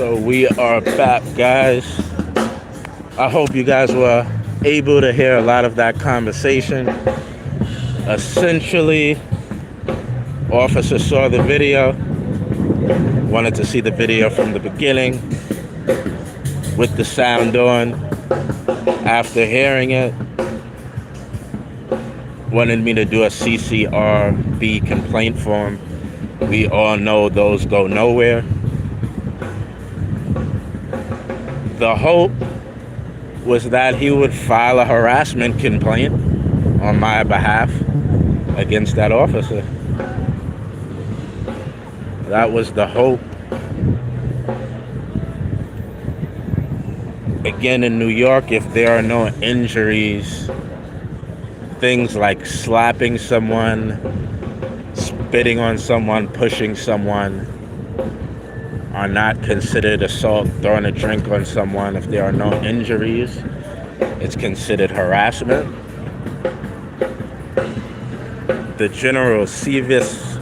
So we are back, guys. I hope you guys were able to hear a lot of that conversation. Essentially, officer saw the video, wanted to see the video from the beginning with the sound on. After hearing it, wanted me to do a CCRB complaint form. We all know those go nowhere. The hope was that he would file a harassment complaint on my behalf against that officer. That was the hope. Again, in New York, if there are no injuries, things like slapping someone, spitting on someone, pushing someone are not considered assault. Throwing a drink on someone, if there are no injuries, it's considered harassment. The General Civis,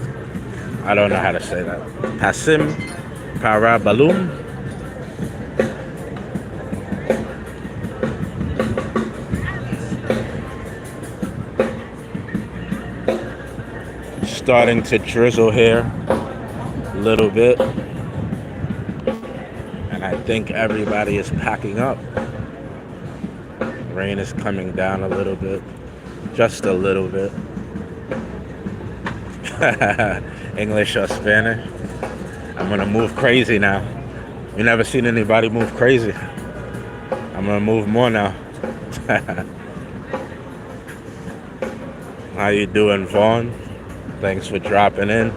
I don't know how to say that, Passim Parabalum, starting to drizzle here a little bit. And I think everybody is packing up. Rain is coming down a little bit. Just a little bit. English or Spanish. I'm gonna move crazy now. You never seen anybody move crazy. I'm gonna move more now. How you doing, Vaughn? Thanks for dropping in.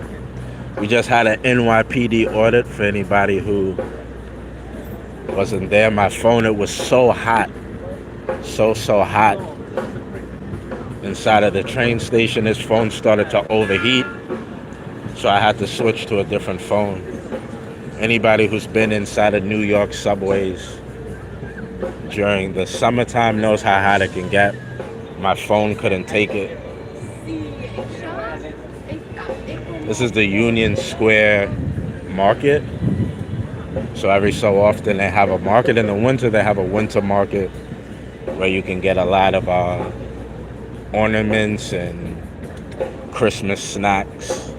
We just had an NYPD audit for anybody who wasn't there. My phone, it was so hot. So hot. Inside of the train station, his phone started to overheat. So I had to switch to a different phone. Anybody who's been inside of New York subways during the summertime knows how hot it can get. My phone couldn't take it. This is the Union Square market. So every so often they have a market. In the winter, they have a winter market where you can get a lot of ornaments and Christmas snacks,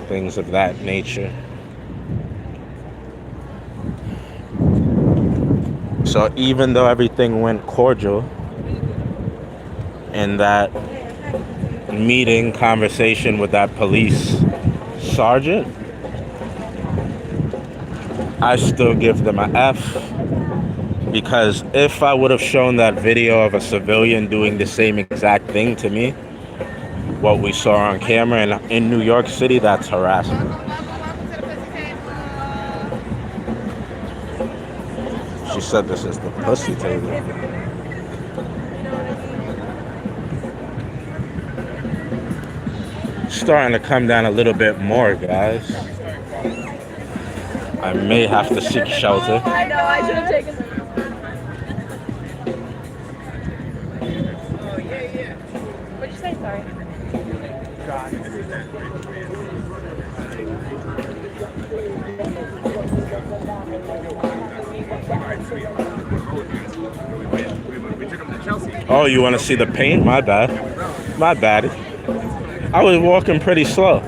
things of that nature. So even though everything went cordial in that meeting, conversation with that police sergeant, I still give them an F, because if I would have shown that video of a civilian doing the same exact thing to me, what we saw on camera in New York City, that's harassment. She said this is the pussy table. Starting to come down a little bit more, guys. I may have to seek shelter. I know, I should have taken them. Oh, yeah. What'd you say? Sorry. Oh, you want to see the paint? My bad. I was walking pretty slow.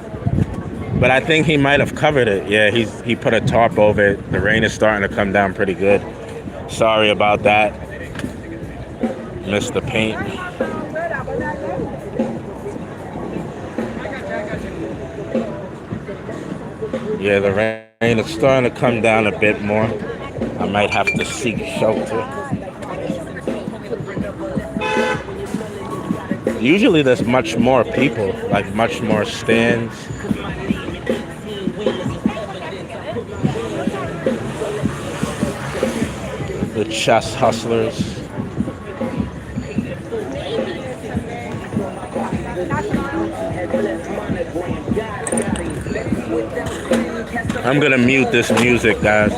But I think he might have covered it. Yeah, he put a tarp over it. The rain is starting to come down pretty good. Sorry about that. Missed the paint. Yeah, the rain is starting to come down a bit more. I might have to seek shelter. Usually there's much more people, like much more stands. The chess hustlers. Maybe someday. Not tomorrow. I'm gonna mute this music, guys.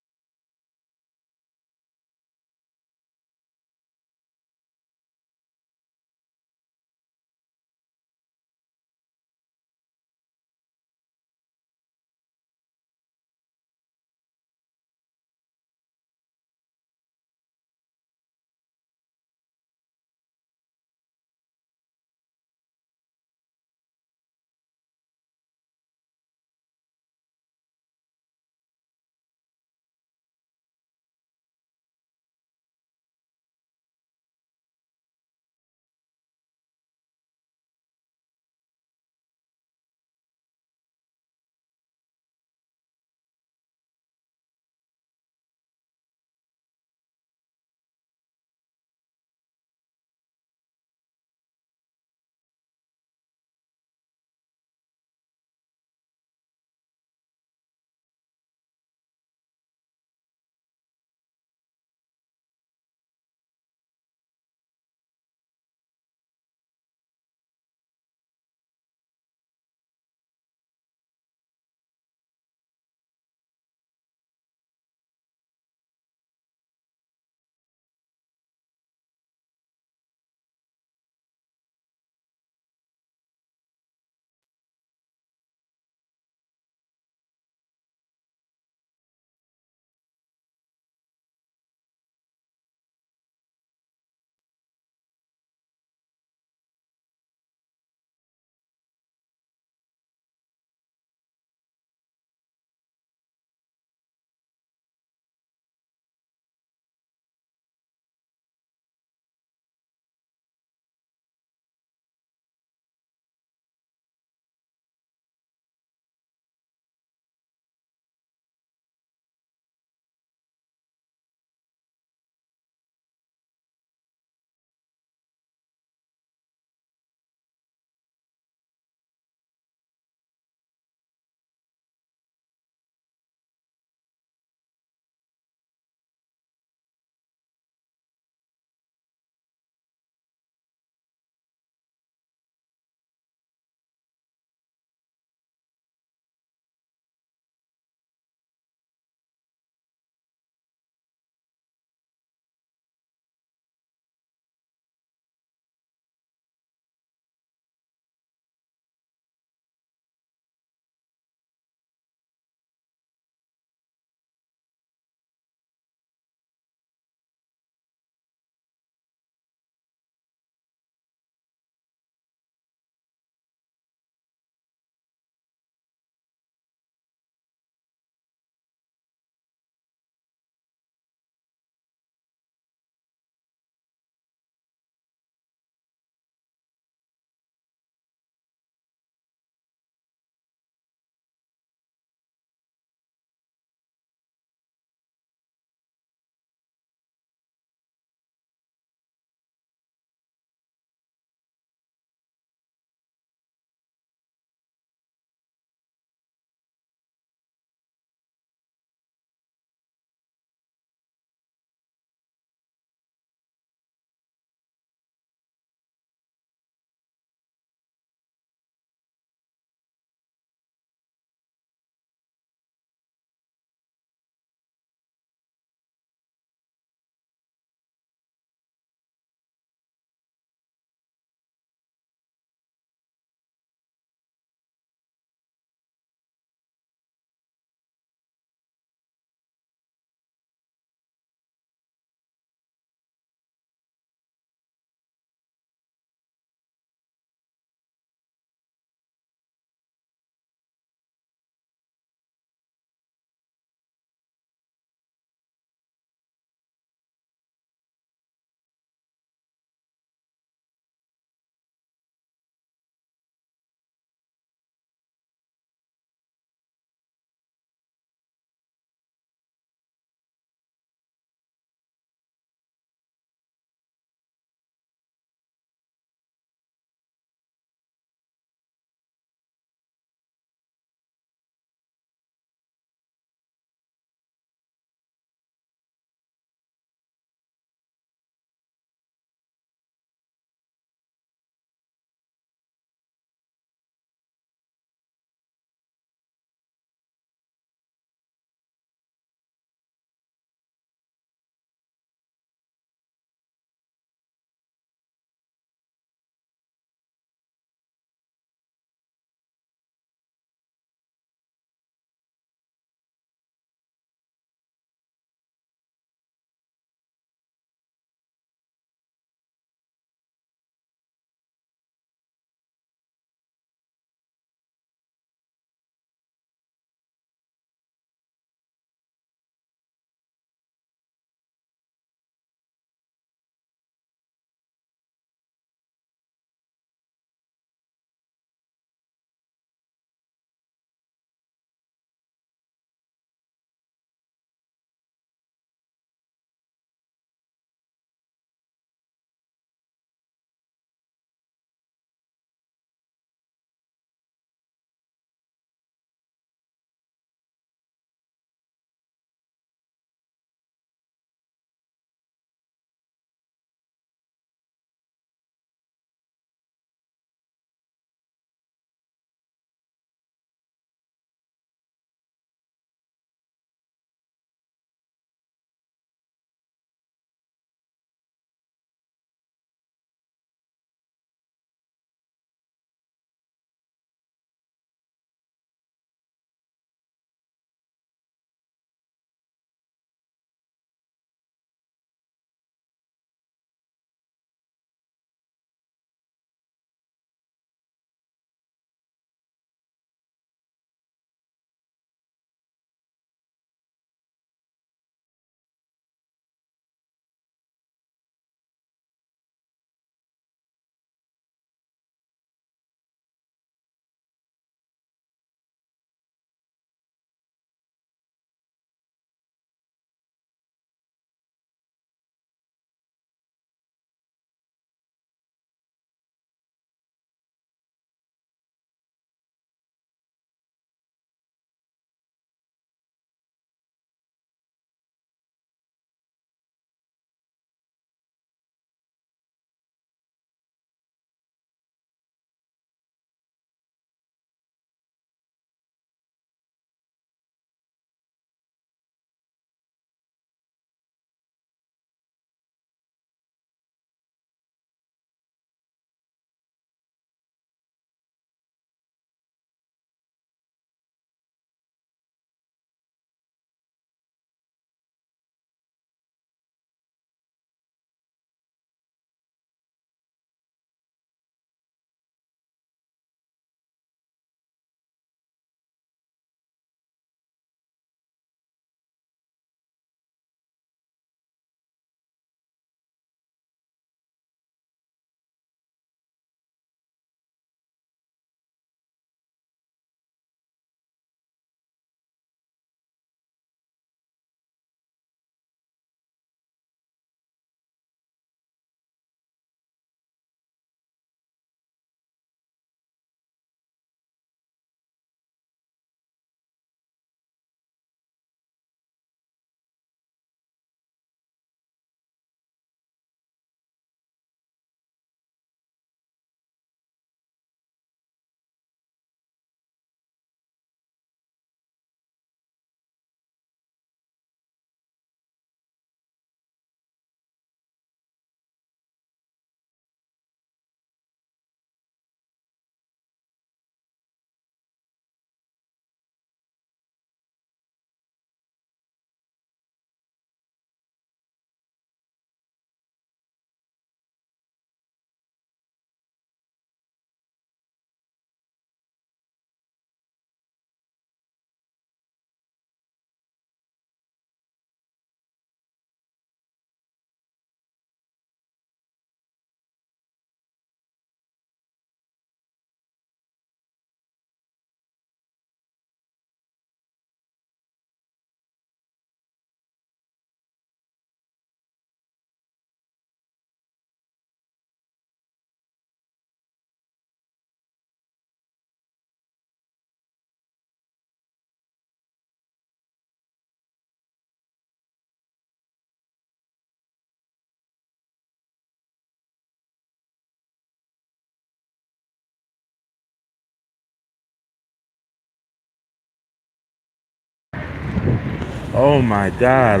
Oh my God.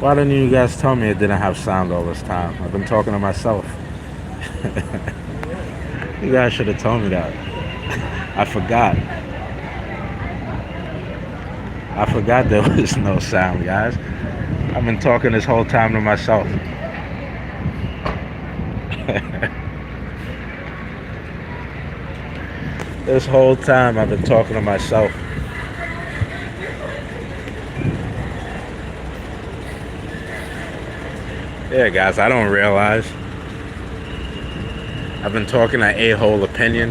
Why didn't you guys tell me it didn't have sound all this time? I've been talking to myself. You guys should have told me that. I forgot. I forgot there was no sound, guys. I've been talking this whole time to myself. This whole time I've been talking to myself. Yeah, guys, I don't realize. I've been talking to A-hole opinion.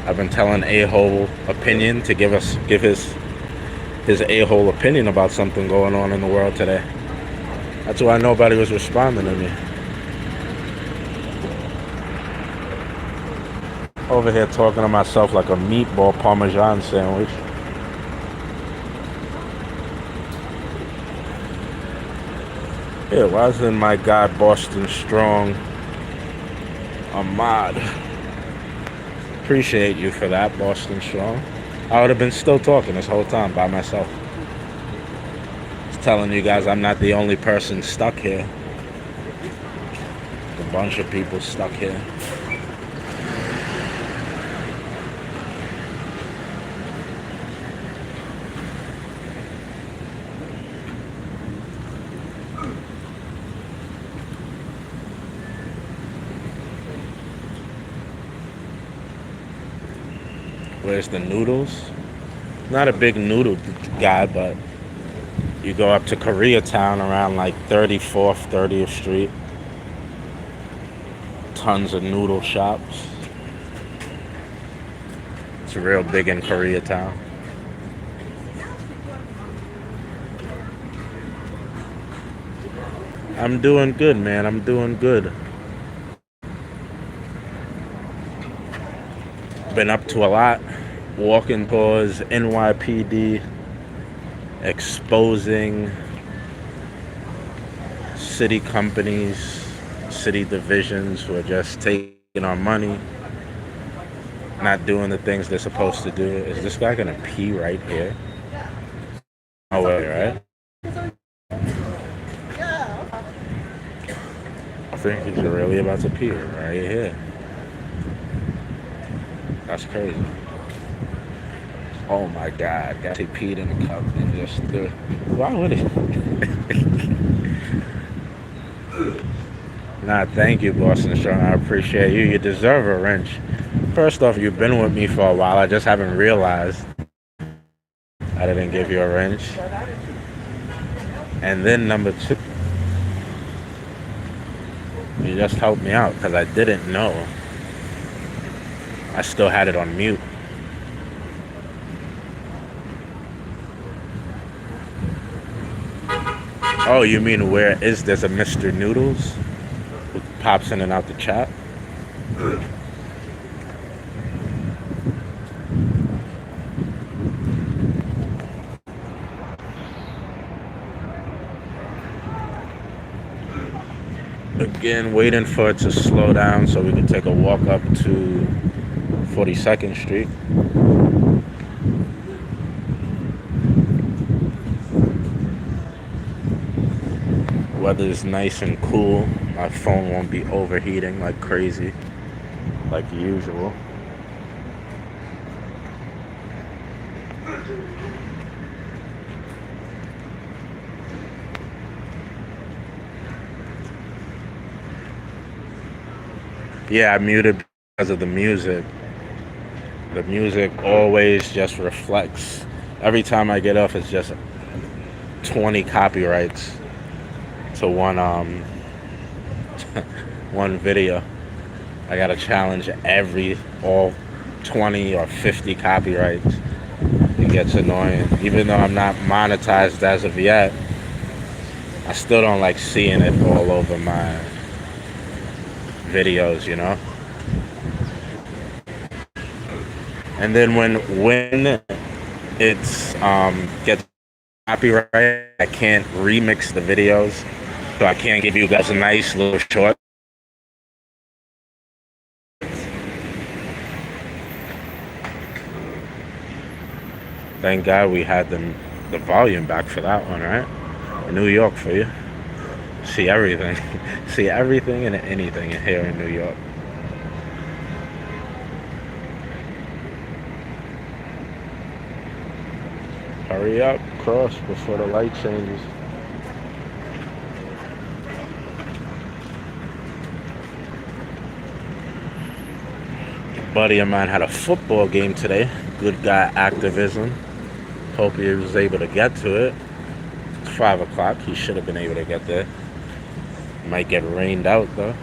I've been telling A-hole opinion to give his A-hole opinion about something going on in the world today. That's why nobody was responding to me. Over here talking to myself like a meatball parmesan sandwich. Yeah, why isn't my guy Boston Strong a mod? Appreciate you for that, Boston Strong. I would have been still talking this whole time by myself. Just telling you guys I'm not the only person stuck here. A bunch of people stuck here. Where's the noodles? Not a big noodle guy, but you go up to Koreatown around like 34th, 30th Street. Tons of noodle shops. It's real big in Koreatown. I'm doing good, man. I'm doing good. Been up to a lot. Walking towards NYPD, exposing city companies, city divisions who are just taking our money, not doing the things they're supposed to do. Is this guy gonna pee right here? No way, right? I think he's really about to pee right here. That's crazy. Oh my God, he peed in the cup and just threw it. Why would he? Nah, thank you, Boston Strong. I appreciate you. You deserve a wrench. First off, you've been with me for a while. I just haven't realized I didn't give you a wrench. And then number two, you just helped me out because I didn't know. I still had it on mute. Oh, you mean where is there's a Mr. Noodles who pops in and out the chat? Again, waiting for it to slow down so we can take a walk up to 42nd Street. Weather is nice and cool. My phone won't be overheating like crazy, like usual. Yeah, I muted because of the music. The music always just reflects. Every time I get off, it's just 20 copyrights to one one video. I gotta challenge all 20 or 50 copyrights. It gets annoying. Even though I'm not monetized as of yet, I still don't like seeing it all over my videos, you know? And then when it's gets copyright, I can't remix the videos, so I can't give you guys a nice little short. Thank God we had them the volume back for that one, right? New York for you. See everything. See everything and anything here in New York. Hurry up, cross before the light changes. A buddy of mine had a football game today. Good guy activism. Hope he was able to get to it. It's 5 o'clock. He should have been able to get there. Might get rained out though.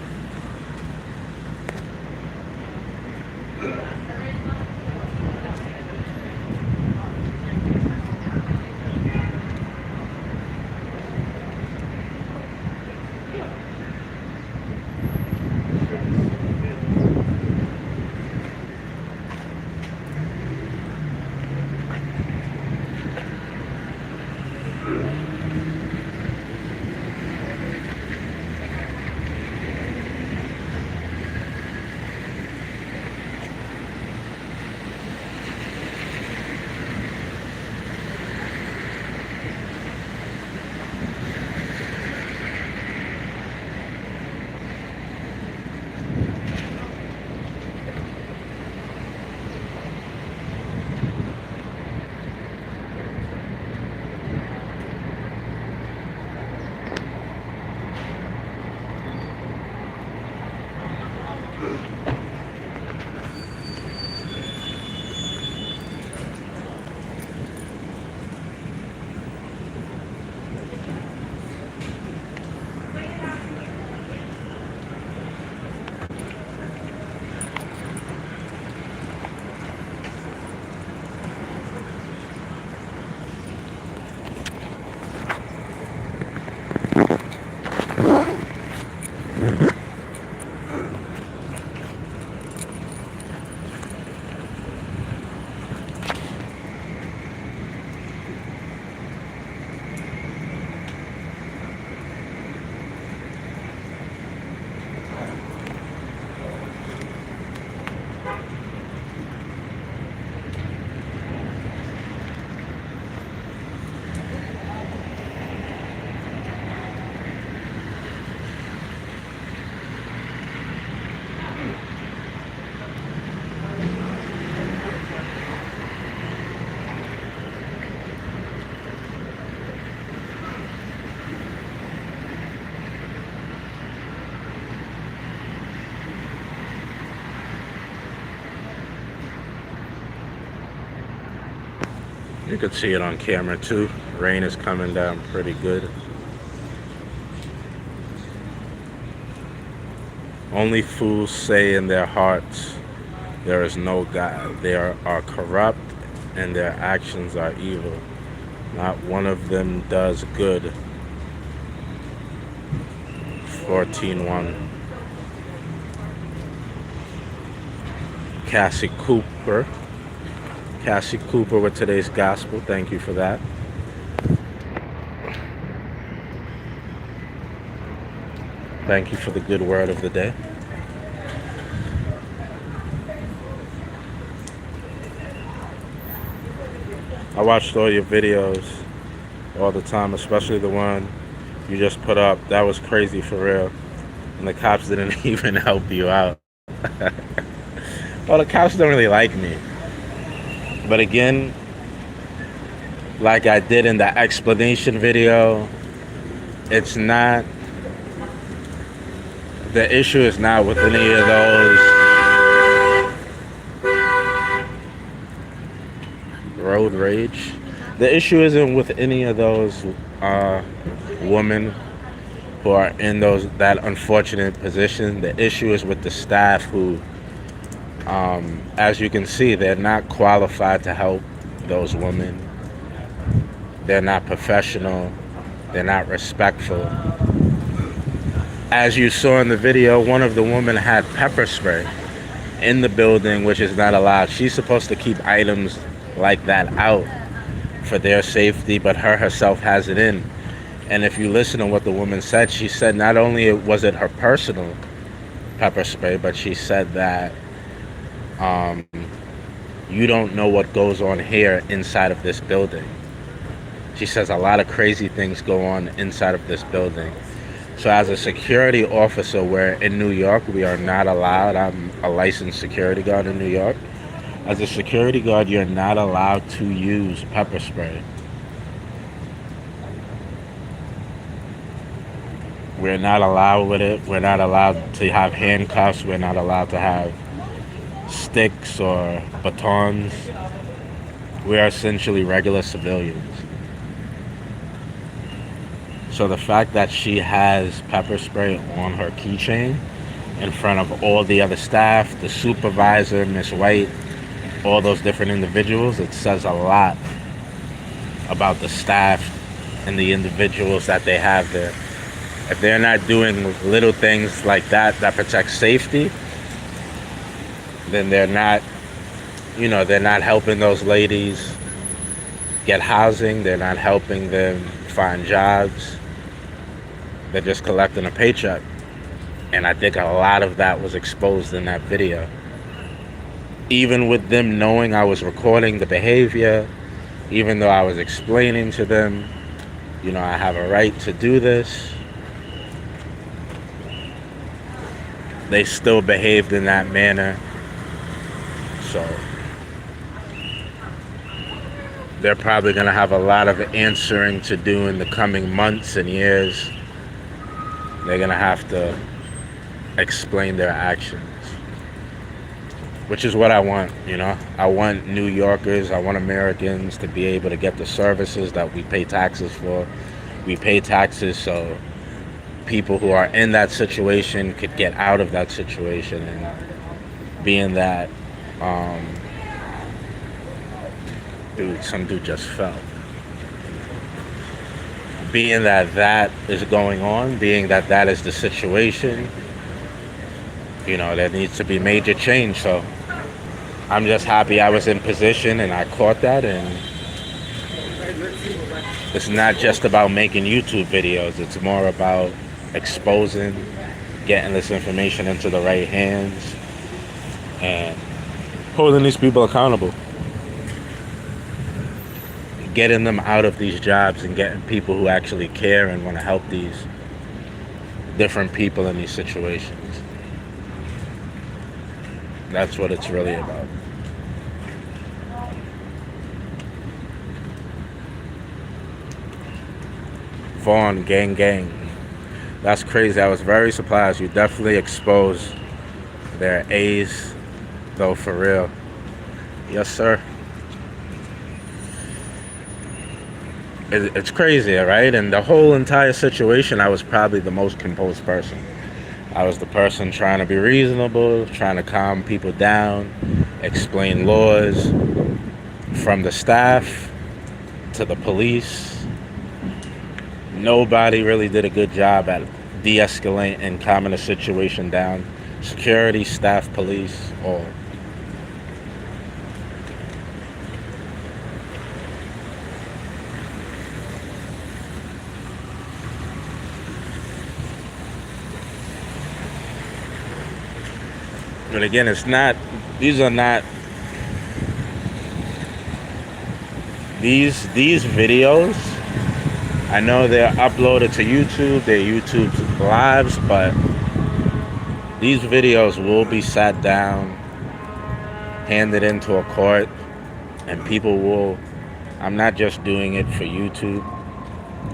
You could see it on camera too. Rain is coming down pretty good. Only fools say in their hearts, there is no God. They are corrupt and their actions are evil. Not one of them does good. 14:1. Cassie Cooper. Cassie Cooper with today's gospel. Thank you for that. Thank you for the good word of the day. I watched all your videos all the time, especially the one you just put up. That was crazy for real. And the cops didn't even help you out. Well, the cops don't really like me. But again, like I did in the explanation video, it's not, the issue is not with any of those road rage. The issue isn't with any of those women who are in that unfortunate position. The issue is with the staff who, as you can see, they're not qualified to help those women. They're not professional. They're not respectful. As you saw in the video, one of the women had pepper spray in the building, which is not allowed. She's supposed to keep items like that out for their safety, but her herself has it in. And if you listen to what the woman said, she said not only was it her personal pepper spray, but she said that you don't know what goes on here inside of this building. She says a lot of crazy things go on inside of this building. So as a security officer, where in New York we are not allowed, I'm a licensed security guard in New York. As a security guard, you're not allowed to use pepper spray. We're not allowed with it. We're not allowed to have handcuffs. We're not allowed to have sticks or batons. We are essentially regular civilians. So the fact that she has pepper spray on her keychain in front of all the other staff, the supervisor, Miss White, all those different individuals, it says a lot about the staff and the individuals that they have there. If they're not doing little things like that that protect safety, then they're not, they're not helping those ladies get housing. They're not helping them find jobs. They're just collecting a paycheck. And I think a lot of that was exposed in that video. Even with them knowing I was recording the behavior, even though I was explaining to them, I have a right to do this, they still behaved in that manner. So they're probably going to have a lot of answering to do in the coming months and years. They're going to have to explain their actions, which is what I want. I want New Yorkers, I want Americans to be able to get the services that we pay taxes for. We pay taxes so people who are in that situation could get out of that situation. And being that some dude just fell. Being that is going on, being that is the situation, there needs to be major change. So I'm just happy I was in position and I caught that. And it's not just about making YouTube videos. It's more about exposing, getting this information into the right hands, and holding these people accountable. Getting them out of these jobs and getting people who actually care and want to help these different people in these situations. That's what it's really about. Vaughn, gang. That's crazy. I was very surprised. You definitely exposed their A's, though, for real. Yes, sir. It's crazy, right? And the whole entire situation, I was probably the most composed person. I was the person trying to be reasonable, trying to calm people down, explain laws, from the staff to the police. Nobody really did a good job at de-escalating and calming the situation down. Security, staff, police, all. But again, these videos, I know they're uploaded to YouTube, they're YouTube lives, but these videos will be sat down, handed into a court, and people will, I'm not just doing it for YouTube.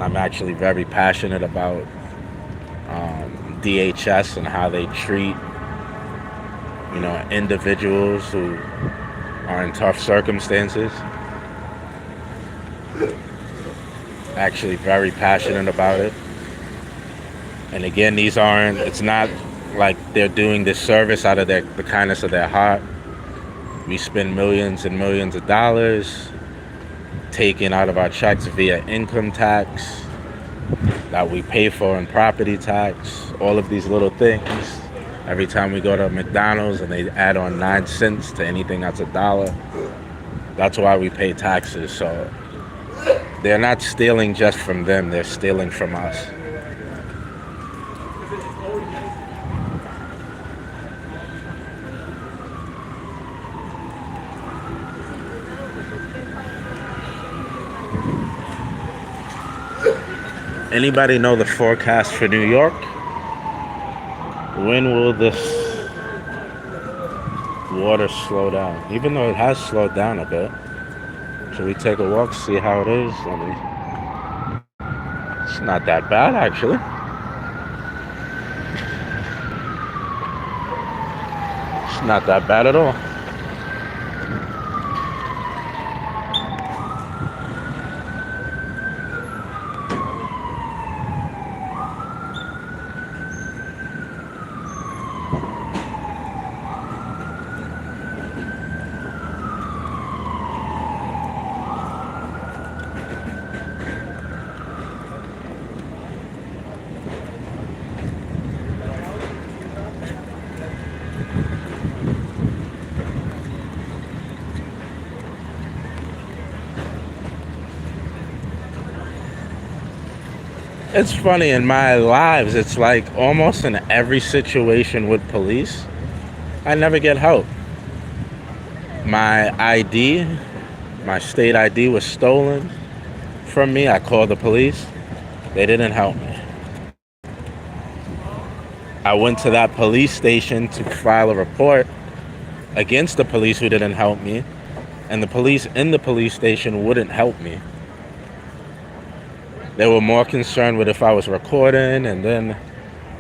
I'm actually very passionate about DHS and how they treat individuals who are in tough circumstances. Actually very passionate about it. And again, it's not like they're doing this service out of the kindness of their heart. We spend millions and millions of dollars taken out of our checks via income tax that we pay for in property tax, all of these little things. Every time we go to McDonald's and they add on 9 cents to anything that's $1, that's why we pay taxes. So they're not stealing just from them, they're stealing from us. Anybody know the forecast for New York? When will this water slow down? Even though it has slowed down a bit. Should we take a walk, see how it is? It's not that bad, actually. It's not that bad at all. It's funny, in my lives, it's like almost in every situation with police, I never get help. My ID, my state ID was stolen from me. I called the police. They didn't help me. I went to that police station to file a report against the police who didn't help me, and the police in the police station wouldn't help me. They were more concerned with if I was recording, and then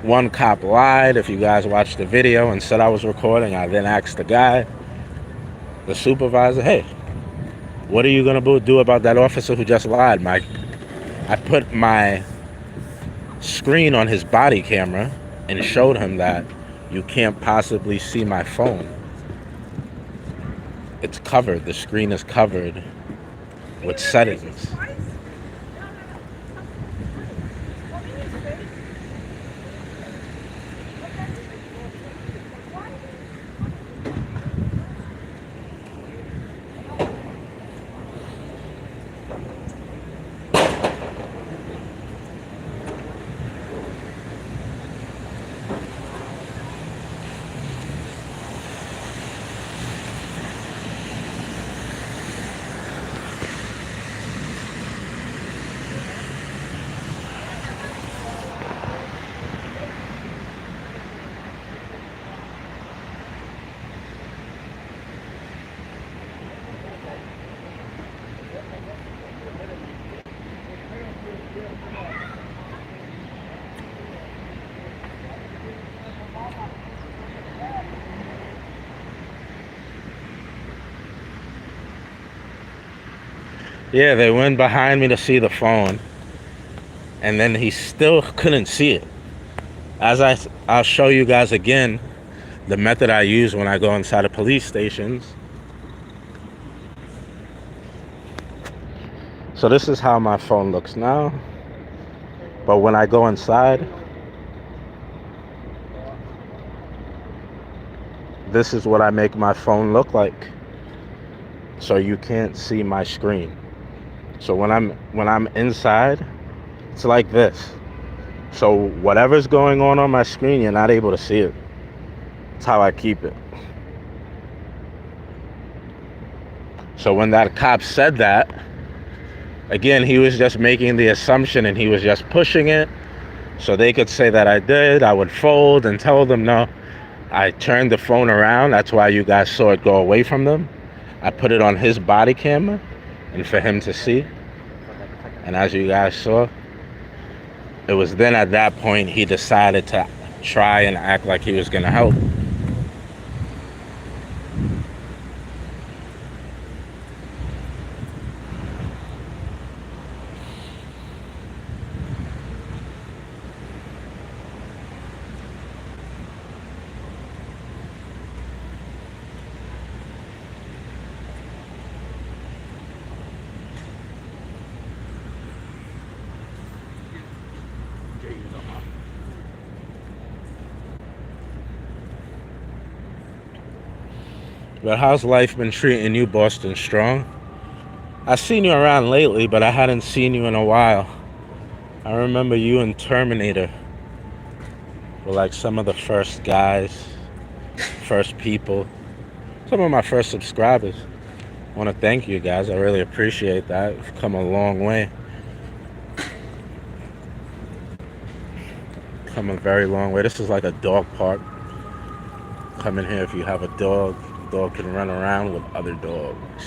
one cop lied. If you guys watched the video and said I was recording, I then asked the guy, the supervisor, hey, what are you going to do about that officer who just lied? I put my screen on his body camera and showed him that you can't possibly see my phone. It's covered. The screen is covered with settings. Yeah, they went behind me to see the phone, and then he still couldn't see it. I'll show you guys again the method I use when I go inside of police stations. So this is how my phone looks now, but when I go inside, this is what I make my phone look like. So you can't see my screen. So when I'm inside, it's like this. So whatever's going on my screen, you're not able to see it. That's how I keep it. So when that cop said that, again, he was just making the assumption and he was just pushing it so they could say that I did. I would fold and tell them no. I turned the phone around. That's why you guys saw it go away from them. I put it on his body camera and for him to see. And as you guys saw, it was then at that point he decided to try and act like he was going to help. But how's life been treating you, Boston Strong? I've seen you around lately, but I hadn't seen you in a while. I remember you and Terminator were like some of the first guys, first people, some of my first subscribers. I want to thank you guys. I really appreciate that. You've come a long way. come a very long way. This is like a dog park. Come in here if you have a dog. Dog can run around with other dogs.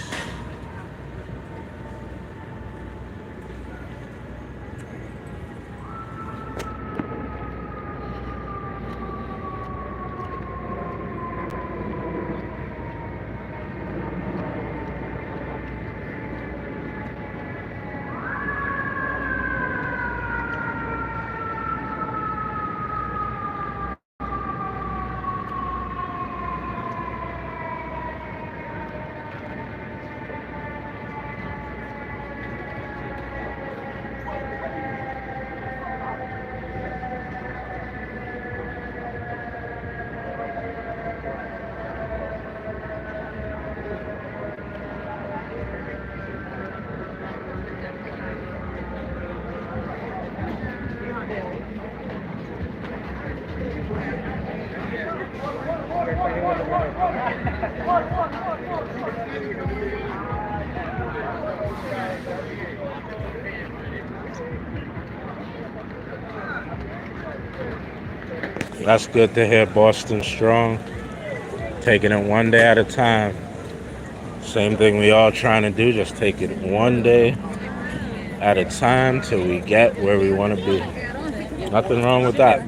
That's good to hear. Boston strong, taking it one day at a time. Same thing we all trying to do, just take it one day at a time till we get where we want to be. Nothing wrong with that.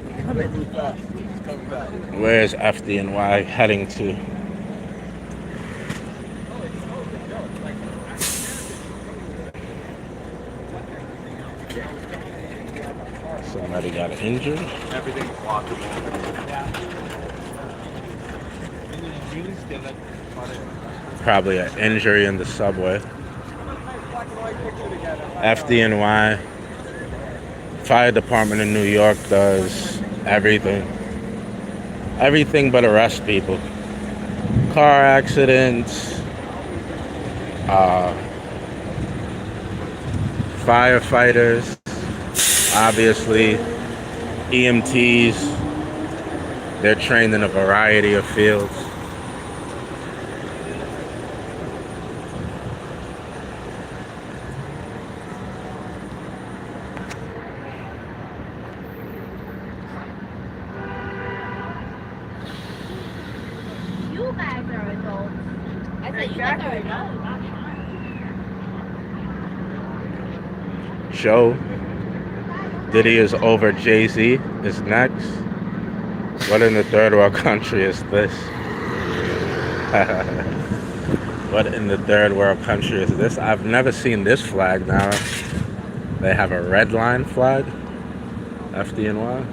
Where's FDNY heading to? Somebody got injured. Everything's walkable. Probably an injury in the subway. FDNY, Fire Department in New York does everything. Everything but arrest people. Car accidents, firefighters, obviously, EMTs. They're trained in a variety of fields. You guys are adults. I said you guys are adults. Show Diddy is over Jay-Z is next. What in the third world country is this? What in the third world country is this? I've never seen this flag now. They have a red line flag. FDNY.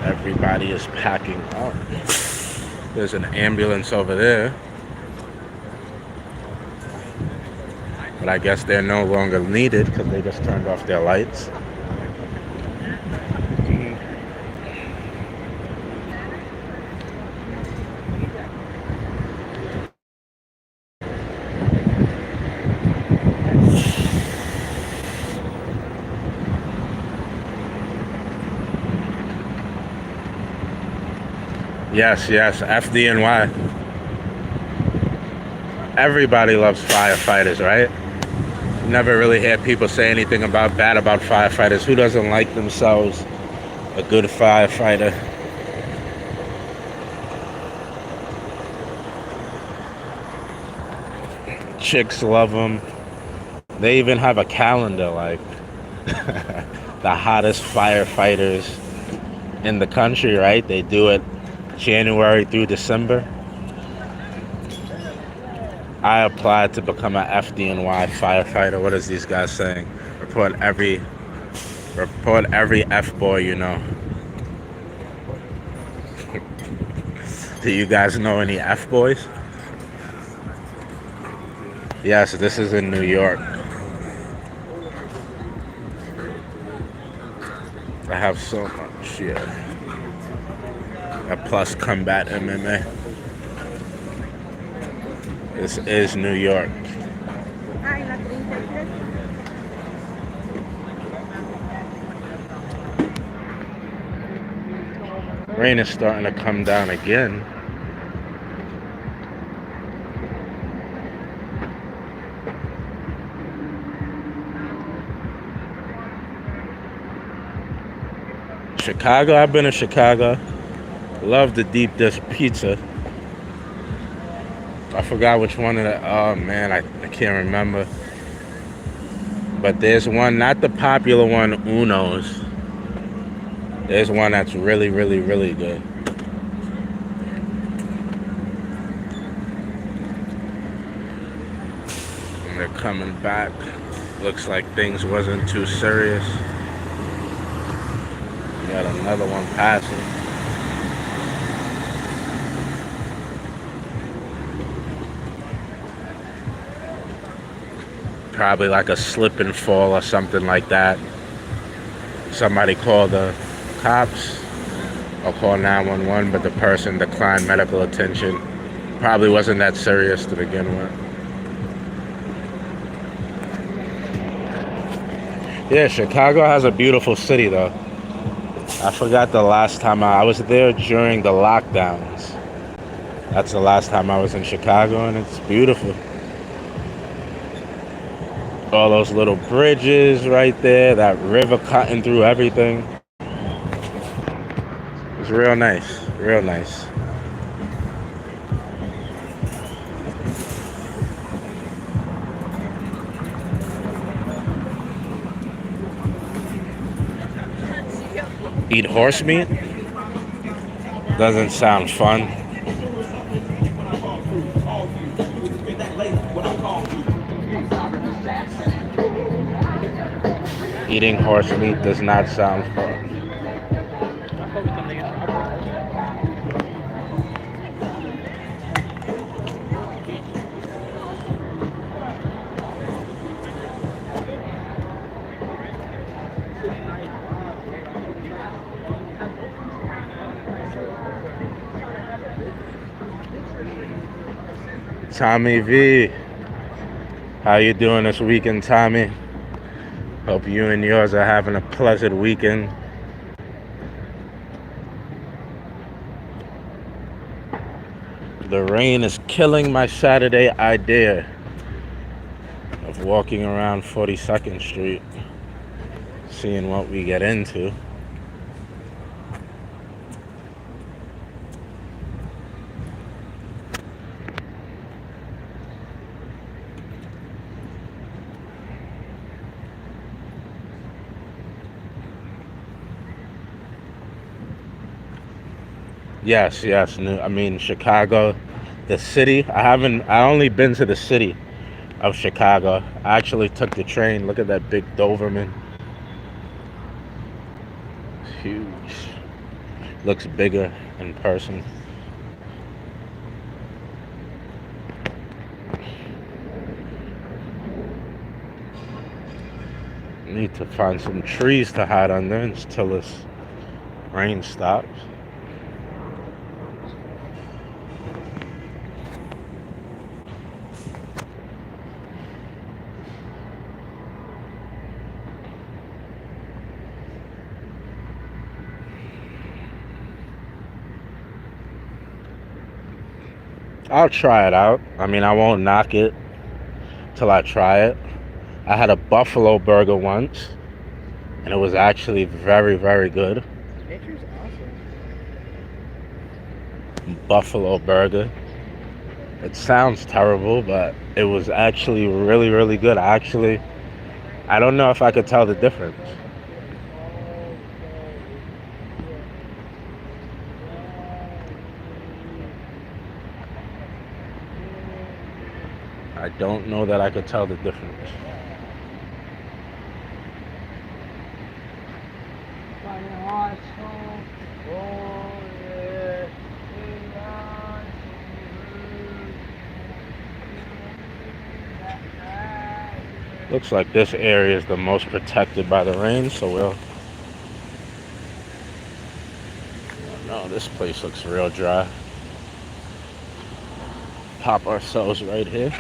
Everybody is packing up. There's an ambulance over there. But I guess they're no longer needed because they just turned off their lights. Yes, FDNY. Everybody loves firefighters, right? Never really hear people say anything bad about firefighters. Who doesn't like themselves a good firefighter? Chicks love them. They even have a calendar like the hottest firefighters in the country, right? They do it January through December. I applied to become an FDNY firefighter. What is these guys saying? Report every F-boy you know. Do you guys know any F-boys? Yes, this is in New York. I have so much here. A plus combat MMA. This is New York. Rain is starting to come down again. Chicago, I've been to Chicago. Love the deep dish pizza. I forgot which one of the, oh man, I can't remember. But there's one, not the popular one, Uno's. There's one that's really, really, really good. And they're coming back. Looks like things wasn't too serious. We got another one passing. Probably like a slip and fall or something like that. Somebody called the cops or called 911, but the person declined medical attention. Probably wasn't that serious to begin with. Yeah, Chicago has a beautiful city though. I forgot the last time I was there during the lockdowns. That's the last time I was in Chicago, and it's beautiful. All those little bridges right there, that river cutting through everything. It's real nice, real nice. Eat horse meat? Doesn't sound fun. Eating horse meat does not sound fun. Tommy V, how you doing this weekend, Tommy? Hope you and yours are having a pleasant weekend. The rain is killing my Saturday idea of walking around 42nd Street, seeing what we get into. Yes, yes. I mean, Chicago, the city. I only been to the city of Chicago. I actually took the train. Look at that big Doberman. It's huge. Looks bigger in person. Need to find some trees to hide under until this rain stops. I'll try it out. I mean, I won't knock it till I try it. I had a buffalo burger once, and it was actually very, very good. Nature's awesome. Buffalo burger. It sounds terrible, but it was actually really, really good. I don't know if I could tell the difference. I don't know that I could tell the difference. Looks like this area is the most protected by the rain, so we'll... No, this place looks real dry. Pop ourselves right here.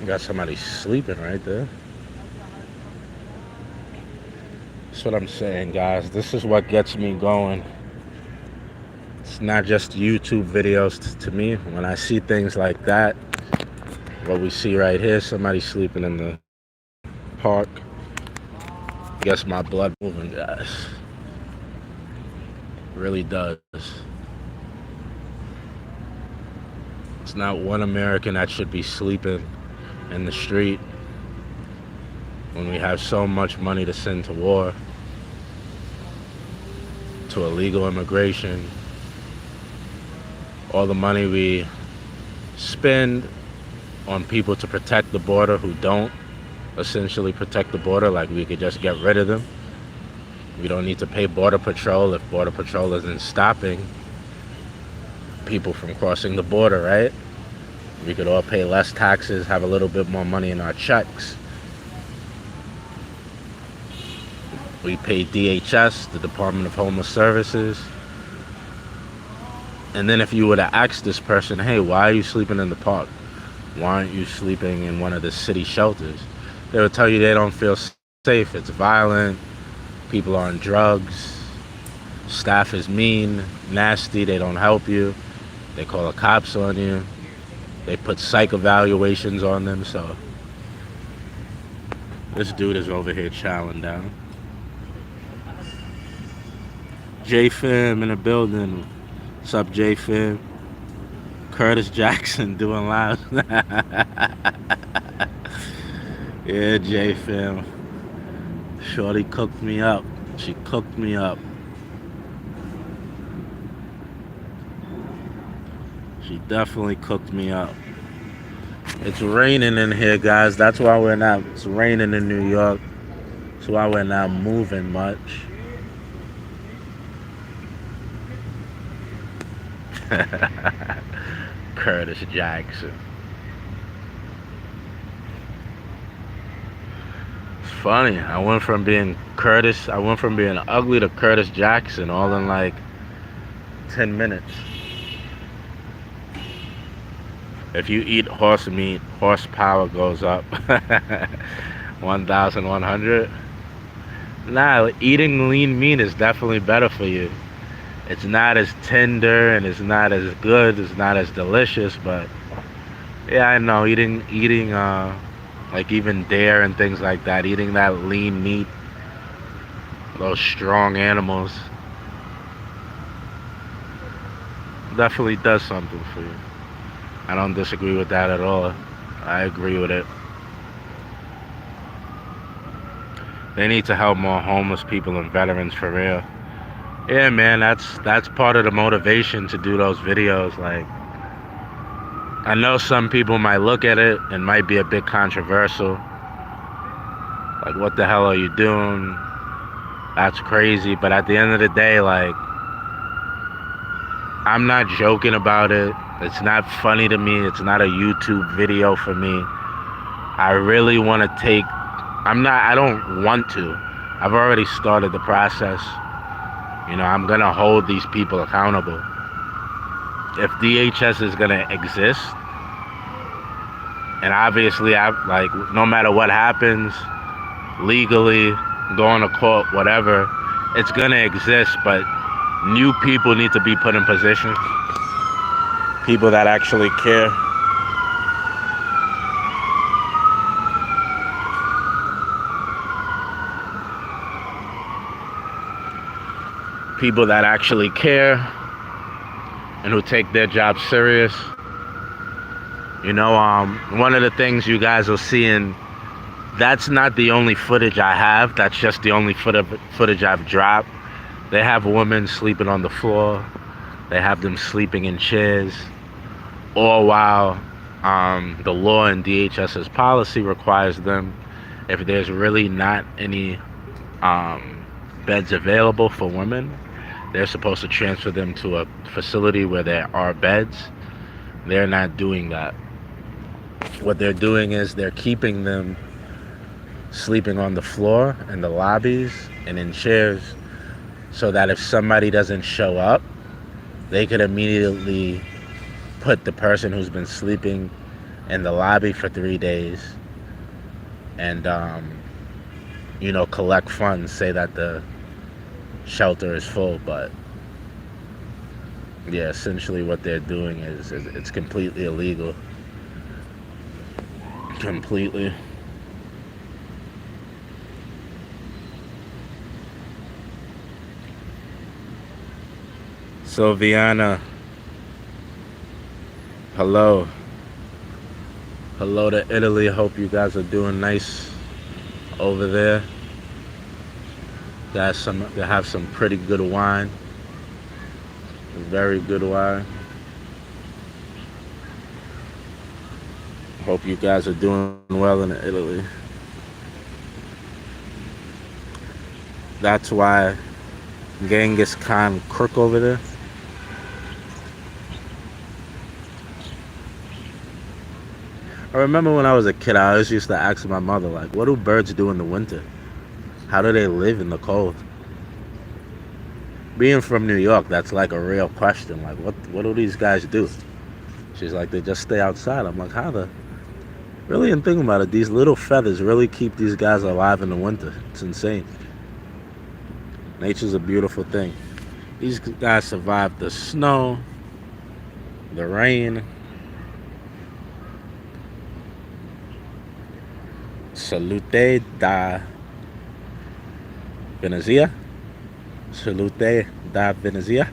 We got somebody sleeping right there. That's what I'm saying, guys. This is what gets me going. It's not just YouTube videos to me. When I see things like that, what we see right here, somebody sleeping in the park, gets my blood moving, guys. It really does. It's not one American that should be sleeping in the street when we have so much money to send to war, to illegal immigration, all the money we spend on people to protect the border who don't essentially protect the border. Like, we could just get rid of them. We don't need to pay Border Patrol if Border Patrol isn't stopping people from crossing the border, right? We could all pay less taxes, have a little bit more money in our checks. We pay DHS, the Department of Homeless Services. And then if you were to ask this person, hey, why are you sleeping in the park? Why aren't you sleeping in one of the city shelters? They would tell you they don't feel safe. It's violent. People are on drugs. Staff is mean, nasty. They don't help you. They call the cops on you. They put psych evaluations on them. So this dude is over here chowing down. J-Fam in the building. What's up, J-Fam? Curtis Jackson doing live. Yeah, J-Fam. Shorty cooked me up. She cooked me up. She definitely cooked me up. It's raining in here, guys. That's why we're not. It's raining in New York. That's why we're not moving much. Curtis Jackson. It's funny. I went from being ugly to Curtis Jackson all in like 10 minutes. If you eat horse meat, horsepower goes up 1,100. Nah, eating lean meat is definitely better for you. It's not as tender and it's not as good, it's not as delicious, but yeah, I know, eating like even deer and things like that, eating that lean meat, those strong animals, definitely does something for you. I don't disagree with that at all. I agree with it. They need to help more homeless people and veterans for real. Yeah, man, that's part of the motivation to do those videos. Like, I know some people might look at it and might be a bit controversial. Like, what the hell are you doing? That's crazy. But at the end of the day, like, I'm not joking about it. It's not funny to me. It's not a YouTube video for me. I really want to I don't want to. I've already started the process. You know, I'm going to hold these people accountable. If DHS is going to exist, and obviously, no matter what happens, legally, going to court, whatever, it's going to exist, but new people need to be put in position. People that actually care. People that actually care and who take their job serious. You know, one of the things you guys will see, and that's not the only footage I have, that's just the only footage I've dropped. They have women sleeping on the floor. They have them sleeping in chairs. All while the law and DHS's policy requires them, if there's really not any beds available for women, they're supposed to transfer them to a facility where there are beds. They're not doing that. What they're doing is they're keeping them sleeping on the floor in the lobbies and in chairs, so that if somebody doesn't show up, they could immediately put the person who's been sleeping in the lobby for 3 days and collect funds, say that the shelter is full, but yeah, essentially what they're doing is it's completely illegal. Completely. So Viana, hello. Hello to Italy. Hope you guys are doing nice over there. They have some pretty good wine. Very good wine. Hope you guys are doing well in Italy. That's why Genghis Khan crook over there. I remember when I was a kid, I always used to ask my mother, like, what do birds do in the winter? How do they live in the cold? Being from New York, that's like a real question. Like, what do these guys do? She's like, they just stay outside. I'm like, how the? Really, and thinking about it, these little feathers really keep these guys alive in the winter. It's insane. Nature's a beautiful thing. These guys survived the snow, the rain. Salute da Venezia. Salute da Venezia.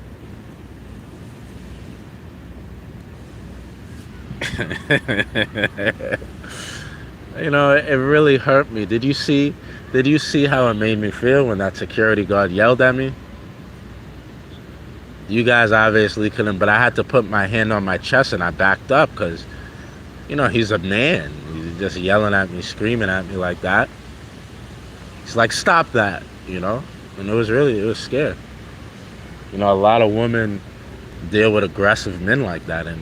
It really hurt me. Did you see how it made me feel when that security guard yelled at me? You guys obviously couldn't, but I had to put my hand on my chest and I backed up because, he's a man. He's just yelling at me, screaming at me like that. He's like, stop that, And it was scary. A lot of women deal with aggressive men like that, and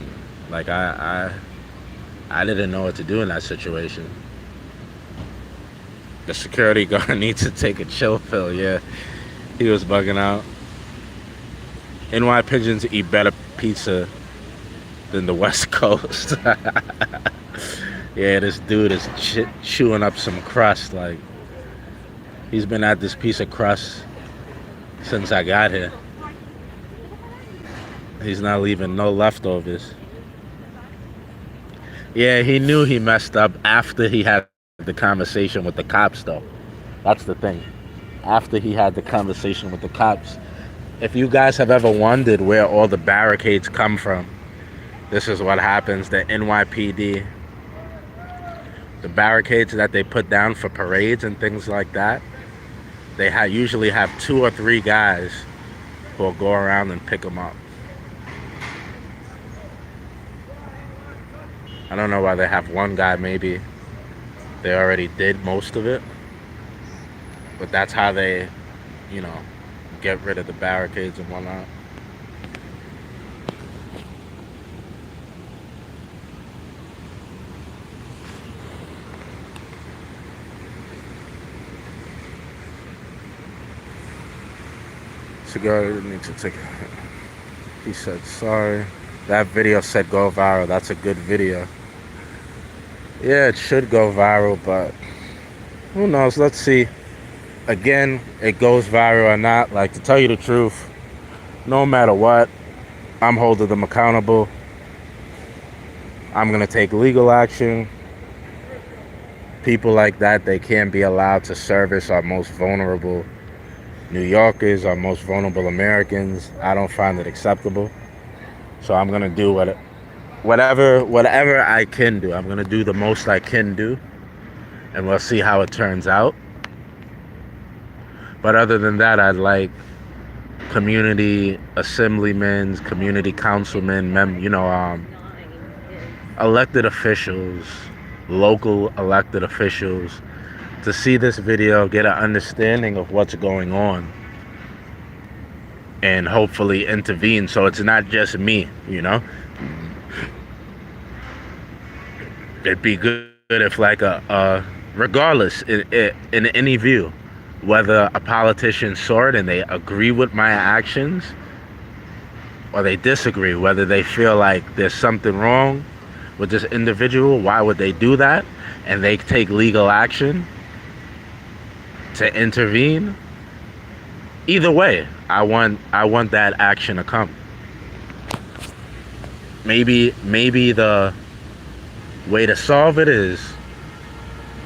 like I didn't know what to do in that situation. The security guard needs to take a chill pill. Yeah, he was bugging out. NY pigeons eat better pizza than the West Coast. Yeah, this dude is chewing up some crust. Like, he's been at this piece of crust since I got here. He's not leaving no leftovers. Yeah, he knew he messed up after he had the conversation with the cops, though. That's the thing. After he had the conversation with the cops. If you guys have ever wondered where all the barricades come from, this is what happens. The NYPD, the barricades that they put down for parades and things like that, they usually have 2 or 3 guys who will go around and pick them up. I don't know why they have one guy. Maybe they already did most of it, but that's how they, get rid of the barricades and whatnot. Cigar needs to take. He said sorry. That video said go viral. That's a good video. Yeah, it should go viral, but who knows? Let's see. Again, it goes viral or not. Like, to tell you the truth, no matter what, I'm holding them accountable. I'm going to take legal action. People like that, they can't be allowed to service our most vulnerable New Yorkers, our most vulnerable Americans. I don't find it acceptable. So I'm going to do whatever I can do. I'm going to do the most I can do, and we'll see how it turns out. But other than that, I'd like community assemblymen, community councilmen, elected officials, local elected officials, to see this video, get an understanding of what's going on, and hopefully intervene so it's not just me, It'd be good if, like, regardless, in any view, whether a politician saw it and they agree with my actions or they disagree, whether they feel like there's something wrong with this individual, why would they do that, and they take legal action, to intervene. Either way, I want that action to come. Maybe the way to solve it is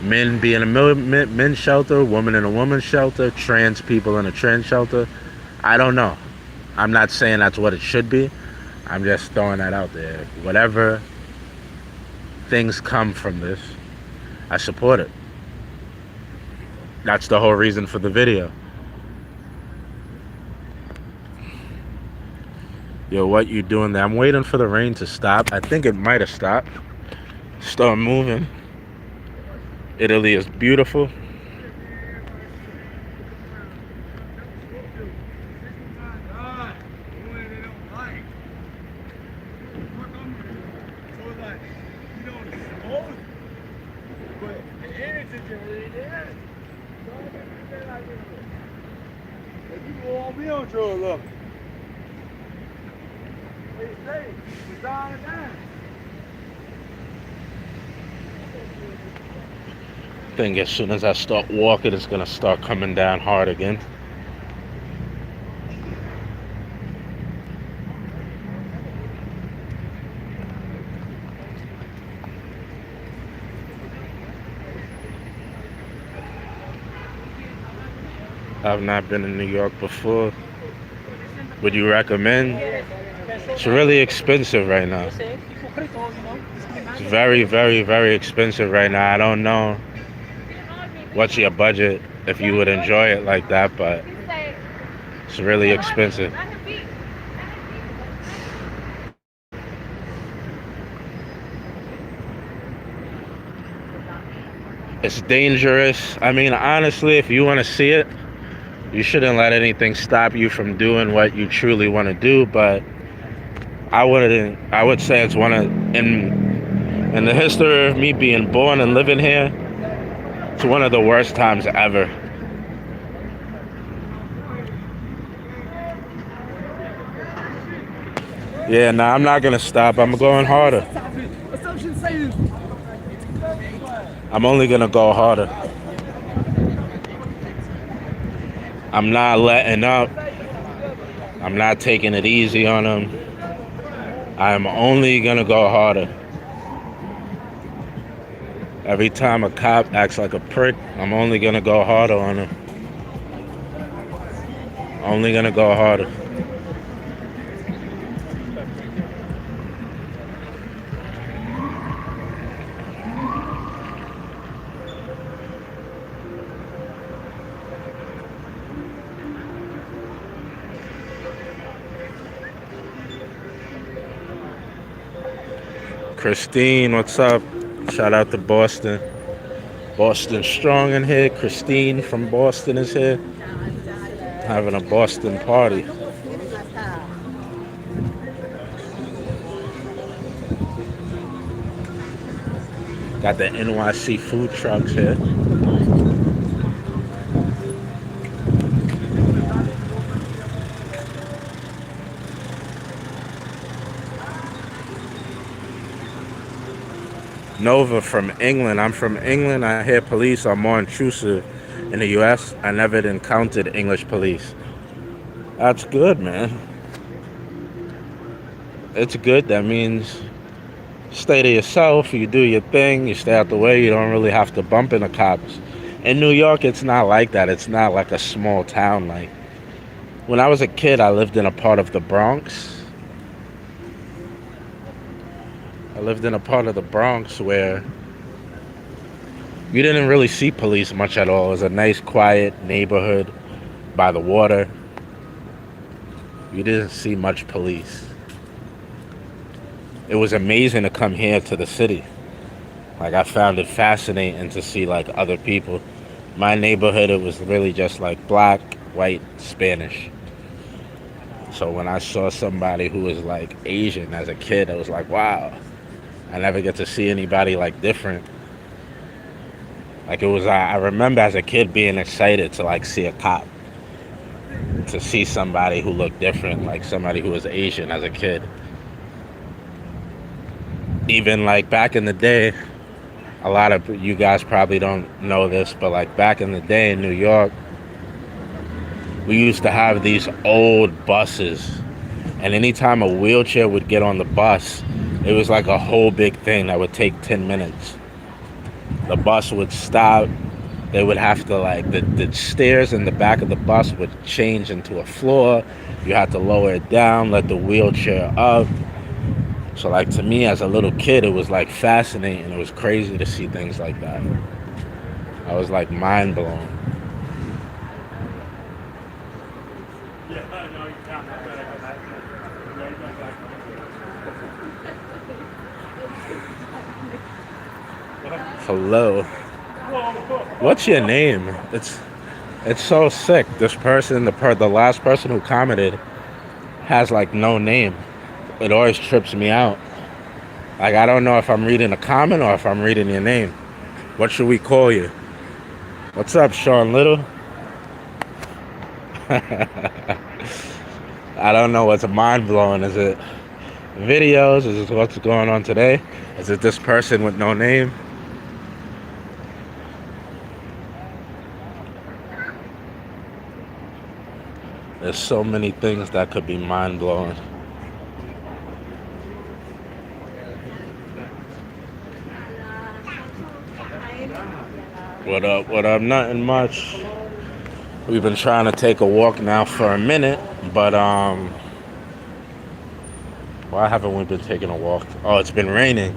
men be in a men's shelter, women in a woman's shelter, trans people in a trans shelter. I don't know. I'm not saying that's what it should be. I'm just throwing that out there. Whatever things come from this, I support it. That's the whole reason for the video. Yo, what you doing there? I'm waiting for the rain to stop. I think it might have stopped. Start moving. Italy is beautiful. I think as soon as I start walking, it's gonna start coming down hard again. I've not been in New York before. Would you recommend? It's really expensive right now. It's very, very, very expensive right now. I don't know what's your budget if you would enjoy it like that, but it's really expensive. It's dangerous. I mean, honestly, if you want to see it, you shouldn't let anything stop you from doing what you truly want to do. But I would say it's one of in the history of me being born and living here, it's one of the worst times ever. Yeah, nah, I'm not gonna stop. I'm going harder. I'm only gonna go harder. I'm not letting up. I'm not taking it easy on them. I'm only gonna go harder. Every time a cop acts like a prick, I'm only gonna go harder on him. Only gonna go harder. Christine, what's up? Shout out to Boston. Boston strong in here. Christine from Boston is here. Having a Boston party. Got the NYC food trucks here. Nova from England. I'm from England. I hear police are more intrusive in the US. I never encountered English police. That's good, man. It's good. That means stay to yourself. You do your thing. You stay out the way. You don't really have to bump into cops. In New York, it's not like that. It's not like a small town. Like when I was a kid, I lived in a part of the Bronx. I lived in a part of the Bronx where you didn't really see police much at all. It was a nice, quiet neighborhood by the water. You didn't see much police. It was amazing to come here to the city. Like, I found it fascinating to see, like, other people. My neighborhood, it was really just, like, black, white, Spanish. So when I saw somebody who was, like, Asian as a kid, I was like, wow. I never get to see anybody like different. Like it was, I remember as a kid being excited to like see a cop, to see somebody who looked different, like somebody who was Asian as a kid. Even like back in the day, A lot of you guys probably don't know this, but like back in the day in New York, we used to have these old buses, and anytime a wheelchair would get on the bus, it was like a whole big thing that would take 10 minutes. The bus would stop. They would have to, like, the stairs in the back of the bus would change into a floor. You had to lower it down, let the wheelchair up. So, like, to me as a little kid, it was like fascinating. It was crazy to see things like that. I was like mind blown. Hello. What's your name? It's so sick. This person, the last person who commented, has like no name. It always trips me out. Like I don't know if I'm reading a comment or if I'm reading your name. What should we call you? What's up, Sean Little? I don't know what's mind blowing. Is it videos? Is it what's going on today? Is it this person with no name? There's so many things that could be mind blowing. What up? What up? Nothing much. We've been trying to take a walk now for a minute, but why haven't we been taking a walk? Oh, it's been raining,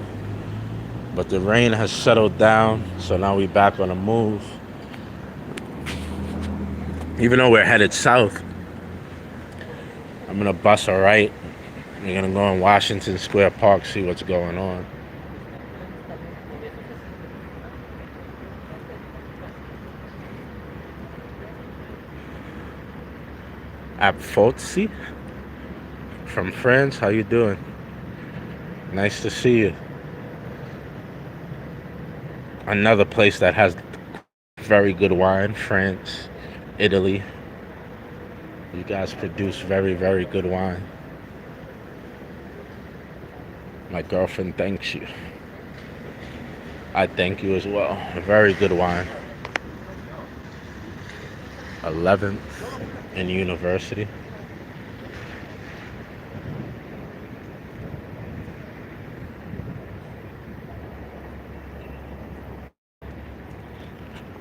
but the rain has settled down, so now we back on the move. Even though we're headed south, I'm gonna bust a right. We're gonna go in Washington Square Park, see what's going on. Apfotsi from France, how you doing? Nice to see you. Another place that has very good wine, France, Italy. You guys produce very, very good wine. My girlfriend thanks you. I thank you as well. A very good wine. 11th in University.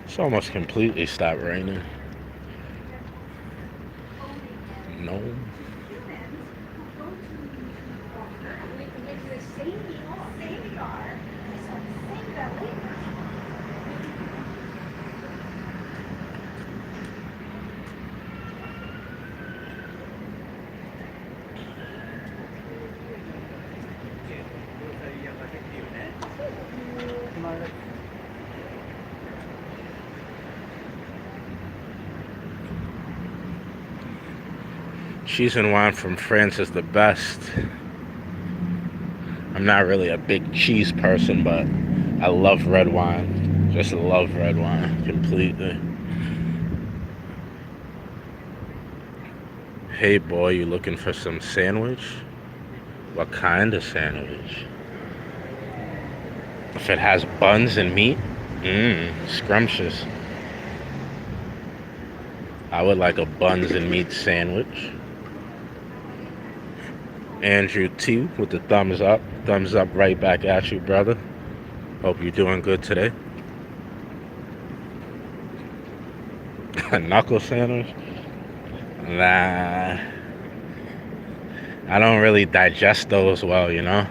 It's almost completely stopped raining. No. Cheese and wine from France is the best. I'm not really a big cheese person, but I love red wine. Just love red wine completely. Hey boy, you looking for some sandwich? What kind of sandwich? If it has buns and meat, scrumptious. I would like a buns and meat sandwich. Andrew T with the thumbs up. Thumbs up right back at you, brother. Hope you're doing good today. A knuckle sandwich? Nah. I don't really digest those well, you know?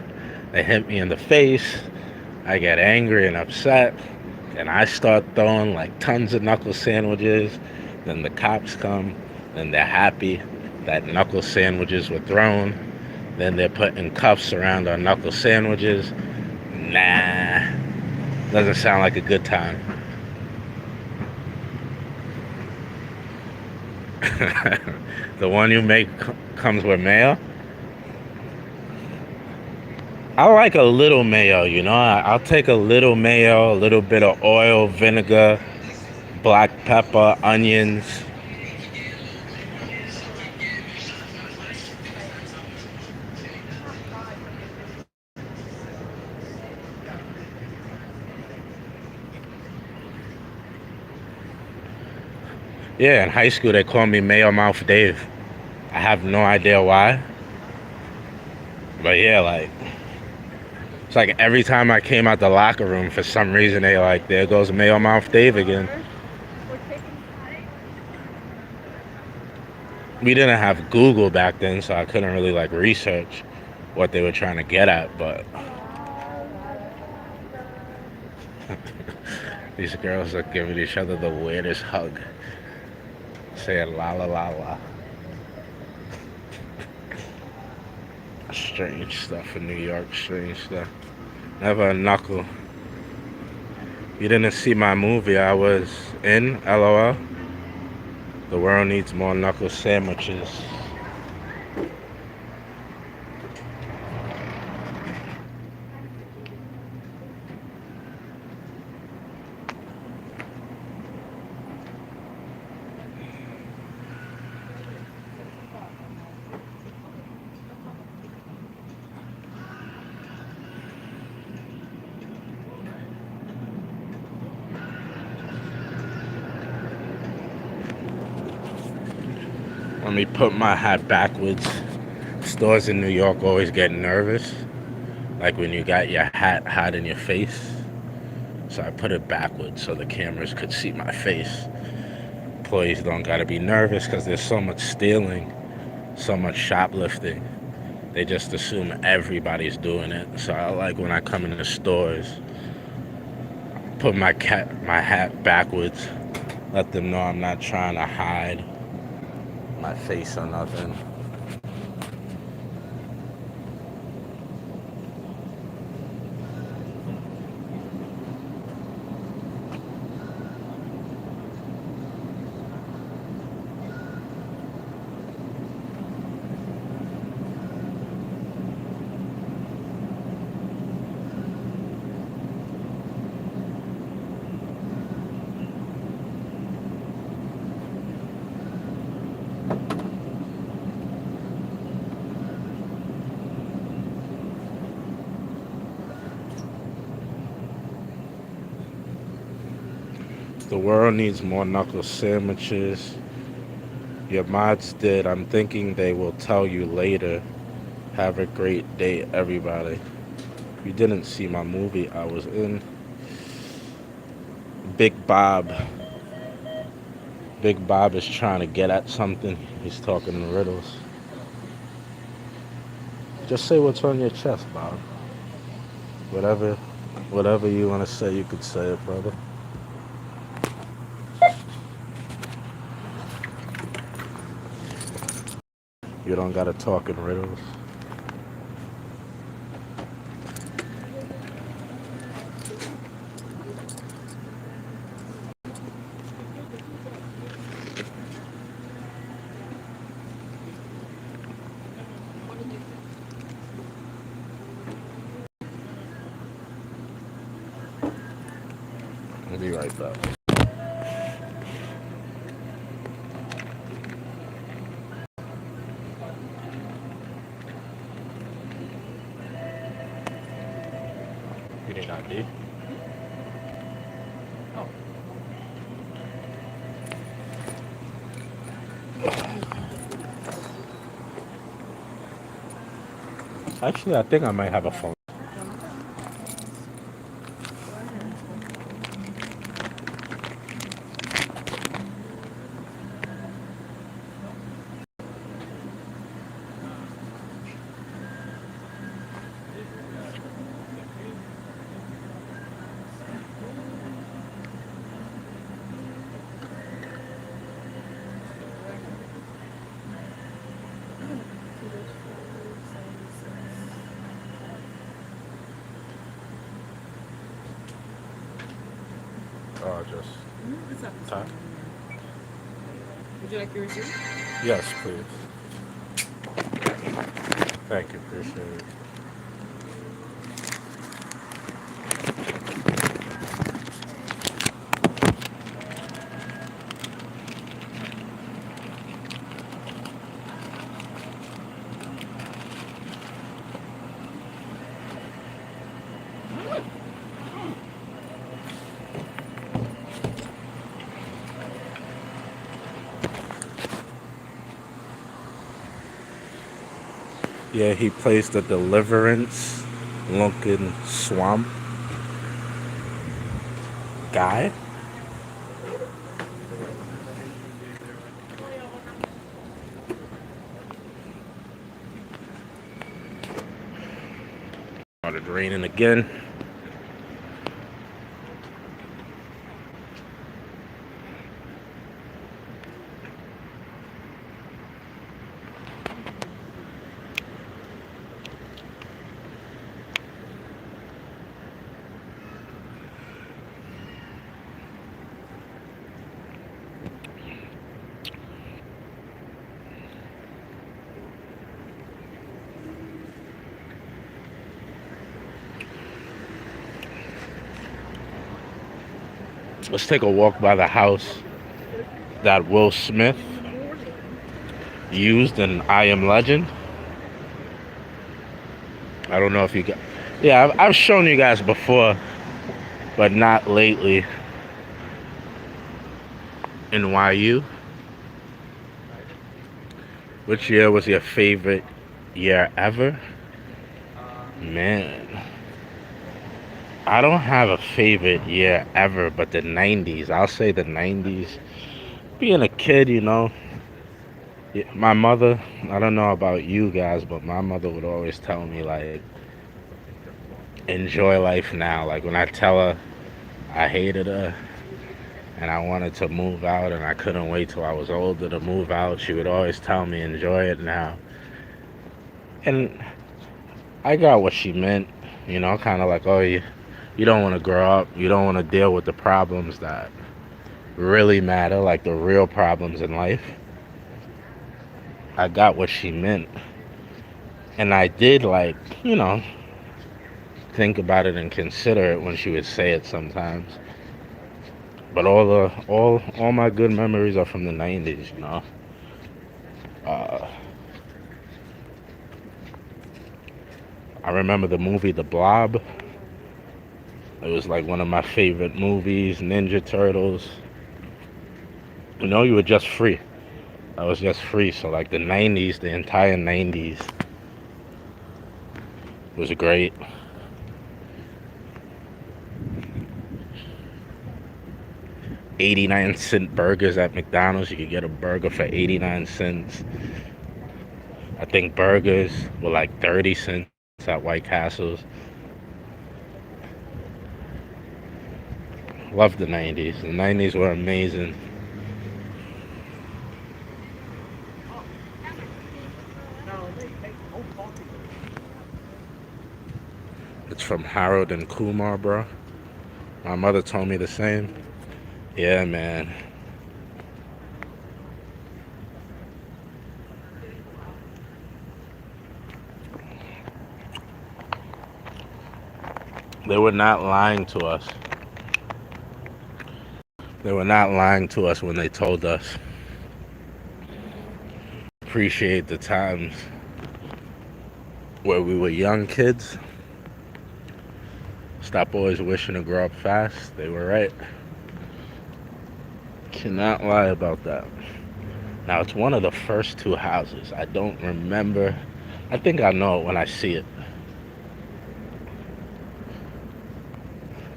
They hit me in the face. I get angry and upset. And I start throwing like tons of knuckle sandwiches. Then the cops come. Then they're happy that knuckle sandwiches were thrown. Then they're putting cuffs around our knuckle sandwiches. Nah, doesn't sound like a good time. The one you make comes with mayo? I like a little mayo, you know? I'll take a little mayo, a little bit of oil, vinegar, black pepper, onions. Yeah, in high school they called me Mayo Mouth Dave. I have no idea why, but yeah, like it's like every time I came out the locker room, for some reason they like, there goes Mayo Mouth Dave again. We didn't have Google back then, so I couldn't really like research what they were trying to get at, but these girls are giving each other the weirdest hug, saying la la la la. Strange stuff in New York, strange stuff. Never a knuckle. You didn't see my movie I was in, LOL. The world needs more knuckle sandwiches. Let me put my hat backwards. Stores in New York always get nervous, like when you got your hat hot in your face. So I put it backwards so the cameras could see my face. Employees don't gotta be nervous because there's so much stealing, so much shoplifting. They just assume everybody's doing it. So I like when I come into stores, put my hat backwards, let them know I'm not trying to hide my face or nothing. The world needs more knuckle sandwiches. Your mods did. I'm thinking they will tell you later. Have a great day, everybody. If you didn't see my movie I was in, Big Bob. Big Bob is trying to get at something. He's talking in riddles. Just say what's on your chest, Bob. Whatever, whatever you want to say, you could say it, brother. You don't gotta talk in riddles. I'll be right back. You need ID? Actually, I think I might have a phone. Oh, just What's up? time. Would you like your receipt? Yes, please. Thank you, appreciate it. Yeah, he plays the Deliverance looking swamp guy. Started raining again. Let's take a walk by the house that Will Smith used in I Am Legend. I don't know if you got. Yeah, I've shown you guys before, but not lately. NYU. Which year was your favorite year ever? Man, I don't have a favorite year ever, but the 90s. I'll say the 90s. Being a kid, my mother, I don't know about you guys, but my mother would always tell me, like, enjoy life now. Like, when I tell her I hated her and I wanted to move out and I couldn't wait till I was older to move out, she would always tell me, enjoy it now. And I got what she meant, kind of like, oh, you don't want to grow up. You don't want to deal with the problems that really matter, like the real problems in life. I got what she meant. And I did, like, think about it and consider it when she would say it sometimes. But all my good memories are from the 90s. Uh, I remember the movie The Blob. It was like one of my favorite movies. Ninja Turtles. You were just free. I was just free. So like the 90s, the entire 90s was great. $0.89 burgers at McDonald's. You could get a burger for 89 cents. I think burgers were like 30 cents at White Castle's. Loved the 90s. The 90s were amazing. It's from Harold and Kumar, bro. My mother told me the same. Yeah, man. They were not lying to us. They were not lying to us when they told us. Appreciate the times where we were young kids. Stop always wishing to grow up fast. They were right. Cannot lie about that. Now, it's one of the first two houses. I don't remember. I think I know it when I see it.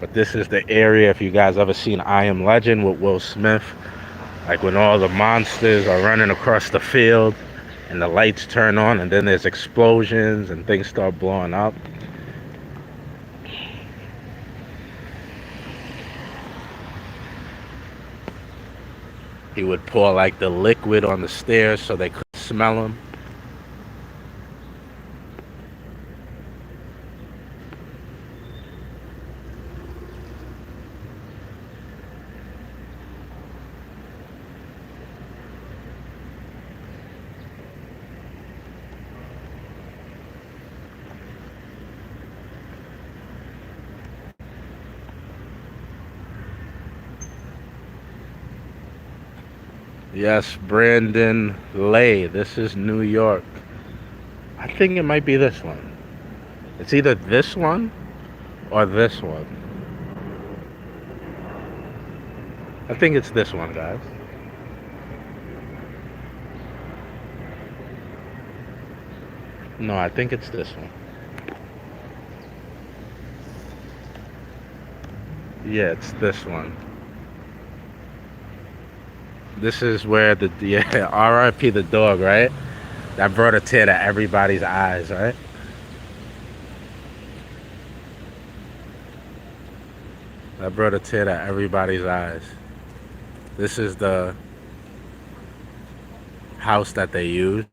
But this is the area, if you guys ever seen I Am Legend with Will Smith, like when all the monsters are running across the field and the lights turn on and then there's explosions and things start blowing up. He would pour like the liquid on the stairs so they couldn't smell him. Yes, Brandon Lay. This is New York. I think it might be this one. It's either this one or this one. I think it's this one, guys. No, I think it's this one. Yeah, it's this one. This is where the yeah, R.I.P. the dog, right? That brought a tear to everybody's eyes, right? That brought a tear to everybody's eyes. This is the house that they used.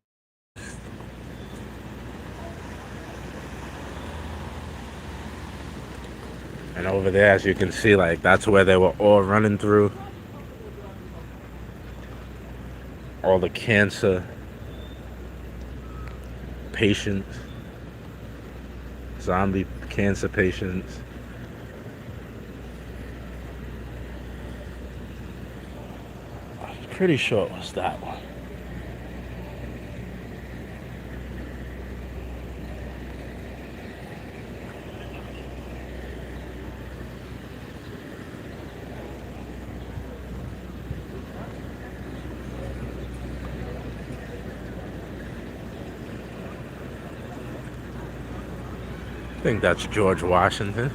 And over there, as you can see, like that's where they were all running through. All the cancer patients, zombie cancer patients. I'm pretty sure it was that one. I think that's George Washington,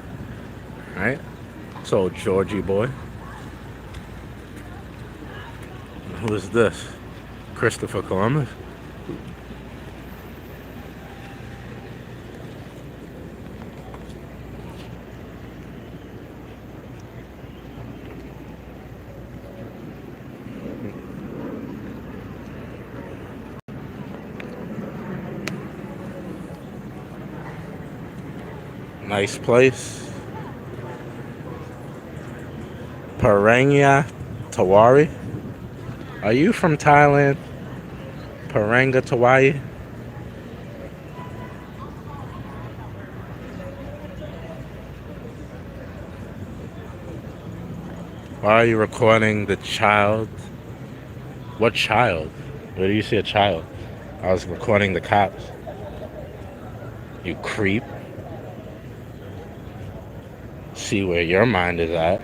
right? So Georgie boy. Who is this? Christopher Columbus. Nice place. Paranga Tawari. Are you from Thailand? Paranga Tawai. Why are you recording the child? What child? Where do you see a child? I was recording the cops. You creep. See where your mind is at.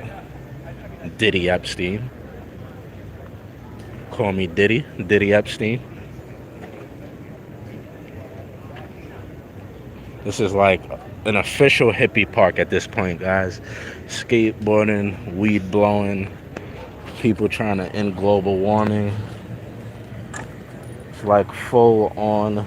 Diddy Epstein. Call me Diddy. Diddy Epstein. This is like an official hippie park at this point, guys. Skateboarding, weed blowing, people trying to end global warming. It's like full on.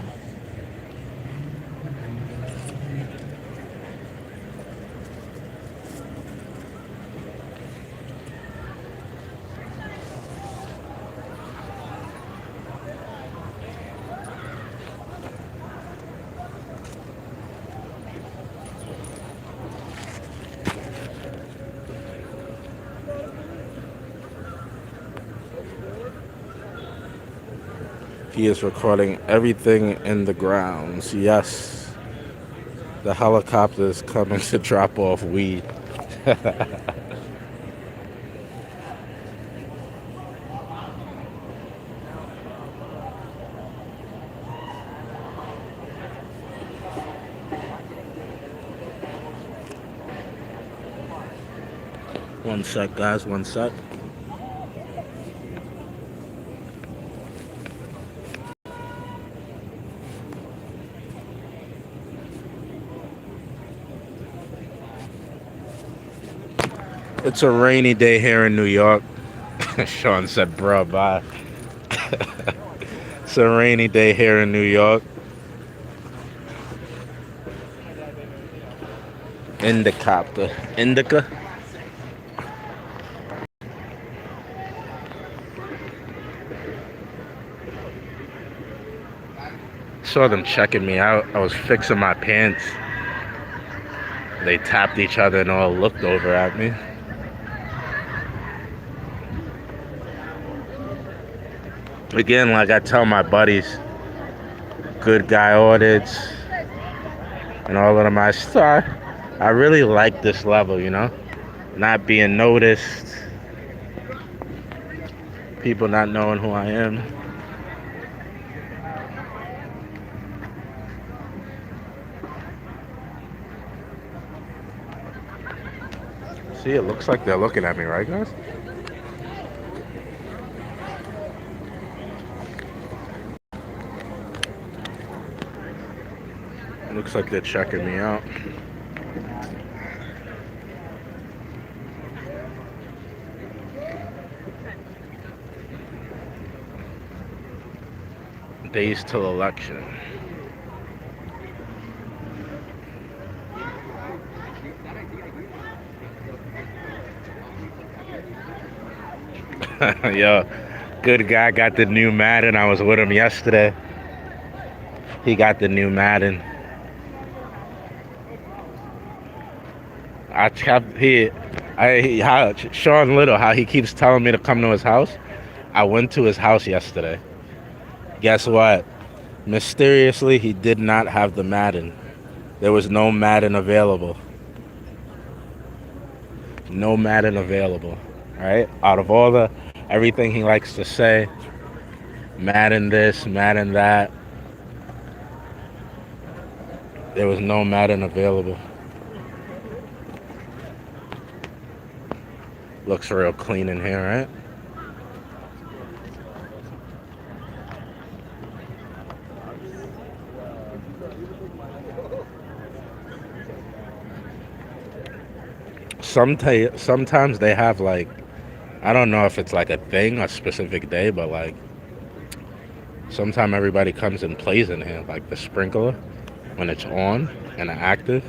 He is recording everything in the grounds. Yes, the helicopter is coming to drop off weed. One sec, guys, one sec. It's a rainy day here in New York. Sean said, bruh, bye. It's a rainy day here in New York. Indicopter. Indica? Saw them checking me out. I was fixing my pants. They tapped each other and all looked over at me. Again, like I tell my buddies, good guy audits and all of them, I really like this level, you know? Not being noticed, people not knowing who I am. See, it looks like they're looking at me, right, guys? Looks like they're checking me out. Days till election. Yo, good guy got the new Madden. I was with him yesterday. He got the new Madden. How Sean Little, how he keeps telling me to come to his house. I went to his house yesterday. Guess what? Mysteriously, he did not have the Madden. There was no Madden available. No Madden available. All right? Out of everything he likes to say, Madden this, Madden that, there was no Madden available. Looks real clean in here, right? Sometimes they have like, I don't know if it's like a thing, a specific day, but like sometimes everybody comes and plays in here, like the sprinkler when it's on and active.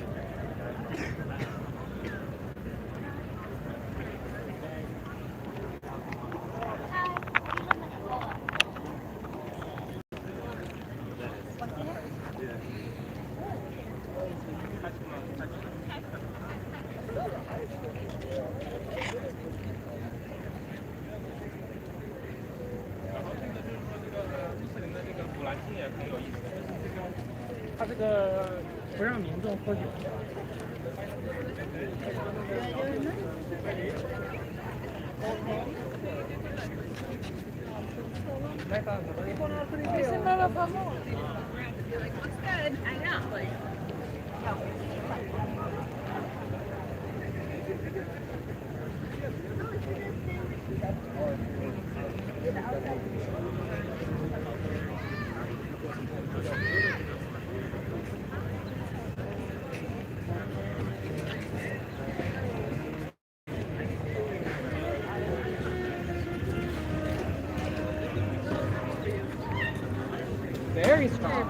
I know. Like, Very strong.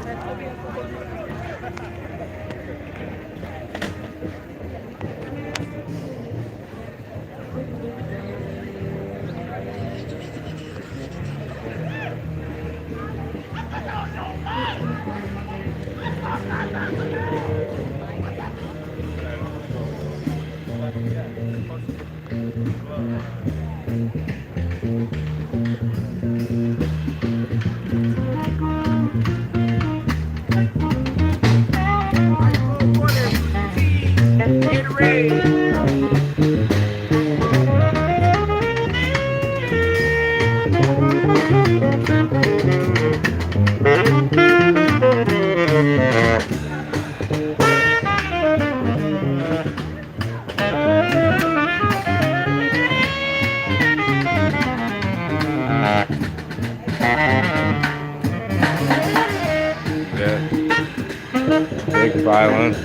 Big violence.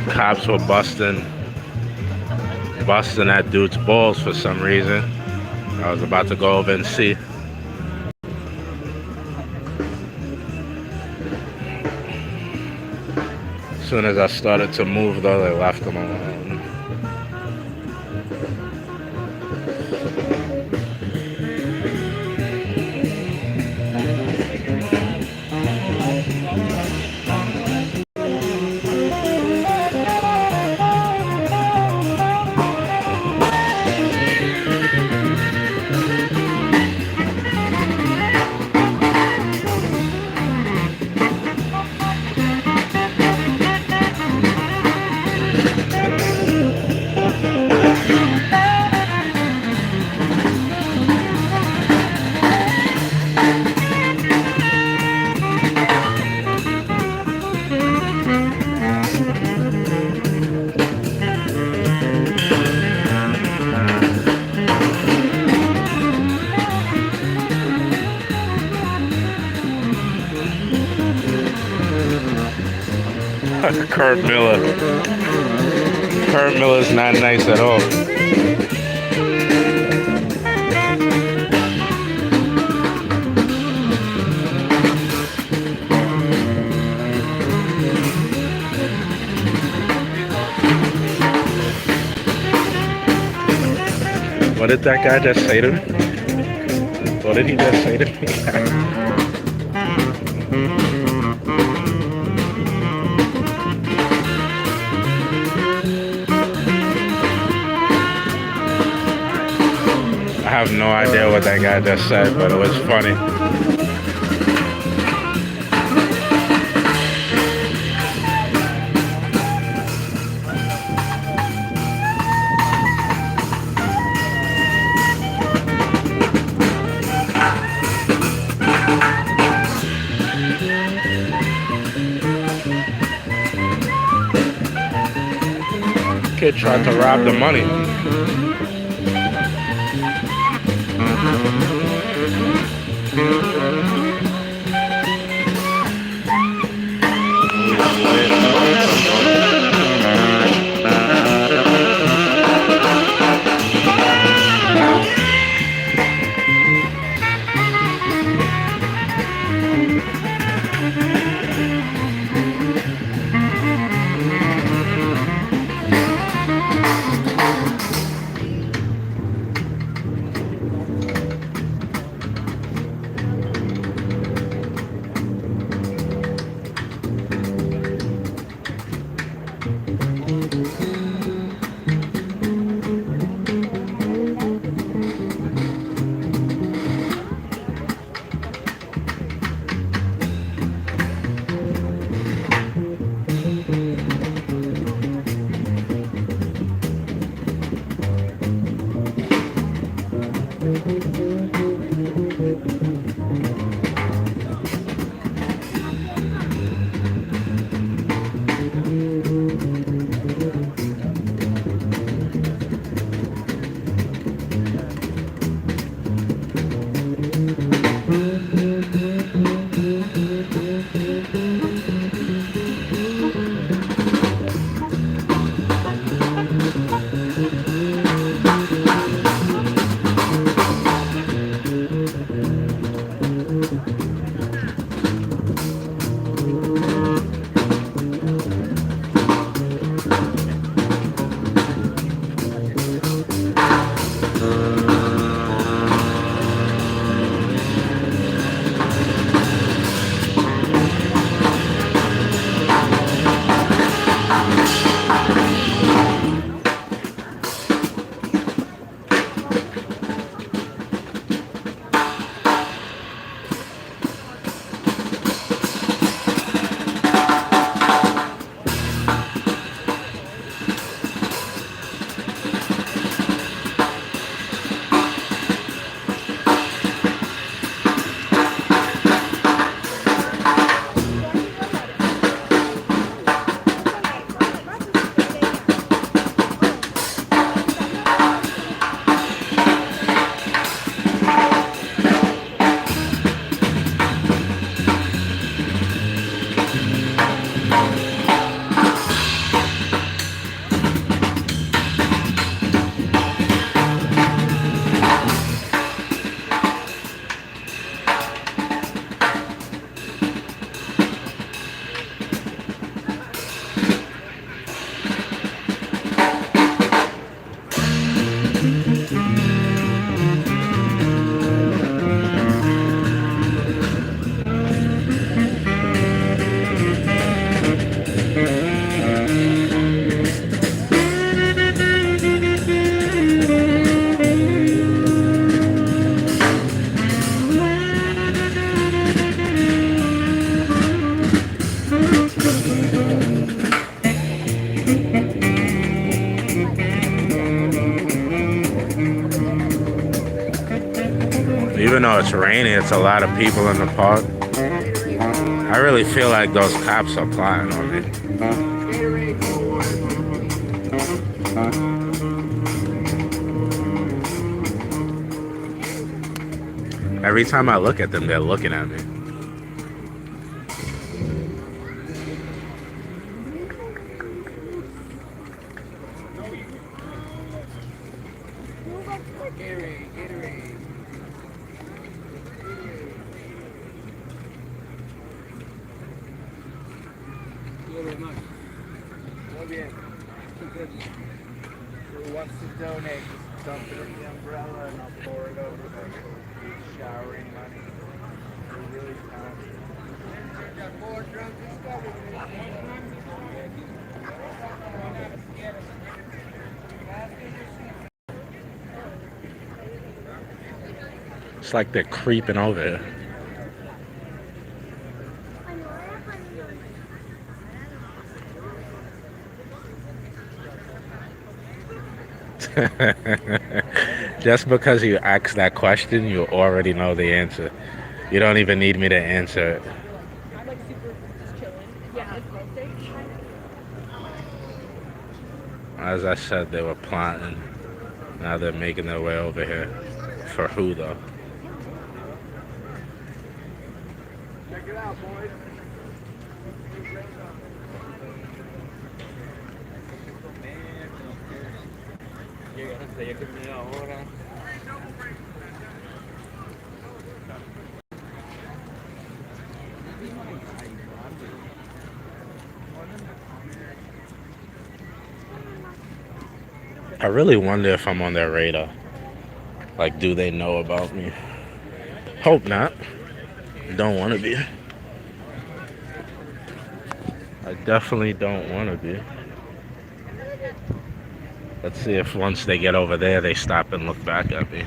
Cops were busting that dude's balls for some reason. I was about to go over and see. As soon as I started to move, though, they left him alone. Kurt Miller. Kurt Miller's not nice at all. What did that guy just say to me? What did he just say to me? I have no idea what that guy just said, but it was funny. Kid tried to rob the money. Even though it's raining, it's a lot of people in the park. I really feel like those cops are plotting on me. Every time I look at them, they're looking at me. donate, just dump it in the umbrella and I'll pour it over the showering money. They're really talented. Got more drunk It's like they're creeping over here. Just because you ask that question, you already know the answer. You don't even need me to answer it. I'm like super just chilling. Yeah, it's birthday. As I said, they were plotting. Now they're making their way over here. For who, though? Check it out, boys. I really wonder if I'm on their radar. Like, do they know about me? Hope not. Don't want to be. I definitely don't want to be. Let's see if once they get over there, they stop and look back at me.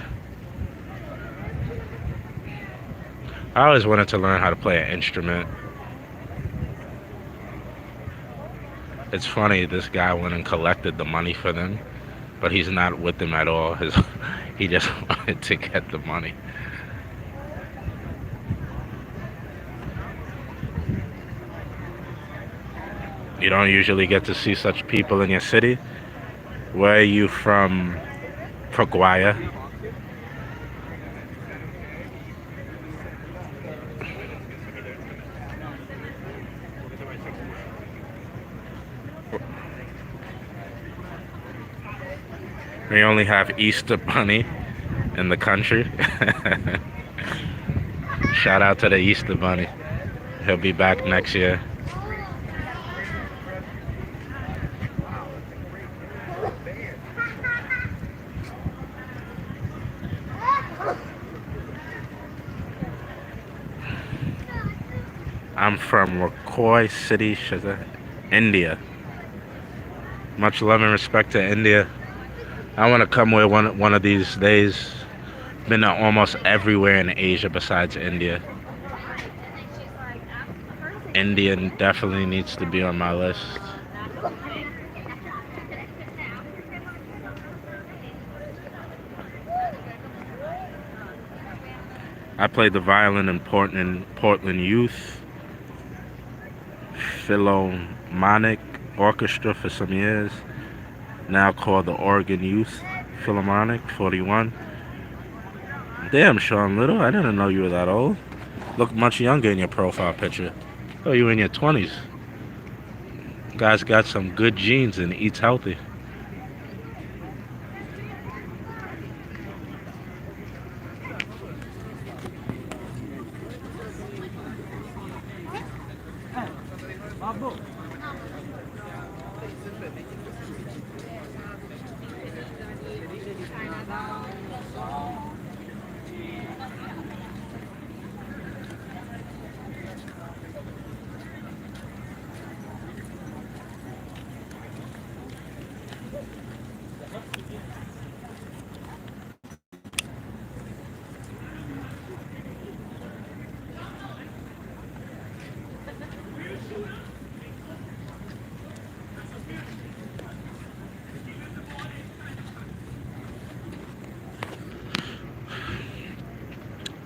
I always wanted to learn how to play an instrument. It's funny, this guy went and collected the money for them, but he's not with them at all. He just wanted to get the money. You don't usually get to see such people in your city. Where are you from, Paraguay? We only have Easter Bunny in the country. Shout out to the Easter Bunny. He'll be back next year. I'm from Rakoi City, India. Much love and respect to India. I want to come here one of these days. Been to almost everywhere in Asia besides India. India definitely needs to be on my list. I played the violin in Portland Youth Philharmonic Orchestra for some years. Now called the Oregon Youth Philharmonic, 41. Damn, Sean Little, I didn't know you were that old. Look much younger in your profile picture. Oh, you in your 20s. Guy's got some good genes and eats healthy.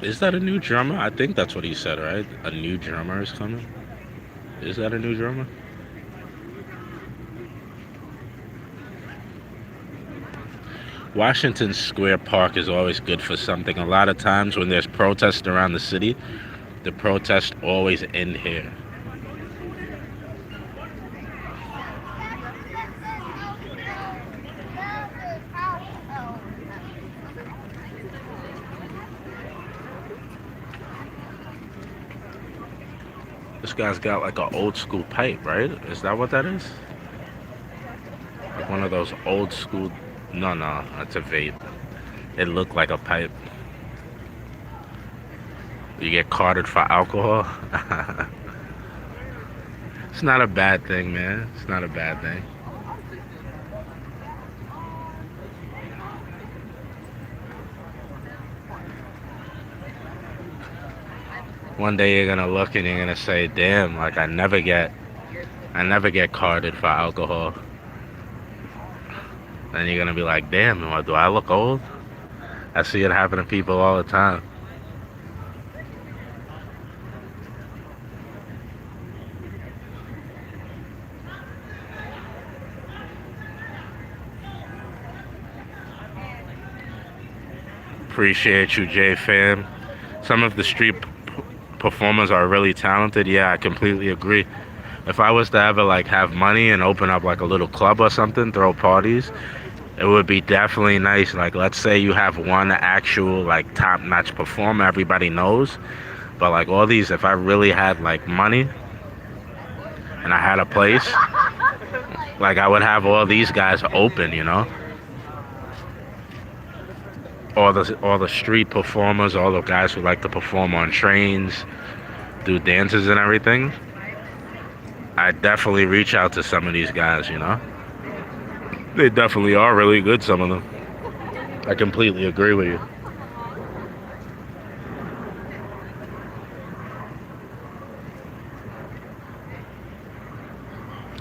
Is that a new drummer? I think that's what he said, right? A new drummer is coming? Is that a new drummer? Washington Square Park is always good for something. A lot of times when there's protests around the city, the protests always end here. This guy's got like an old school pipe, right? Is that what that is? Like one of those old school No, no, it's a vape. It looked like a pipe. You get carded for alcohol. It's not a bad thing, man. It's not a bad thing. One day you're gonna look and you're gonna say, "Damn, like I never get carded for alcohol." Then you're gonna be like, "Damn, what, do I look old?" I see it happen to people all the time. Appreciate you, J fam. Some of the street performers are really talented. Yeah, I completely agree. If I was to ever like have money and open up like a little club or something, throw parties, it would be definitely nice. Like, let's say you have one actual like top-notch performer everybody knows, but like all these, if I really had like money and I had a place, like I would have all these guys open, you know, all the street performers, all the guys who like to perform on trains, do dances and everything. I definitely reach out to some of these guys, you know. They definitely are really good, some of them. I completely agree with you.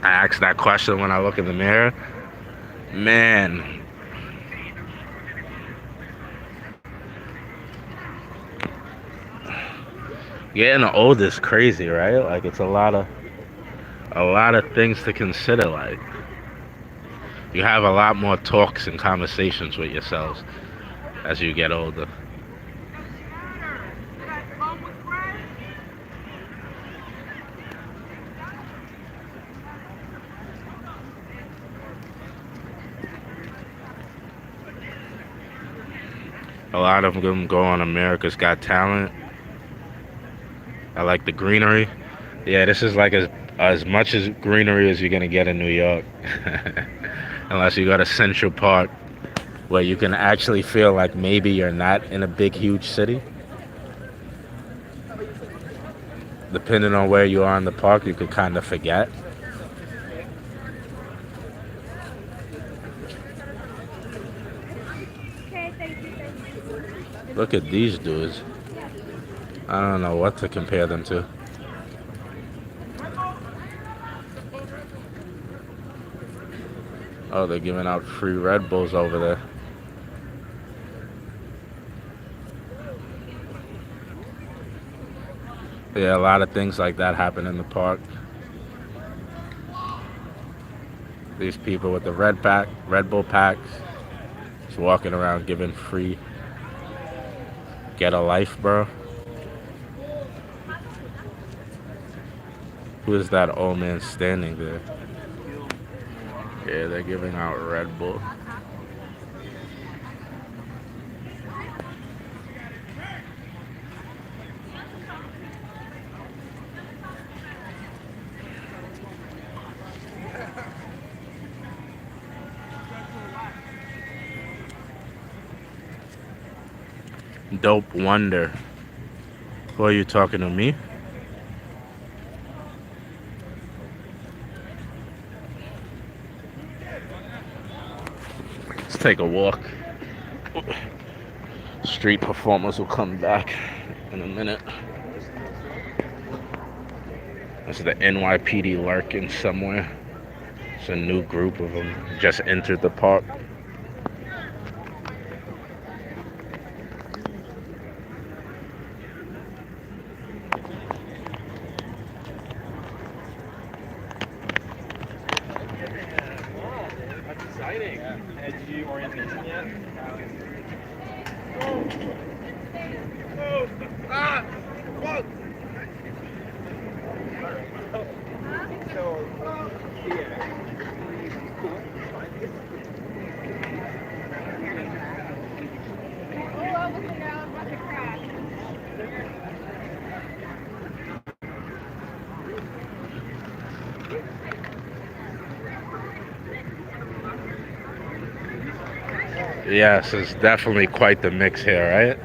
I ask that question when I look in the mirror. Man, getting old is crazy, right? Like it's a lot of things to consider. Like you have a lot more talks and conversations with yourselves as you get older. A lot of them go on America's Got Talent. I like the greenery. Yeah, this is like as much as greenery as you're gonna get in New York, unless you go to Central Park, where you can actually feel like maybe you're not in a big, huge city. Depending on where you are in the park, you could kind of forget. Look at these dudes. I don't know what to compare them to. Oh, they're giving out free Red Bulls over there. Yeah, a lot of things like that happen in the park. These people with the Red Bull packs, just walking around giving free. Get a life, bro. Who is that old man standing there? Yeah, they're giving out Red Bull. Dope Wonder. Who are you talking to me? Let's take a walk. Street performers will come back in a minute. This is the NYPD lurking somewhere. It's a new group of them. Just entered the park. That's exciting. Edgy orientation yet? Ah! Whoa! So, yeah. Yes, it's definitely quite the mix here, right?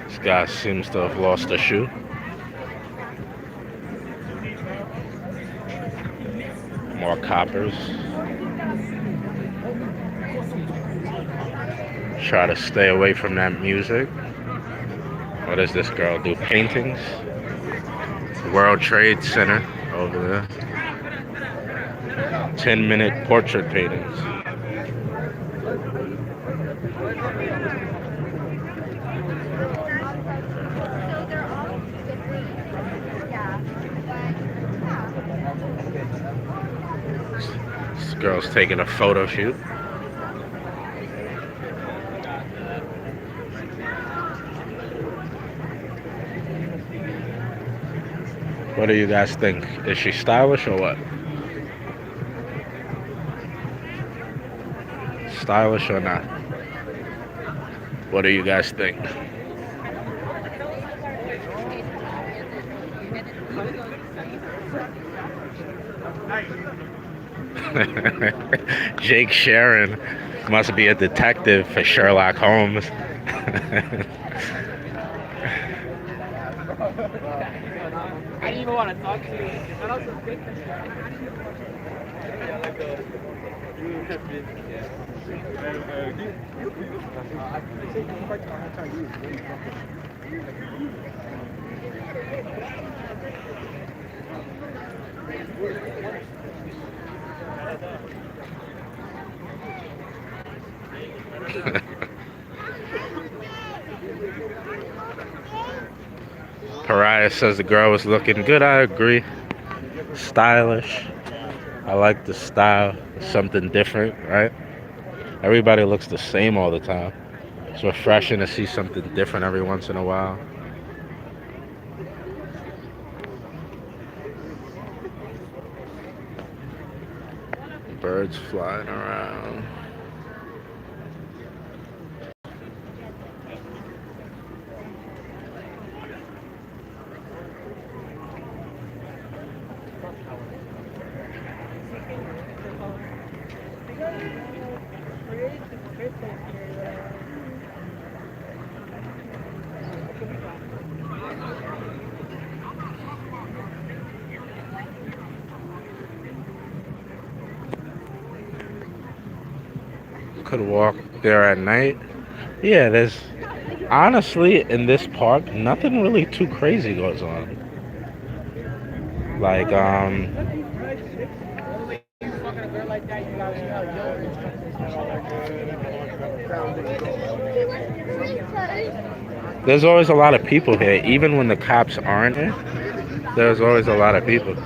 This guy seems to have lost a shoe. More coppers. Try to stay away from that music. What does this girl do? Paintings? World Trade Center over there. 10-minute portrait paintings. This girl's taking a photo shoot. What do you guys think? Is she stylish or what? Stylish or not? What do you guys think? Jake Sharon must be a detective for Sherlock Holmes. I didn't even want to talk to you. Pariah says the girl was looking good. I agree. Stylish. I like the style. Something different, right? Everybody looks the same all the time. It's refreshing to see something different every once in a while. Birds flying around. Could walk there at night. Yeah, there's honestly in this park nothing really too crazy goes on. Like there's always a lot of people here, even when the cops aren't here. There's always a lot of people.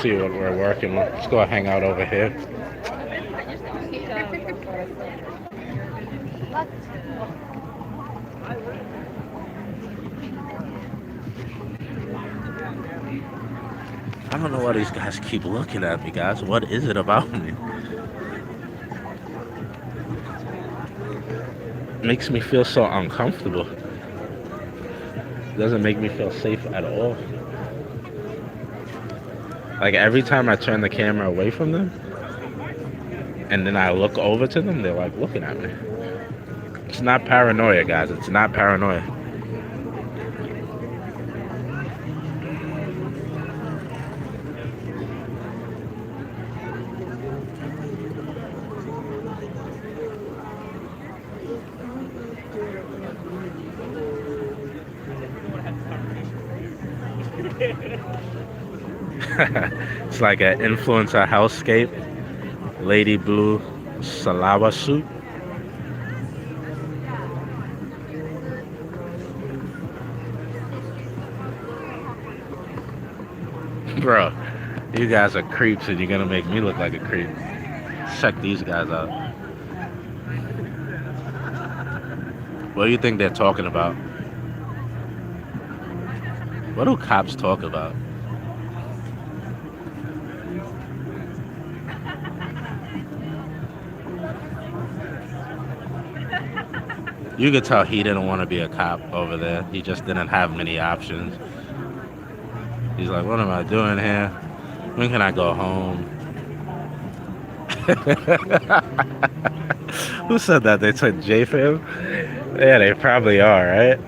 See what we're working with. Let's go hang out over here. I don't know why these guys keep looking at me, guys. What is it about me? Makes me feel so uncomfortable. Doesn't make me feel safe at all. Like every time I turn the camera away from them and then I look over to them, they're like looking at me. It's not paranoia, guys. It's not paranoia. It's like an influencer housecape. Lady blue Salawa suit. Bro, you guys are creeps and you're gonna make me look like a creep. Check these guys out. What do you think they're talking about? What do cops talk about? You could tell he didn't want to be a cop over there. He just didn't have many options. He's like, what am I doing here? When can I go home? Who said that? They took J for him? Yeah, they probably are, right?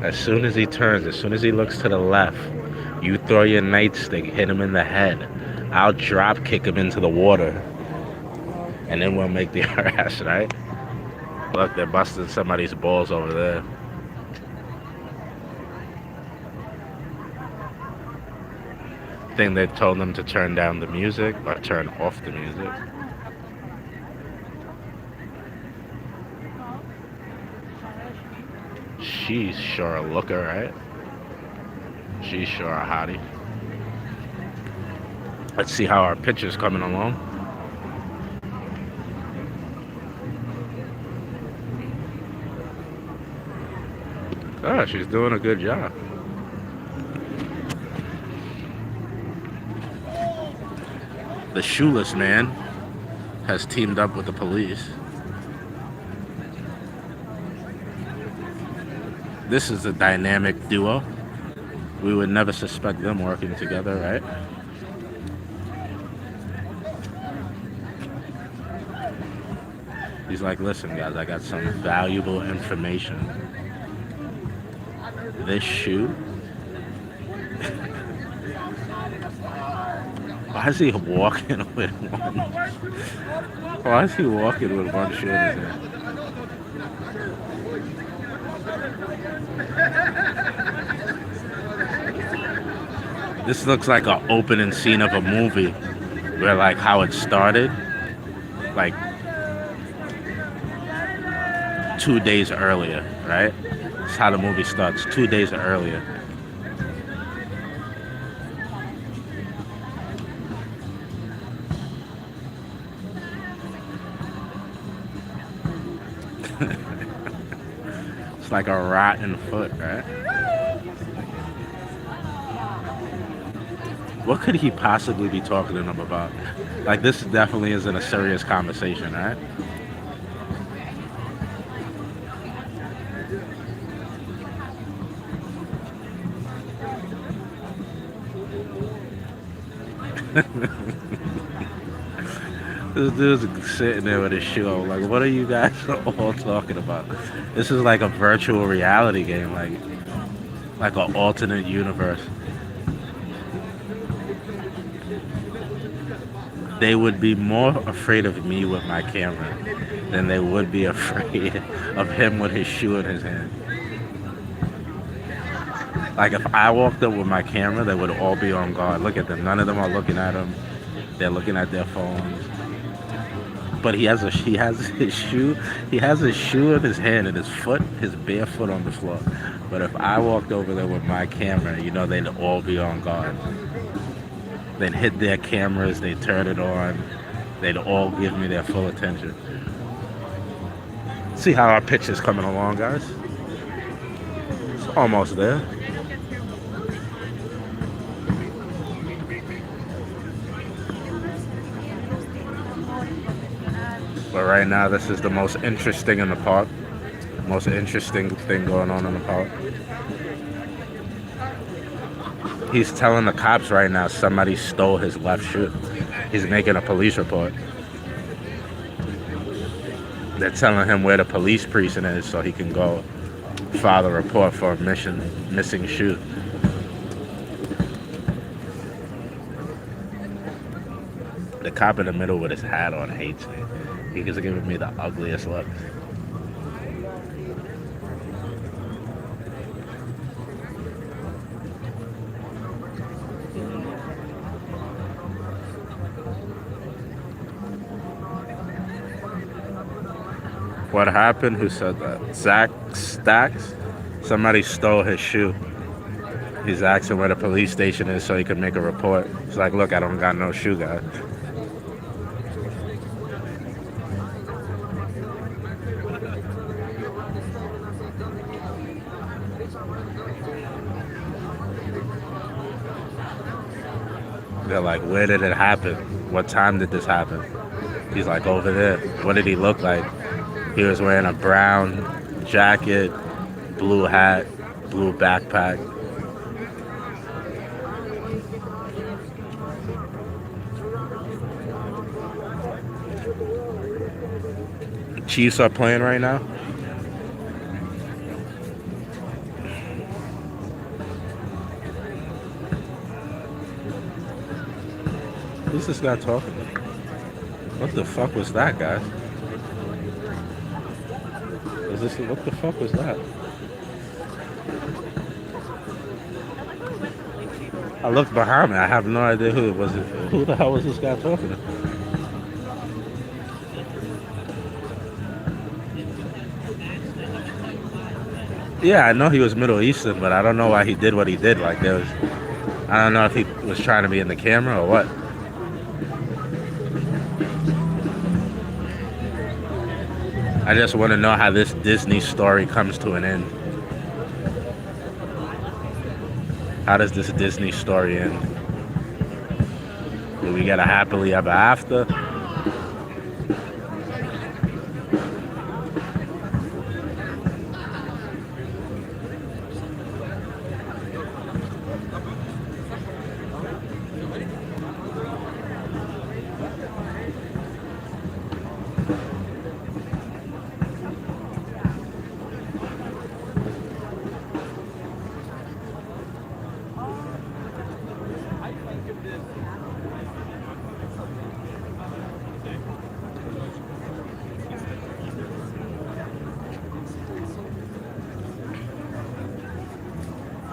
As soon as he turns, as soon as he looks to the left, you throw your nightstick, hit him in the head. I'll drop kick him into the water. And then we'll make the arrest, right? Look, they're busting somebody's balls over there. Think they told them to turn down the music or turn off the music. She's sure a looker, right? She's sure a hottie. Let's see how our picture's coming along. Oh, she's doing a good job. The shoeless man has teamed up with the police. This is a dynamic duo. We would never suspect them working together, right? He's like, listen, guys, I got some valuable information. This shoe. Why is he walking with one? Why is he walking with one shoe in his hand? This looks like an opening scene of a movie where, like, how it started, like 2 days earlier, right? That's how the movie starts, 2 days earlier. It's like a rotten foot, right? What could he possibly be talking to them about? Like, this definitely isn't a serious conversation, right? This dude's sitting there with his shoe on. Like, what are you guys all talking about? This is like a virtual reality game, like an alternate universe. They would be more afraid of me with my camera than they would be afraid of him with his shoe in his hand. Like, if I walked up with my camera, they would all be on guard. Look at them. None of them are looking at him. They're looking at their phones. But he has his shoe in his hand and his bare foot on the floor. But if I walked over there with my camera, you know, they'd all be on guard. They'd hit their cameras, they'd turn it on, they'd all give me their full attention. See how our picture's coming along, guys? It's almost there. But right now, this is the most interesting in the park. Most interesting thing going on in the park. He's telling the cops right now somebody stole his left shoe. He's making a police report. They're telling him where the police precinct is so he can go file a report for a missing shoe. The cop in the middle with his hat on hates me. He's giving me the ugliest look. What happened? Who said that? Zach Stacks? Somebody stole his shoe. He's asking where the police station is so he can make a report. He's like, look, I don't got no shoe, guy. They're like, where did it happen? What time did this happen? He's like over there. What did he look like? He was wearing a brown jacket, blue hat, blue backpack. Chiefs are playing right now. Who's this guy talking? What the fuck was that, guys? Is this what the fuck was that? I looked behind me. I have no idea who it was. Who the hell was this guy talking to? Yeah, I know he was Middle Eastern, but I don't know why he did what he did. Like there was, I don't know if he was trying to be in the camera or what. I just want to know how this Disney story comes to an end. How does this Disney story end? Do we get a happily ever after?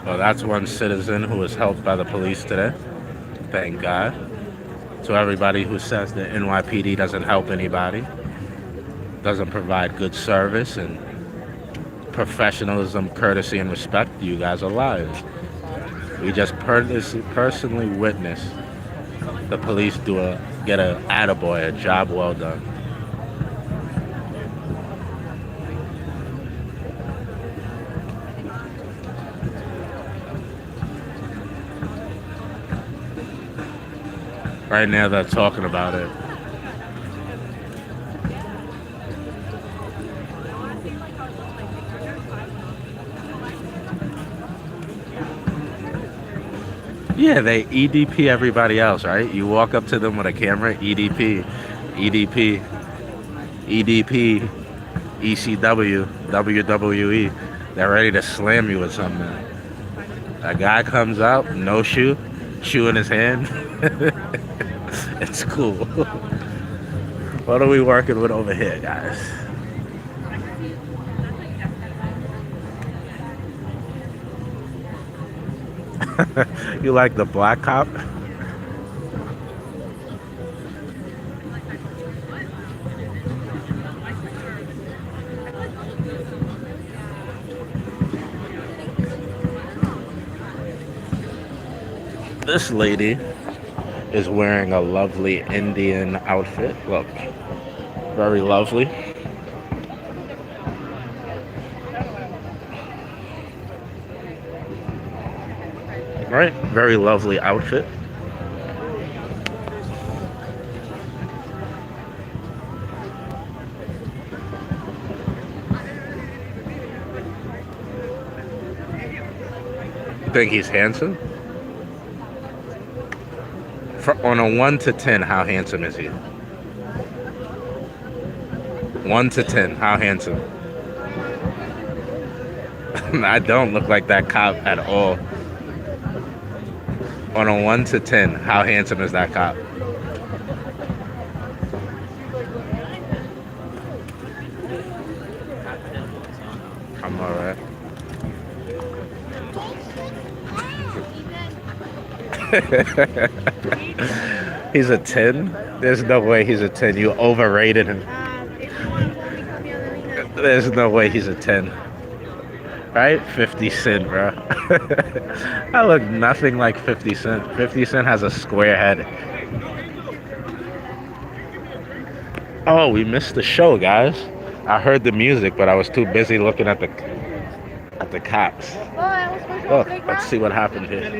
Well, that's one citizen who was helped by the police today. Thank God. To everybody who says that NYPD doesn't help anybody, doesn't provide good service and professionalism, courtesy, and respect, you guys are liars. We just personally witnessed the police get a attaboy, a job well done. Right now they're talking about it. Yeah, they EDP everybody else, right? You walk up to them with a camera, EDP, EDP, EDP, ECW, WWE. They're ready to slam you with something. A guy comes out, no shoe, shoe in his hand. It's cool. What are we working with over here, guys? You like the black cop? This lady is wearing a lovely Indian outfit. Look, very lovely. Right? Very lovely outfit. Think he's handsome? On a 1 to 10, how handsome is he? 1 to 10, how handsome? I don't look like that cop at all. On a 1 to 10, how handsome is that cop? I'm alright. He's a 10? There's no way he's a 10. You overrated him. There's no way he's a 10. Right? 50 Cent, bro. I look nothing like 50 Cent. 50 Cent has a square head. Oh, we missed the show, guys. I heard the music, but I was too busy looking at the cops. Look, let's see what happened here.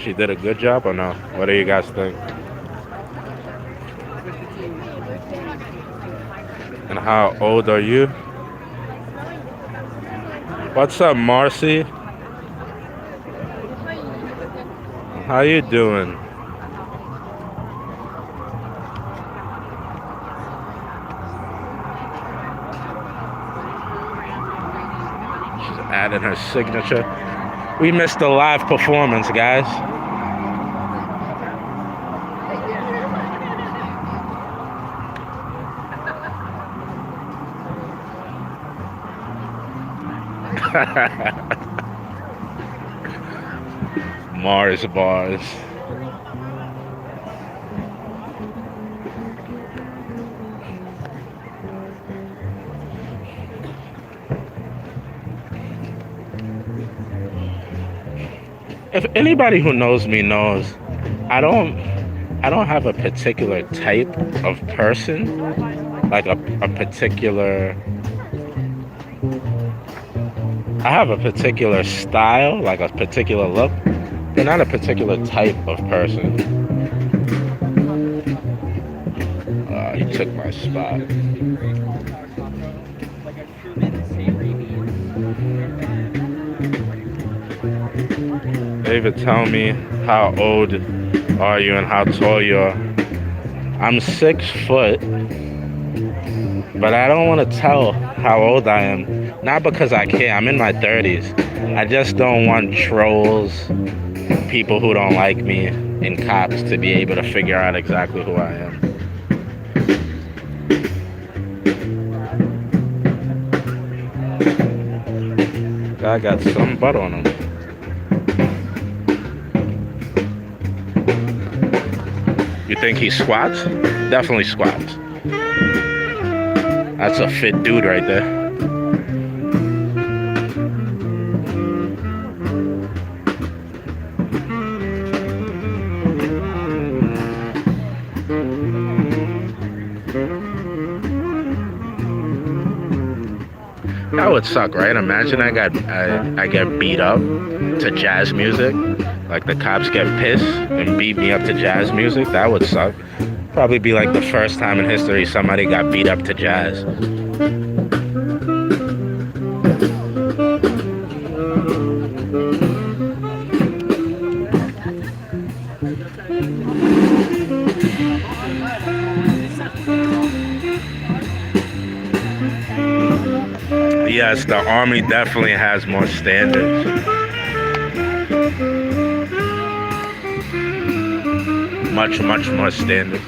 She did a good job or no? What do you guys think? And how old are you? What's up, Marcy? How you doing? She's adding her signature. We missed the live performance, guys. Mars bars. If anybody who knows me knows, I don't I don't have a particular type of person, like a particular I have a particular style, like a particular look, but not a particular type of person. He took my spot. David, tell me, how old are you and how tall you are? I'm 6 foot, but I don't want to tell how old I am. Not because I care. I'm in my 30s. I just don't want trolls, people who don't like me, and cops to be able to figure out exactly who I am. Guy got some butt on him. You think he squats? Definitely squats. That's a fit dude right there. That would suck, right? Imagine I get beat up to jazz music. Like the cops get pissed and beat me up to jazz music. That would suck. Probably be like the first time in history somebody got beat up to jazz. Yes, the Army definitely has more standards. Much, much more standards.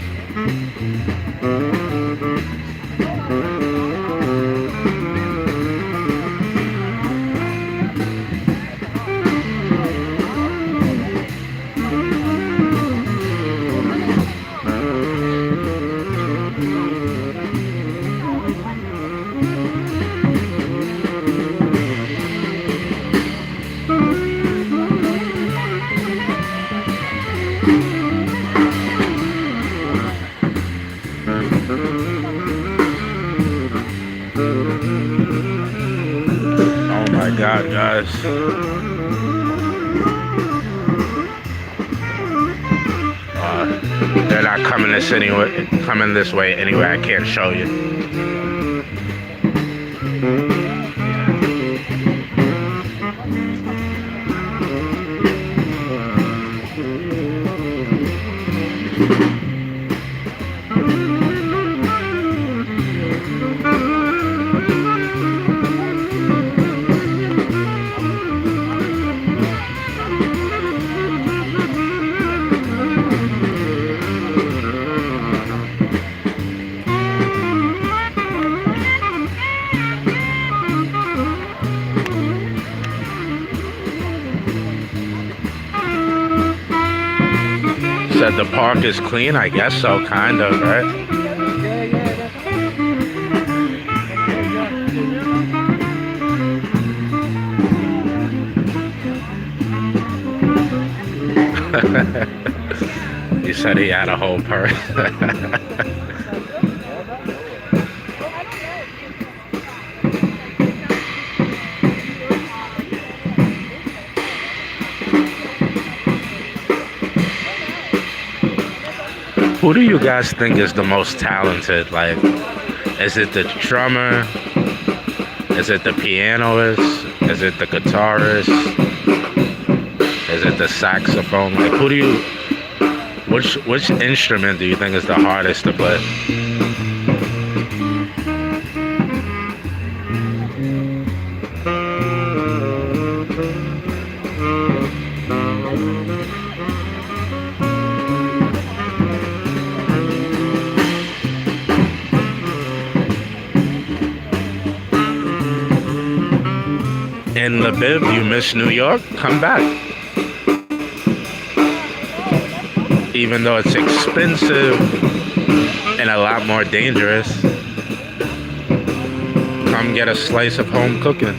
Oh my God, guys. They're not coming this way anyway. I can't show you. Said the park is clean, I guess so, kind of, right? He said he had a whole purse. Who do you guys think is the most talented? Like, is it the drummer? Is it the pianist? Is it the guitarist? Is it the saxophone? Like, who do you? Which instrument do you think is the hardest to play? In Lviv, you miss New York? Come back. Even though it's expensive and a lot more dangerous, come get a slice of home cooking.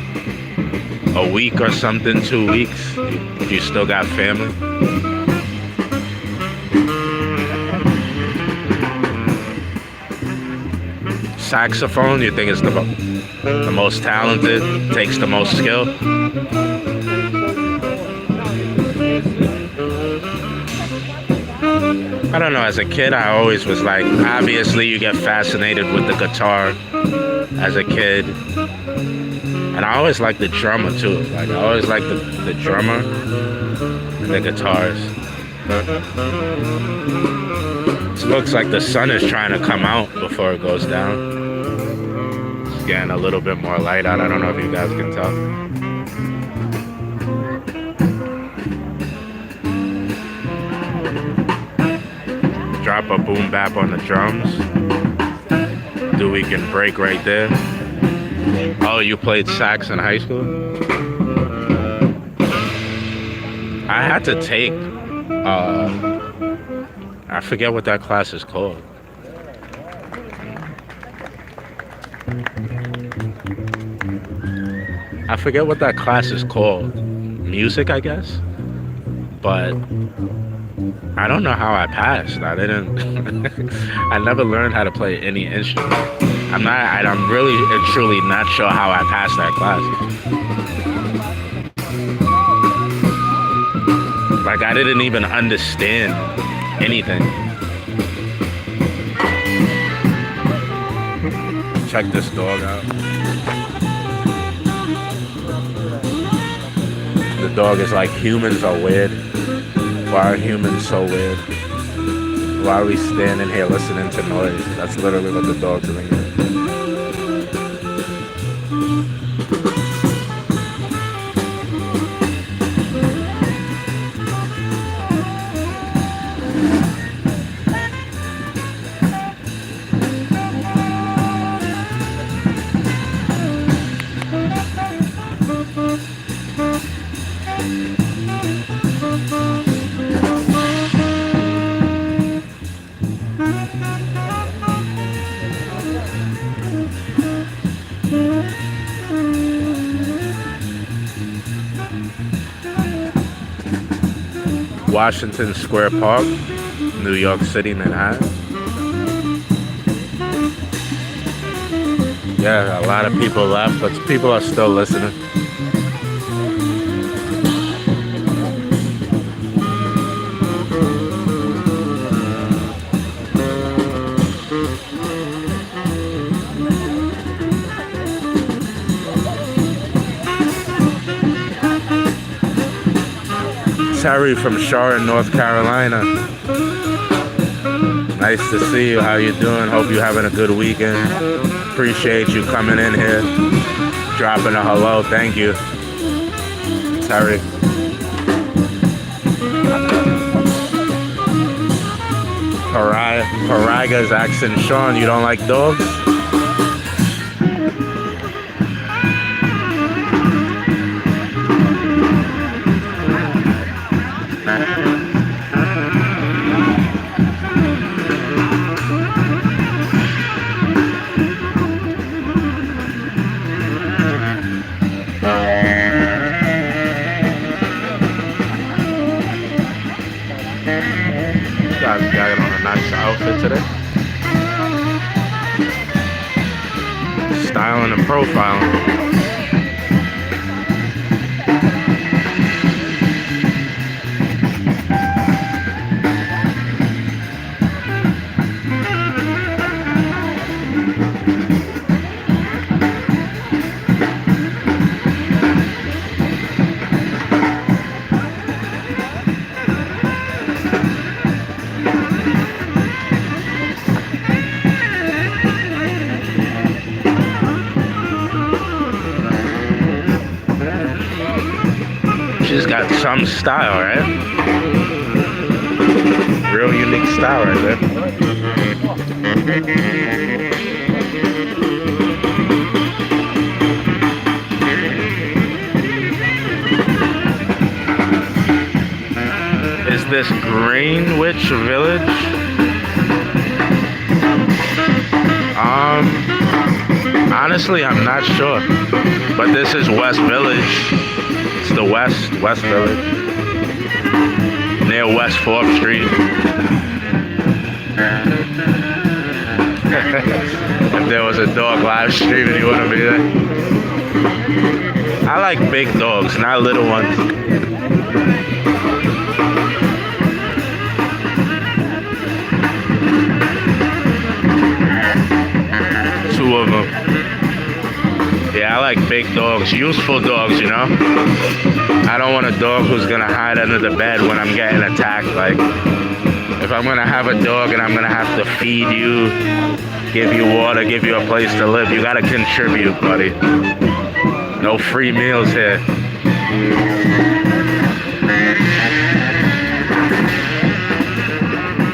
A week or something, 2 weeks, if you still got family. Saxophone, you think is the most talented, takes the most skill? I don't know, as a kid I always was like, obviously you get fascinated with the guitar as a kid. And I always liked the drummer too. Like I always liked the drummer and the guitars. It looks like the sun is trying to come out before it goes down. It's getting a little bit more light out. I don't know if you guys can tell. Drop a boom bap on the drums. Dewey can break right there. Oh, you played sax in high school? I had to take, I forget what that class is called. I forget what that class is called. Music, I guess? But I don't know how I passed. I didn't, I never learned how to play any instrument. I'm really and truly not sure how I passed that class. Like I didn't even understand anything. Check this dog out. The dog is like, humans are weird. Why are humans so weird? Why are we standing here listening to noise? That's literally what the dog's doing. Washington Square Park, New York City, Manhattan. Yeah, a lot of people left, but people are still listening. Terry from Charlotte, North Carolina. Nice to see you. How you doing? Hope you're having a good weekend. Appreciate you coming in here, dropping a hello. Thank you, Terry. Paraga's asking Sean, you don't like dogs? Got on a nice outfit today. Styling and profiling. She's got some style, right? Real unique style right there. Is this Greenwich Village? Honestly, I'm not sure. But this is West Village. It's the West Village. Near West 4th Street. If there was a dog live streaming, you wouldn't be there. I like big dogs, not little ones. Two of them. Yeah, I like big dogs, useful dogs, you know? I don't want a dog who's gonna hide under the bed when I'm getting attacked. Like, if I'm gonna have a dog and I'm gonna have to feed you, give you water, give you a place to live, you gotta contribute, buddy. No free meals here.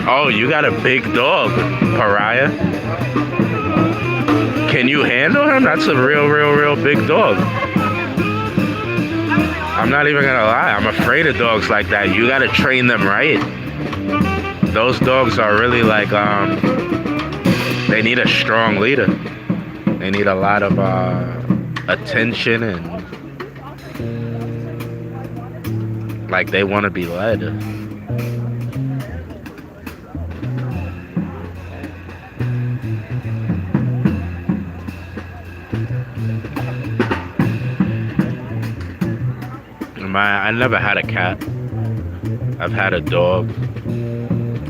Oh, you got a big dog, Pariah. Can you handle him? That's a real big dog. I'm not even gonna lie, I'm afraid of dogs like that. You gotta train them right. Those dogs are really like, they need a strong leader. They need a lot of attention and like they want to be led. I never had a cat. I've had a dog,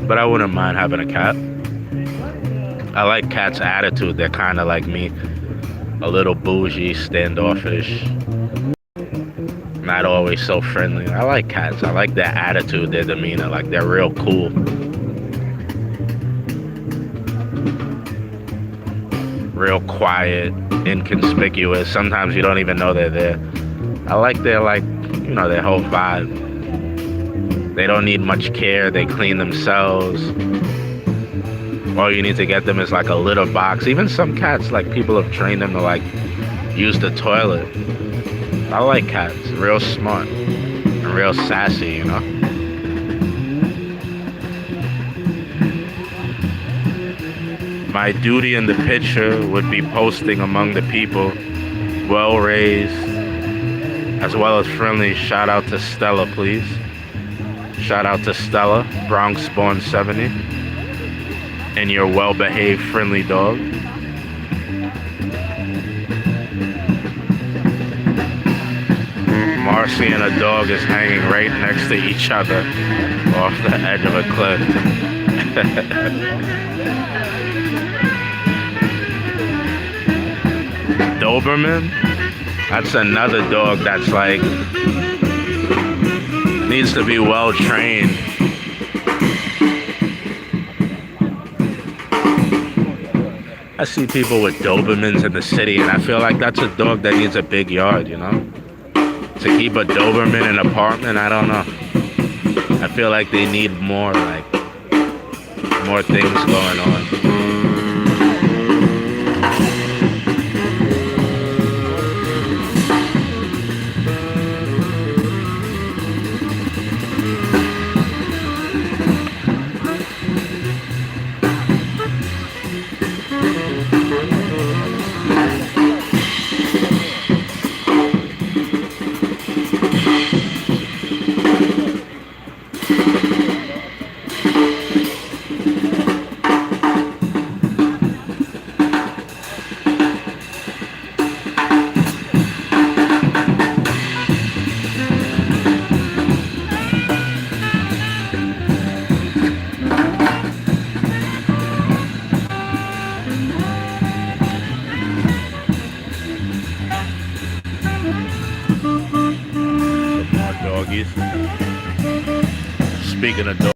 but I wouldn't mind having a cat. I like cats' attitude. They're kind of like me, a little bougie, standoffish, not always so friendly. I like cats. I like their attitude, their demeanor. Like they're real cool. Real quiet, inconspicuous. Sometimes you don't even know they're there. I like their their whole vibe. They don't need much care. They clean themselves. All you need to get them is like a litter box. Even some cats, like people have trained them to like use the toilet. I like cats. Real smart and real sassy, you know? My duty in the picture would be posting among the people, well raised, as well as friendly. Shout out to Stella, please. Shout out to Stella, Bronx born 70, and your well-behaved, friendly dog. Marcy and a dog is hanging right next to each other off the edge of a cliff. Doberman? That's another dog that's like, needs to be well trained. I see people with Dobermans in the city, and I feel like that's a dog that needs a big yard, you know? To keep a Doberman in an apartment, I don't know. I feel like they need more things going on. Speaking of dogs,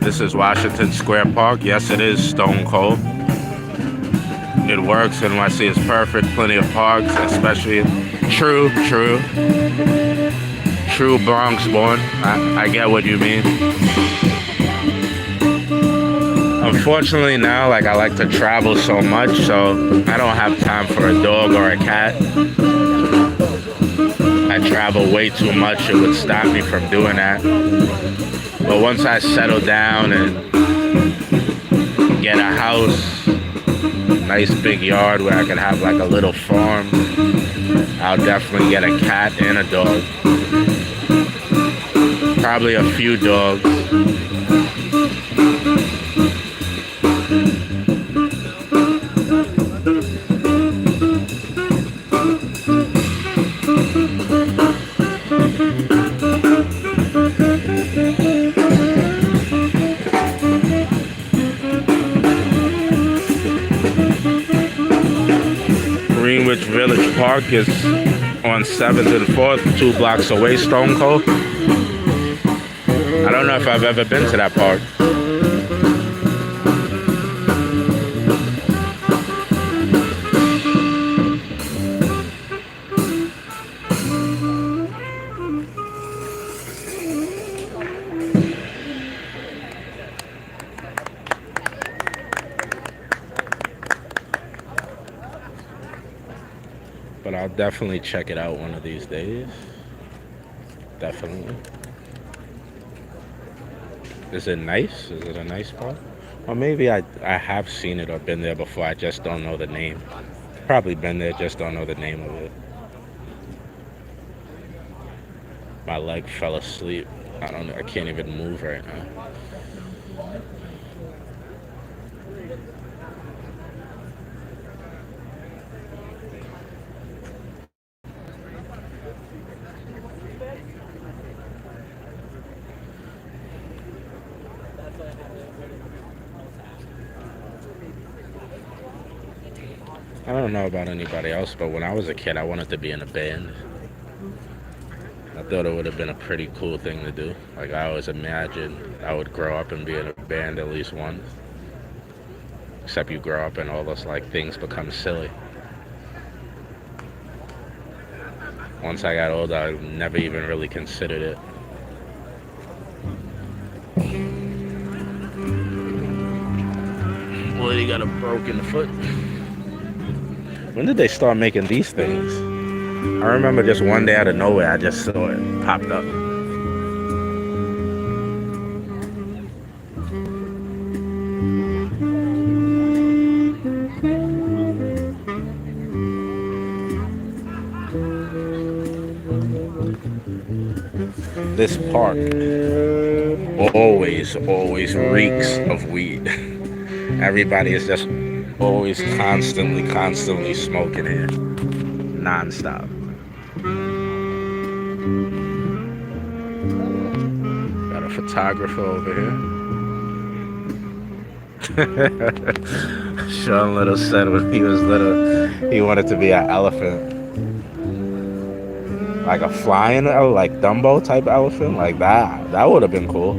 this is Washington Square Park. Yes, it is stone cold. It works. NYC is perfect. Plenty of parks, especially true, true, true Bronx born. I get what you mean. Unfortunately now, like I like to travel so much, so I don't have time for a dog or a cat. I travel way too much. It would stop me from doing that. But once I settle down and get a house, nice big yard where I can have like a little farm, I'll definitely get a cat and a dog. Probably a few dogs. Greenwich Village Park is on 7th and 4th, 2 blocks away, Stone Cold. I don't know if I've ever been to that park. But I'll definitely check it out one of these days. Definitely. Is it nice? Is it a nice park? Or maybe I have seen it or been there before. I just don't know the name. Probably been there, just don't know the name of it. My leg fell asleep. I don't know. I can't even move right now. I don't know about anybody else, but when I was a kid, I wanted to be in a band. I thought it would have been a pretty cool thing to do. Like, I always imagined I would grow up and be in a band at least once. Except you grow up and all those, like, things become silly. Once I got older, I never even really considered it. Well, he got a broken foot. When did they start making these things? I remember just one day out of nowhere, I just saw it popped up. This park always reeks of weed. Everybody is just always constantly smoking here. Non-stop. Got a photographer over here. Sean Little said when he was little, he wanted to be an elephant. Like a flying, like Dumbo type elephant, like that. That would have been cool.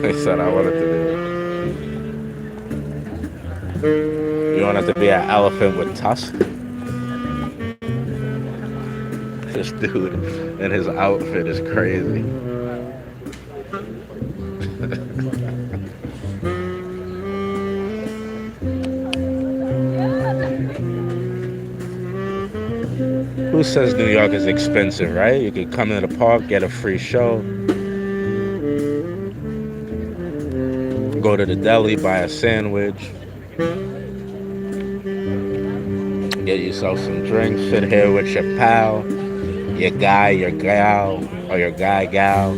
They said I wanted to be. You wanted to be an elephant with tusks? This dude and his outfit is crazy. Who says New York is expensive, right? You could come in the park, get a free show, go to the deli, buy a sandwich, get yourself some drinks, sit here with your pal, your guy, your gal, or your guy, gal.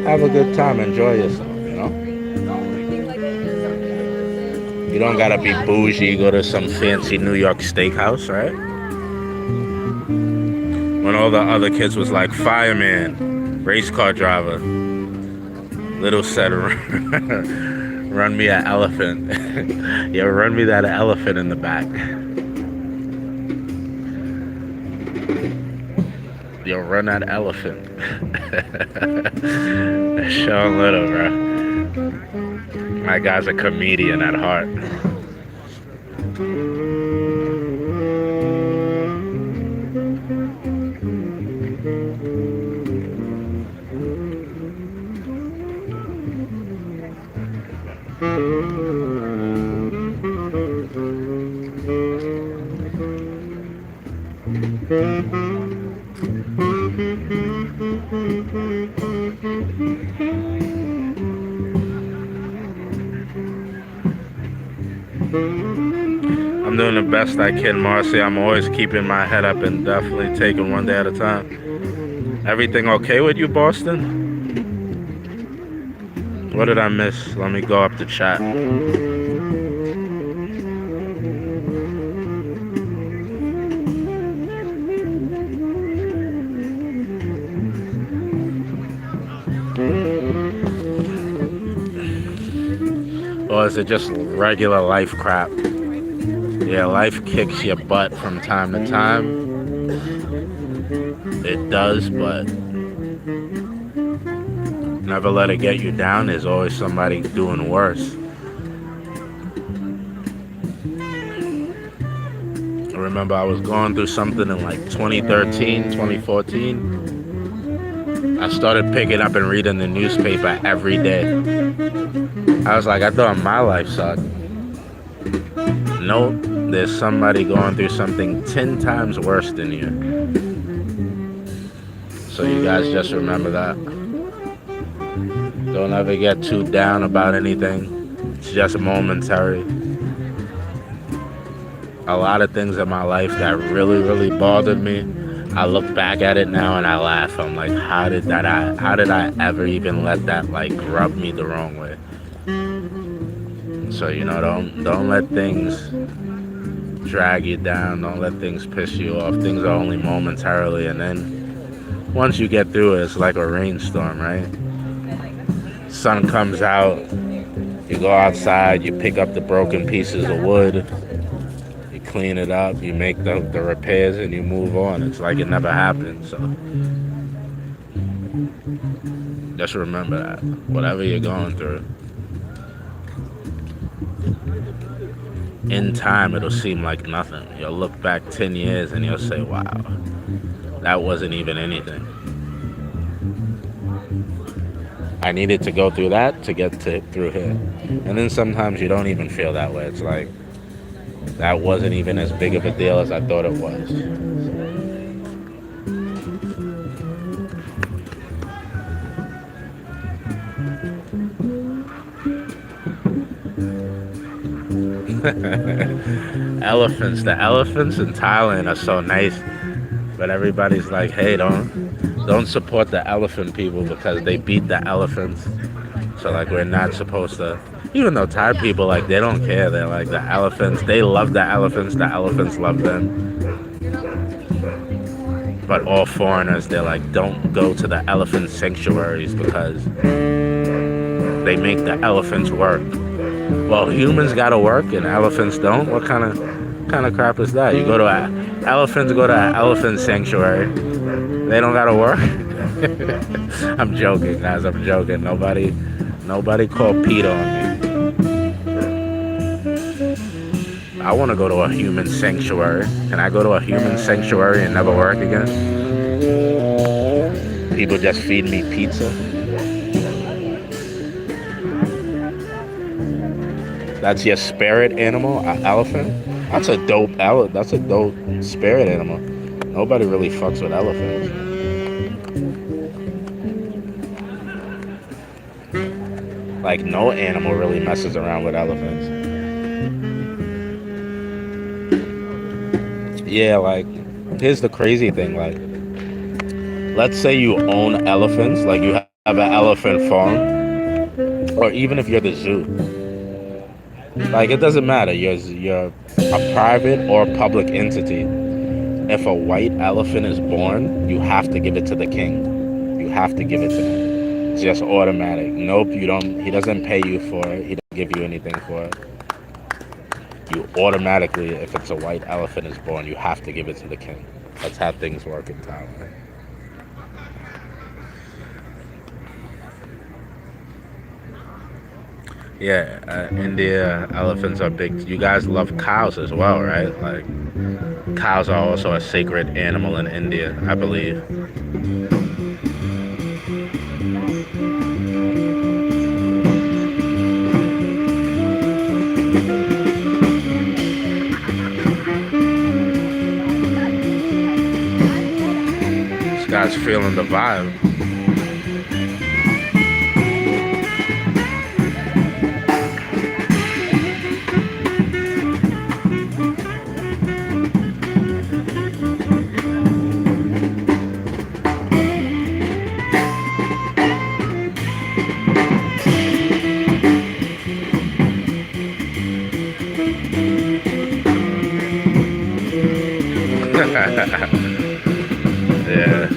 Have a good time, enjoy yourself, you know? You don't gotta be bougie, go to some fancy New York steakhouse, right? When all the other kids was like fireman, race car driver, Little said, run me an elephant. Yeah, run me that elephant in the back. Yo, run that elephant. Sean Little, bro. My guy's a comedian at heart. I'm doing the best I can, Marcy. I'm always keeping my head up and definitely taking one day at a time. Everything okay with you, Boston? What did I miss? Let me go up the chat. Or is it just regular life crap? Yeah, life kicks your butt from time to time. It does, but never let it get you down. There's always somebody doing worse. I remember I was going through something in like 2013, 2014. I started picking up and reading the newspaper every day. I was like, I thought my life sucked. Nope, there's somebody going through something 10 times worse than you. So you guys just remember that. Don't ever get too down about anything. It's just momentary. A lot of things in my life that really, really bothered me, I look back at it now and I laugh. I'm like, how did I ever even let that like rub me the wrong way? So don't let things drag you down. Don't let things piss you off. Things are only momentarily, and then once you get through it, it's like a rainstorm, right? Sun comes out, you go outside, you pick up the broken pieces of wood, you clean it up, you make the repairs, and you move on. It's like it never happened. So just remember that. Whatever you're going through, in time it'll seem like nothing. You'll look back 10 years and you'll say, wow, that wasn't even anything. I needed to go through that to get through here. And then sometimes you don't even feel that way. It's like, that wasn't even as big of a deal as I thought it was. Elephants. The elephants in Thailand are so nice. But everybody's like, hey, don't support the elephant people because they beat the elephants. So like we're not supposed to, even though Thai people, like, they don't care. They're like, the elephants, they love the elephants love them. But all foreigners, they're like, don't go to the elephant sanctuaries because they make the elephants work. Well, humans gotta work and elephants don't? What kind of crap is that? You go to elephants go to an elephant sanctuary. They don't gotta work? I'm joking, guys. I'm joking. Nobody call Pete on me. I want to go to a human sanctuary. Can I go to a human sanctuary and never work again? People just feed me pizza. That's your spirit animal, an elephant. That's a dope spirit animal. Nobody really fucks with elephants. Like, no animal really messes around with elephants. Yeah, like, here's the crazy thing. Like, let's say you own elephants, like you have an elephant farm, or even if you're the zoo. Like, it doesn't matter. You're a private or public entity. If a white elephant is born, you have to give it to the king. You have to give it to him. It's just automatic. Nope, you don't. He doesn't pay you for it. He doesn't give you anything for it. You automatically, if it's a white elephant is born, you have to give it to the king. That's how things work in Thailand. Yeah, India elephants are big. You guys love cows as well, right? Like cows are also a sacred animal in India, I believe. This guy's feeling the vibe. Yeah.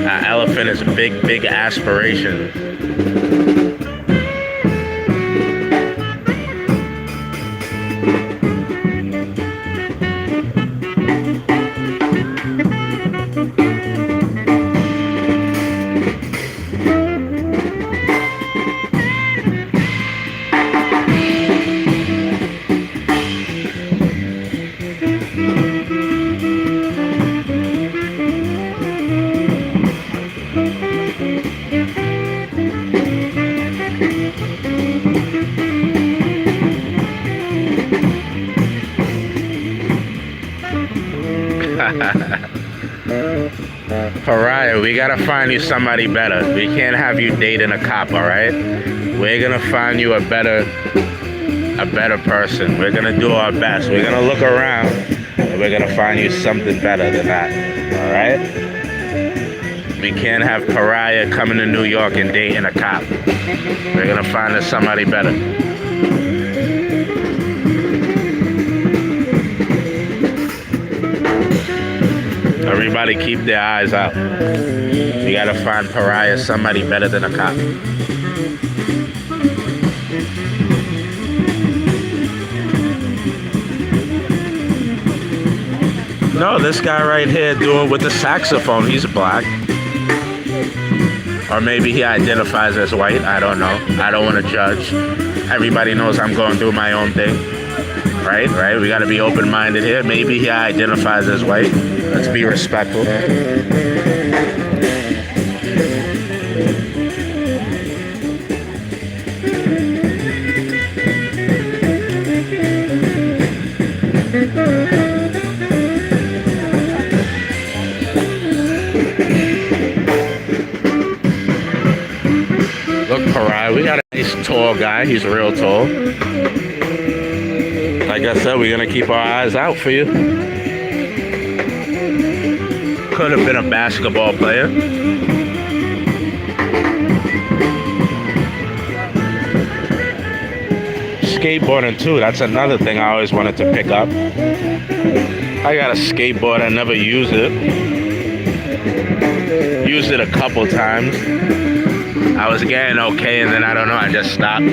An elephant is big, big aspiration. Pariah, we gotta find you somebody better. We can't have you dating a cop, all right? We're gonna find you a better person. We're gonna do our best. We're gonna look around and we're gonna find you something better than that, all right? We can't have Pariah coming to New York and dating a cop. We're gonna find us somebody better. Everybody keep their eyes out. You gotta find Pariah somebody better than a cop. No, this guy right here doing with the saxophone, he's black. Or maybe he identifies as white, I don't know. I don't want to judge. Everybody knows I'm going through my own thing. Right? We gotta be open-minded here. Maybe he identifies as white. Let's be respectful. Look, Pariah, we got a nice tall guy. He's real tall. Like I said, we're gonna keep our eyes out for you. Could have been a basketball player. Skateboarding too, that's another thing I always wanted to pick up. I got a skateboard, I never used it. Used it a couple times. I was getting okay and then I don't know, I just stopped.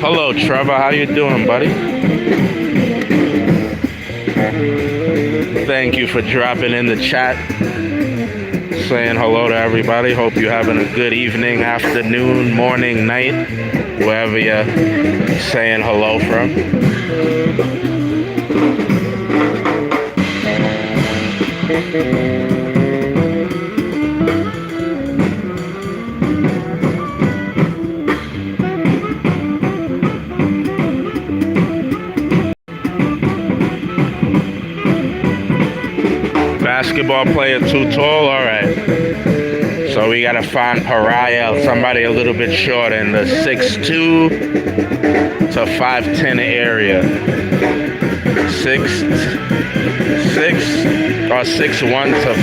Hello, Trevor. How you doing, buddy? Thank you for dropping in the chat, saying hello to everybody. Hope you're having a good evening, afternoon, morning, night, wherever you're saying hello from. Basketball player too tall? Alright. So we gotta find Pariah, somebody a little bit shorter in the 6'2" to 5'10" area. 6'1" to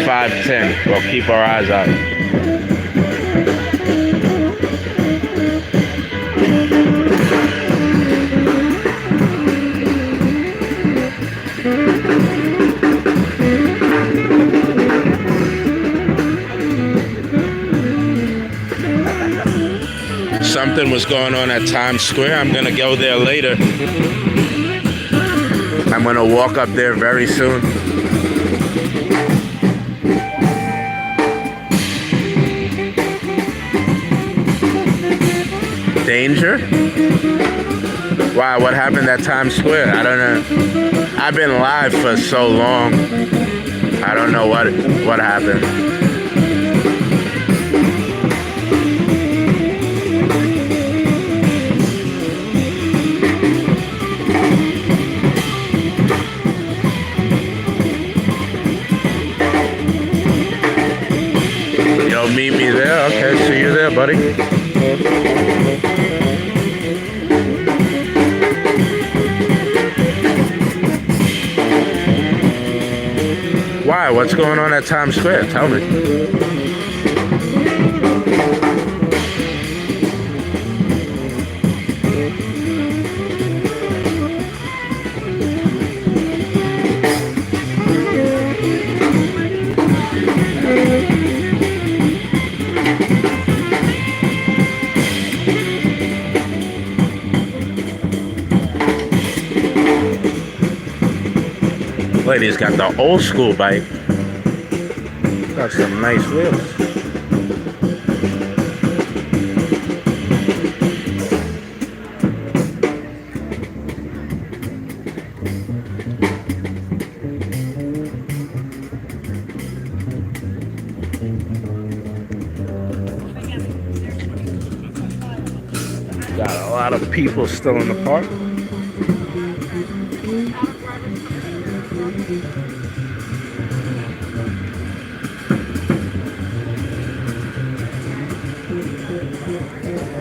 5'10". We'll keep our eyes out. Some something was going on at Times Square. I'm gonna go there later. I'm gonna walk up there very soon. Danger? Wow, what happened at Times Square? I don't know. I've been live for so long. I don't know what happened. Yo, meet me there. Okay, see you there, buddy. Why? What's going on at Times Square? Tell me. Lady's got the old school bike. Got some nice wheels. Got a lot of people still in the park.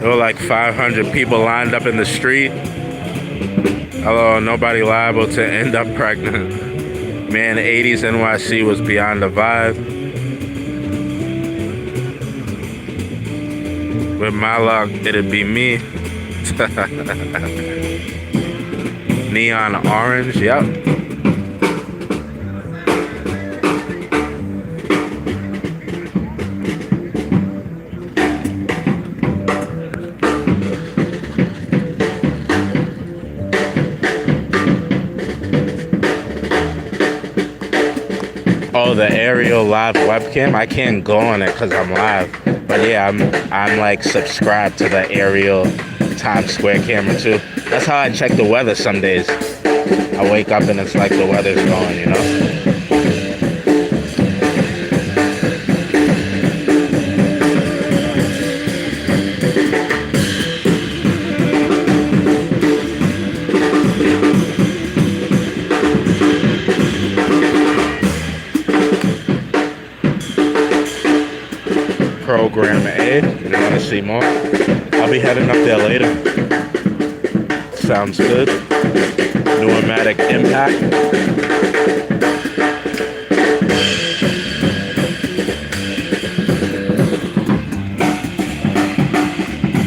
There were like 500 people lined up in the street. Hello, nobody liable to end up pregnant. Man, 80s NYC was beyond the vibe. With my luck, it'd be me. Neon orange, yep. Oh, the aerial live webcam. I can't go on it because I'm live. But yeah, I'm like subscribed to the aerial Times Square camera too. That's how I check the weather some days. I wake up and it's like the weather's going, you know? Program A. You want to see more? I'll be heading up there later. Sounds good. Pneumatic impact.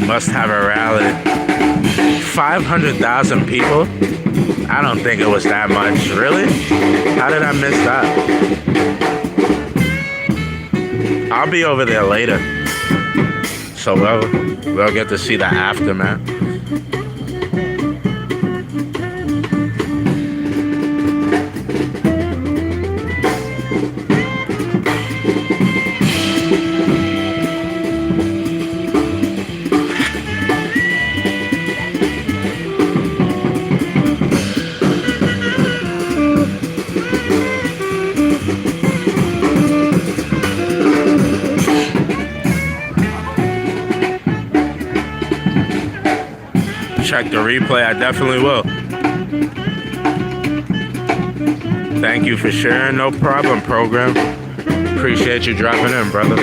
Must have a rally. 500,000 people? I don't think it was that much. Really? How did I miss that? I'll be over there later, so we'll get to see the aftermath. Check the replay, I definitely will. Thank you for sharing, no problem, program. Appreciate you dropping in, brother.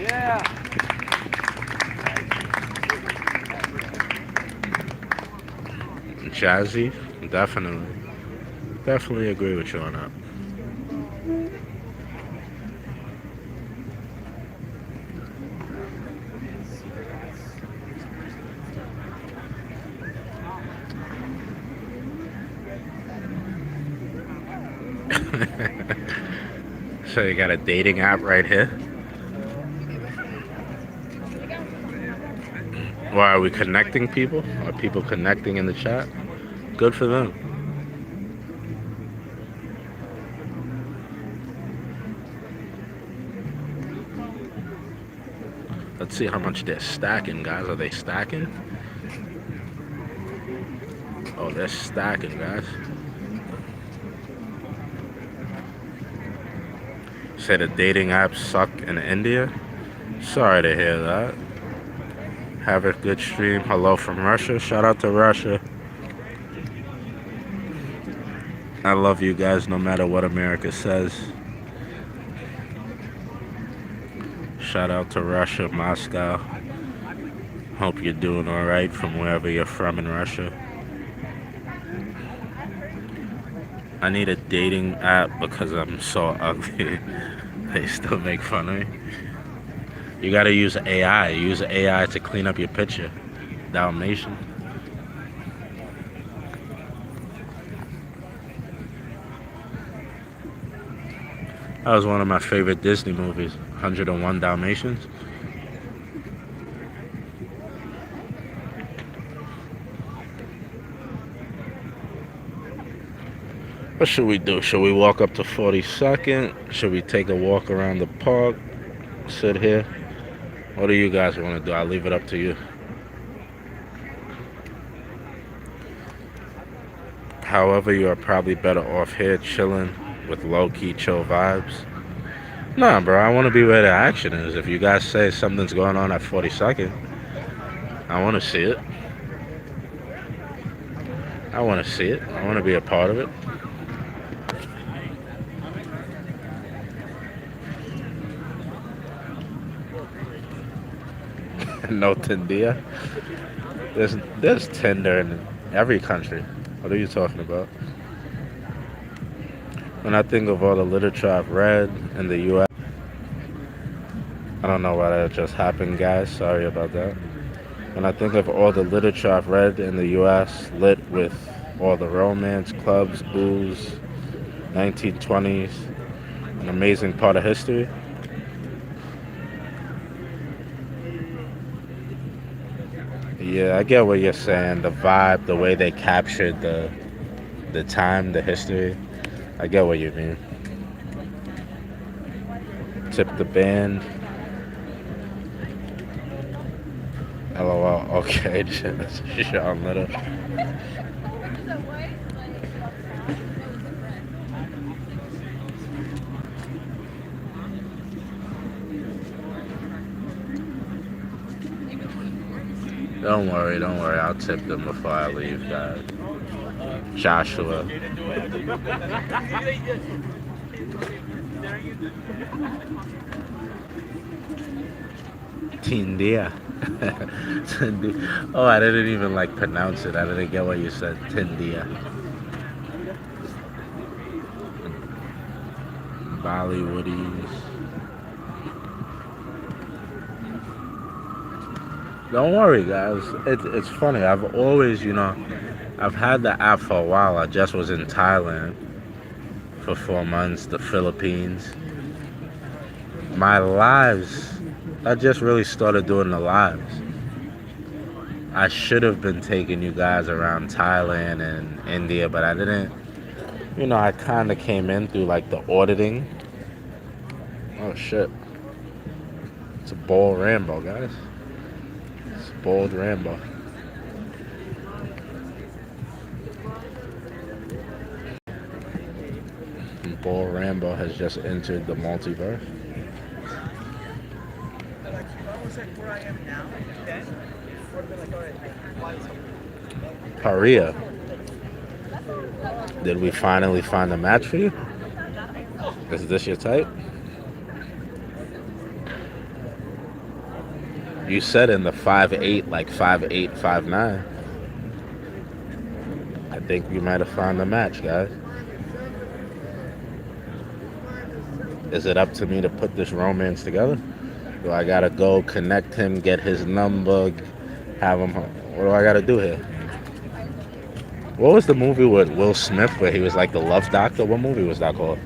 Yeah. Jazzy, definitely. Definitely agree with you on that. So you got a dating app right here. Why are we connecting people? Are people connecting in the chat? Good for them. Let's see how much they're stacking, guys. Are they stacking? Oh, they're stacking, guys. Say the dating apps suck in India. Sorry to hear that. Have a good stream. Hello from Russia. Shout out to Russia. I love you guys no matter what America says. Shout out to Russia, Moscow. Hope you're doing alright from wherever you're from in Russia. I need a dating app because I'm so ugly. They still make fun of me. You gotta use AI. Use AI to clean up your picture. Dalmatian. That was one of my favorite Disney movies, 101 Dalmatians. What should we do? Should we walk up to 42nd? Should we take a walk around the park? Sit here? What do you guys want to do? I'll leave it up to you. However, you are probably better off here chilling with low-key chill vibes. Nah, bro, I want to be where the action is. If you guys say something's going on at 42nd, I want to see it. I want to see it. I want to be a part of it. No Tinder. There's Tinder in every country. What are you talking about? When I think of all the literature I've read in the U.S., I don't know why that just happened, guys. Sorry about that. When I think of all the literature I've read in the U.S., lit with all the romance, clubs, booze, 1920s, an amazing part of history. Yeah, I get what you're saying. The vibe, the way they captured the time, the history. I get what you mean. Tip the band. LOL. Okay, Sean Little. Don't worry. I'll tip them before I leave, guys. Joshua. Tindia. Oh, I didn't even pronounce it. I didn't get what you said. Tindia. Bollywoodies. Don't worry, guys. It's funny. I've always, I've had the app for a while. I just was in Thailand for 4 months, the Philippines. My lives, I just really started doing the lives. I should have been taking you guys around Thailand and India, but I didn't. I kind of came in through the auditing. Oh shit. It's a bold Rambo, guys. It's a bold Rambo. Bold Rambo has just entered the multiverse. Paria. Did we finally find a match for you? Is this your type? You said in the 5'8", 5'8", 5'9". I think we might have found a match, guys. Is it up to me to put this romance together? Do I gotta go connect him, get his number, have him? What do I gotta do here? What was the movie with Will Smith where he was like the love doctor? What movie was that called?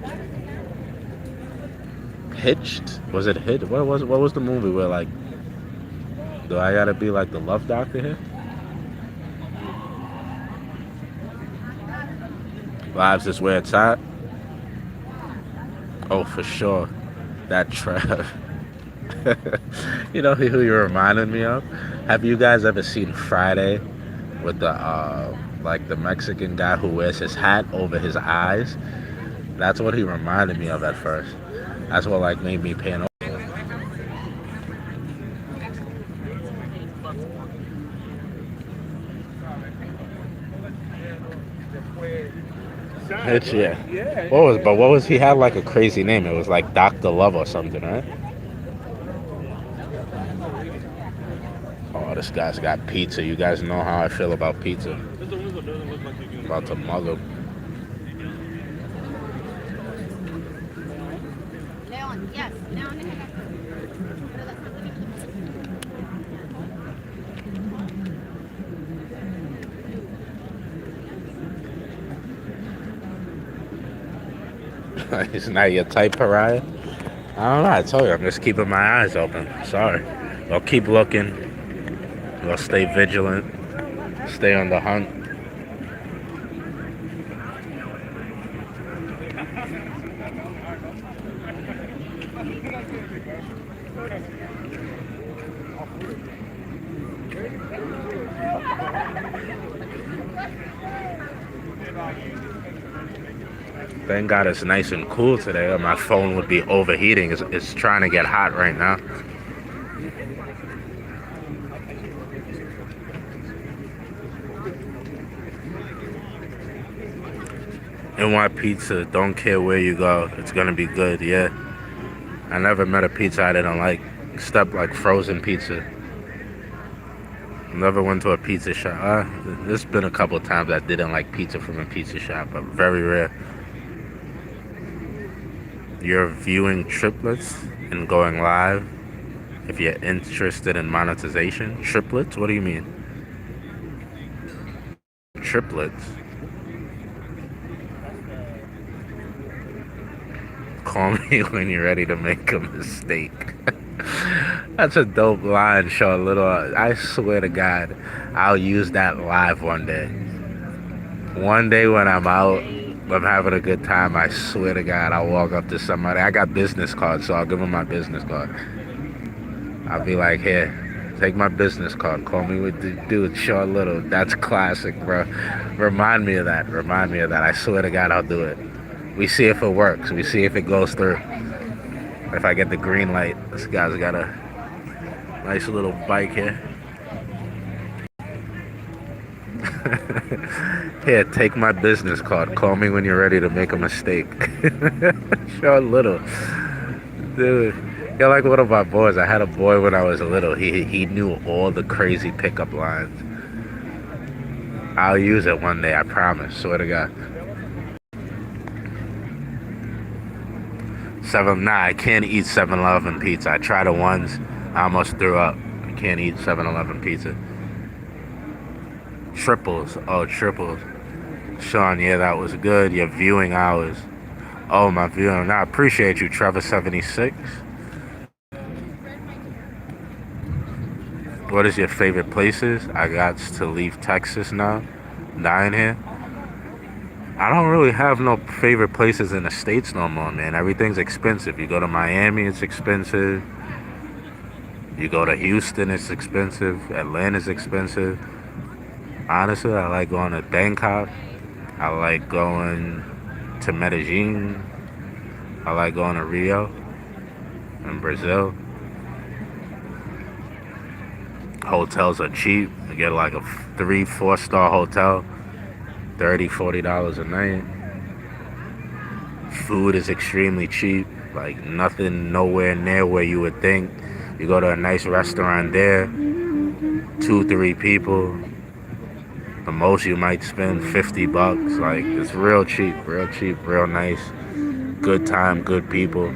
Hitched? Was it Hit? What was the movie where like do I gotta be like the love doctor here? Lives is where it's at. Oh, for sure. That Trev. You know who you reminded me of? Have you guys ever seen Friday with the like the Mexican guy who wears his hat over his eyes? That's what he reminded me of at first. That's what like made me pay an. It's yeah. What was he had like a crazy name? It was like Doctor Love or something, right? Oh, this guy's got pizza. You guys know how I feel about pizza. About to mug him. Leon, yes. Leon, He's not your type, pariah. I don't know. I told you, I'm just keeping my eyes open. Sorry. I'll keep looking. I'll stay vigilant. Stay on the hunt. Thank God it's nice and cool today, or my phone would be overheating. It's trying to get hot right now. NY Pizza, don't care where you go, it's gonna be good, yeah. I never met a pizza I didn't like, except like frozen pizza. Never went to a pizza shop. There's been a couple times I didn't like pizza from a pizza shop, but very rare. You're viewing triplets and going live if you're interested in monetization. Triplets? What do you mean? Triplets? Call me when you're ready to make a mistake. That's a dope line, show a little. I swear to God, I'll use that live one day. One day when I'm out, I'm having a good time, I swear to God, I'll walk up to somebody. I got business cards, so I'll give them my business card. I'll be like, here, take my business card. Call me with the dude, show a little. That's classic, bro. Remind me of that. Remind me of that. I swear to God, I'll do it. We see if it works. We see if it goes through. If I get the green light. This guy's got a nice little bike here. Here, take my business card. Call me when you're ready to make a mistake. Show a little. Dude, you're like one of my boys. I had a boy when I was little. He knew all the crazy pickup lines. I'll use it one day, I promise. Swear to God. I can't eat 7-Eleven pizza. I tried it once. I almost threw up. I can't eat 7-Eleven pizza. Triples. Oh, triples. Sean, yeah, that was good. Your viewing hours. Oh, my viewing. I appreciate you, Trevor76. What is your favorite places? I got to leave Texas now. Dying here. I don't really have no favorite places in the States no more, man. Everything's expensive. You go to Miami, it's expensive. You go to Houston, it's expensive. Atlanta's expensive. Honestly, I like going to Bangkok. I like going to Medellin. I like going to Rio and Brazil. Hotels are cheap. You get like a 3-4 star hotel. $30-$40 a night. Food is extremely cheap. Like nothing nowhere near where you would think. You go to a nice restaurant there, 2-3 people. The most you might spend $50. Like it's real cheap, real nice. Good time, good people.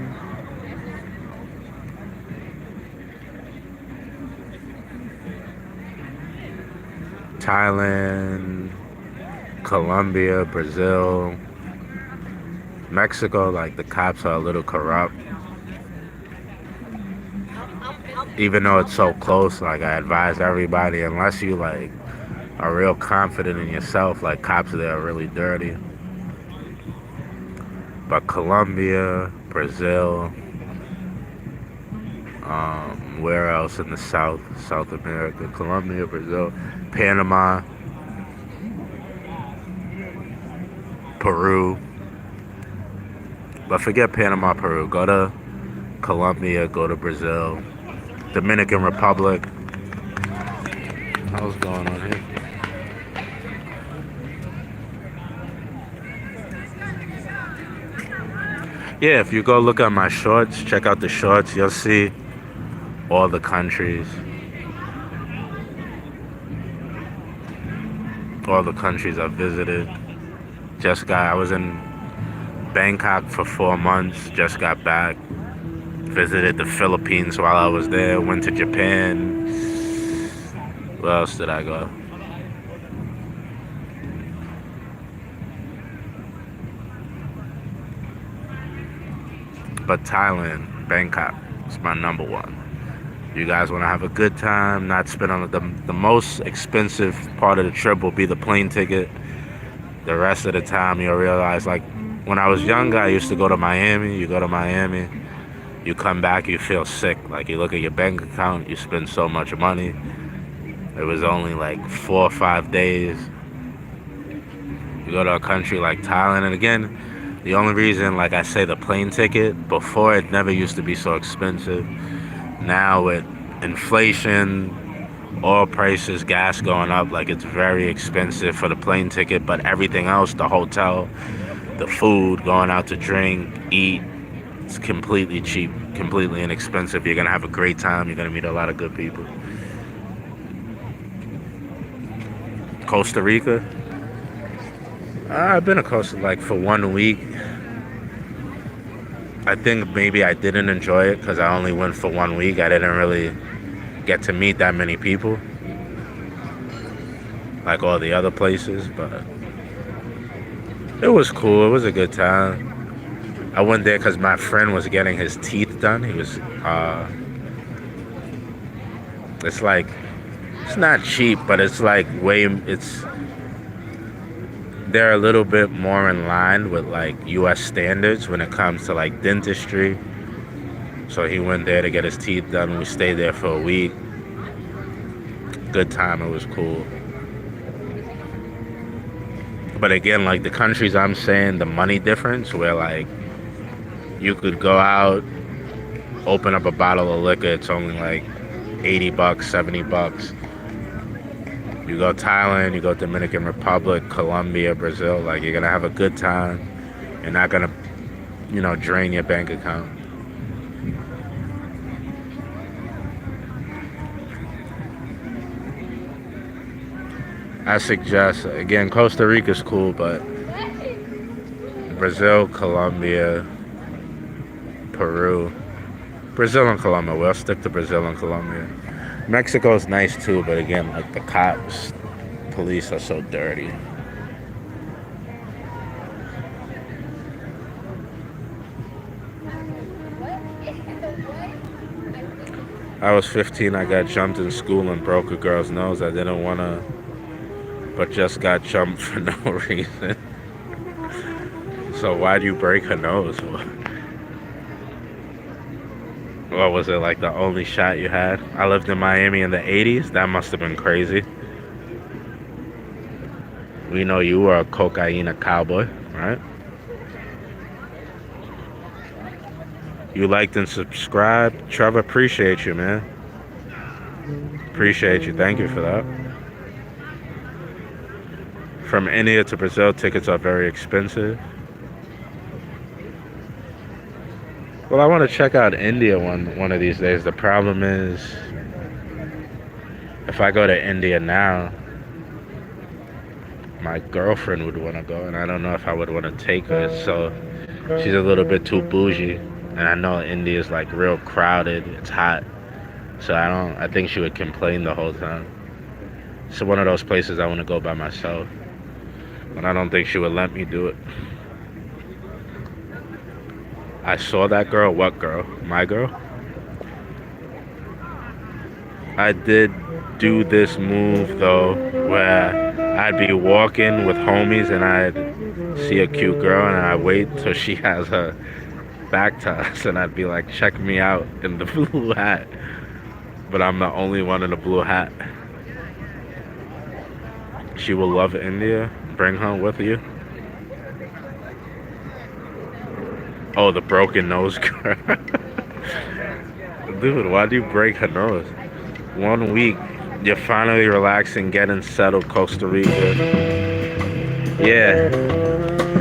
Thailand, Colombia, Brazil, Mexico, like the cops are a little corrupt. Even though it's so close, like I advise everybody, unless you like are real confident in yourself, like cops there are really dirty. But Colombia, Brazil, where else in the South America? Colombia, Brazil, Panama, Peru. But forget Panama, Peru. Go to Colombia, go to Brazil, Dominican Republic. What's going on here? Yeah, if you go look at my shorts, check out the shorts, you'll see all the countries. All the countries I've visited. I was in Bangkok for 4 months, just got back. Visited the Philippines while I was there, went to Japan. Where else did I go? But Thailand, Bangkok, is my number one. You guys want to have a good time, not spend on the most expensive part of the trip will be the plane ticket. The rest of the time you'll realize, like, when I was younger, I used to go to Miami. You go to Miami, you come back, you feel sick. Like, you look at your bank account, you spend so much money. It was only like 4 or 5 days. You go to a country like Thailand, and again, the only reason, like I say, the plane ticket, before it never used to be so expensive. Now with inflation, oil prices, gas going up, like it's very expensive for the plane ticket, but everything else, the hotel, the food, going out to drink, eat, it's completely cheap, completely inexpensive. You're gonna have a great time. You're gonna meet a lot of good people. Costa Rica. I've been to Costa like for 1 week. I think maybe I didn't enjoy it because I only went for 1 week. I didn't really get to meet that many people like all the other places, but it was cool. It was a good time. I went there because my friend was getting his teeth done. He was, it's like, it's not cheap, but it's like they're a little bit more in line with like US standards when it comes to like dentistry. So he went there to get his teeth done. We stayed there for a week. Good time. It was cool. But again, like the countries I'm saying, the money difference where like you could go out, open up a bottle of liquor, it's only like $80, $70. You go Thailand, you go Dominican Republic, Colombia, Brazil, like you're gonna have a good time. You're not gonna, drain your bank account. I suggest, again, Costa Rica's cool, but Brazil, Colombia, Peru. Brazil and Colombia. We'll stick to Brazil and Colombia. Mexico's nice too, but again, like the cops, police are so dirty. I was 15, I got jumped in school and broke a girl's nose. I didn't want to, but just got jumped for no reason. So why'd you break her nose? What was it, like the only shot you had? I lived in Miami in the 80s. That must have been crazy. We know you were a cocaine cowboy, right? You liked and subscribed. Trevor, appreciate you, man. Appreciate you. Thank you for that. From India to Brazil, tickets are very expensive. Well, I want to check out India one of these days. The problem is, if I go to India now, my girlfriend would want to go, and I don't know if I would want to take her. So she's a little bit too bougie, and I know India is like real crowded. It's hot, so I think she would complain the whole time. It's one of those places I want to go by myself. but I don't think she would let me do it. I saw that girl. What girl? My girl? I did do this move though, where I'd be walking with homies and I'd see a cute girl and I'd wait till she has her back to us and I'd be like, check me out in the blue hat. But I'm the only one in the blue hat. She will love India. Bring her with you. Oh, the broken nose girl. Dude, why do you break her nose? 1 week, you're finally relaxing, getting settled, Costa Rica. Yeah.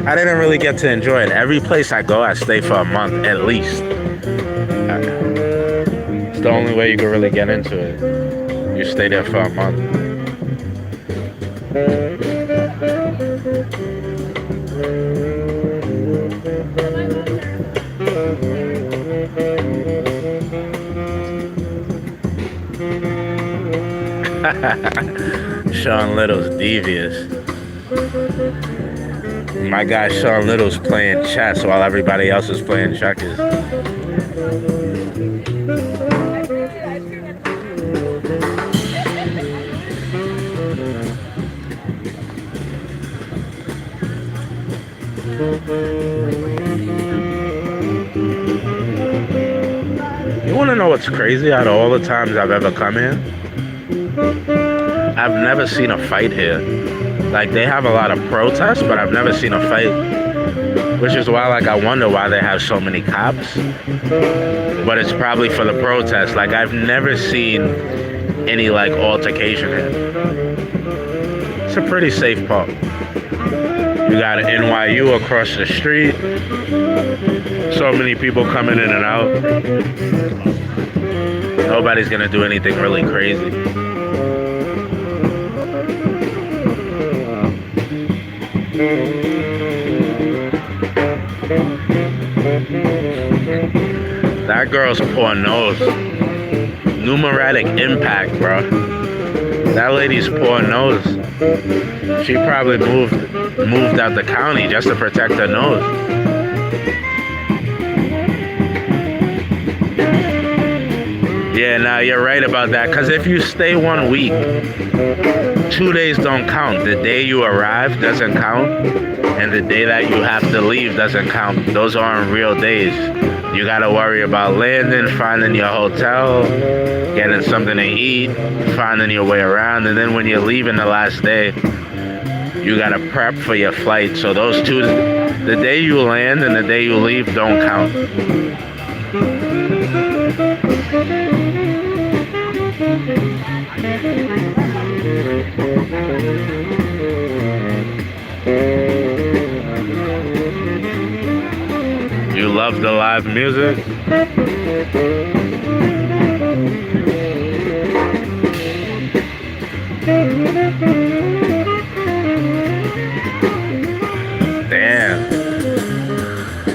I didn't really get to enjoy it. Every place I go, I stay for a month at least. It's the only way you can really get into it. You stay there for a month. Sean Little's devious. My guy Sean Little's playing chess while everybody else is playing checkers. You want to know what's crazy? Out of all the times I've ever come here, I've never seen a fight here. Like, they have a lot of protests, but I've never seen a fight. Which is why, like, I wonder why they have so many cops. But it's probably for the protests. Like, I've never seen any, like, altercation here. It's a pretty safe park. You got NYU across the street. So many people coming in and out. Nobody's gonna do anything really crazy. That girl's poor nose. Pneumatic impact, bro. That lady's poor nose. She probably moved out the county just to protect her nose. Yeah, nah, you're right about that. Because if you stay 1 week, 2 days don't count. The day you arrive doesn't count, and the day that you have to leave doesn't count. Those aren't real days. You gotta worry about landing, finding your hotel, getting something to eat, finding your way around, and then when you're leaving the last day, you gotta prep for your flight. So those two, the day you land and the day you leave don't count. You love the live music? Damn.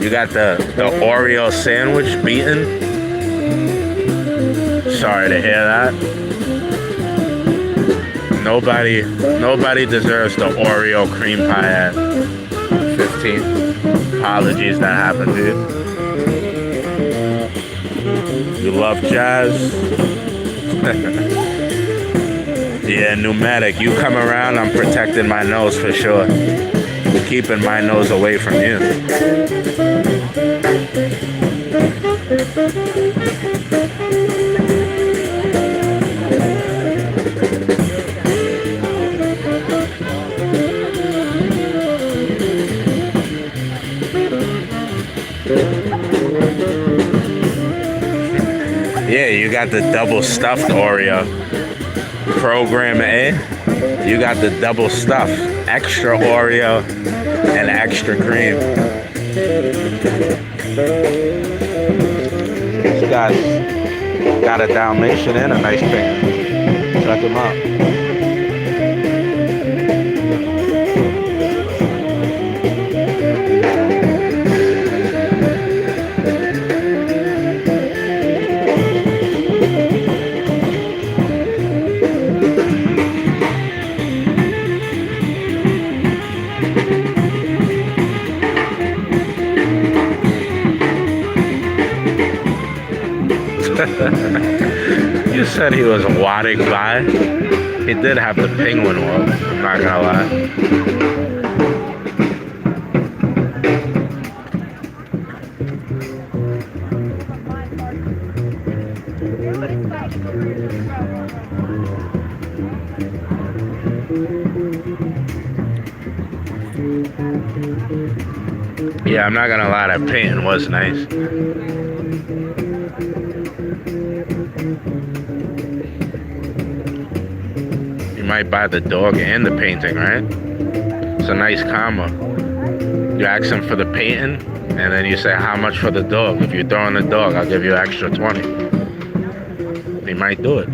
You got the Oreo sandwich beaten? Sorry to hear that. Nobody deserves the Oreo cream pie at 15. Apologies that happened to you. You love jazz? Yeah, pneumatic. You come around, I'm protecting my nose for sure. Keeping my nose away from you. Yeah, you got the double stuffed Oreo. Program A, you got the double stuff. Extra Oreo and extra cream. This guy's got a Dalmatian and a nice pink. Check him out. You said he was wadding by. He did have the penguin walk. I'm not gonna lie. Yeah, I'm not gonna lie, that painting was nice. You might buy the dog and the painting, right? It's a nice combo. You ask him for the painting, and then you say how much for the dog. If you're throwing the dog, I'll give you extra 20. He might do it.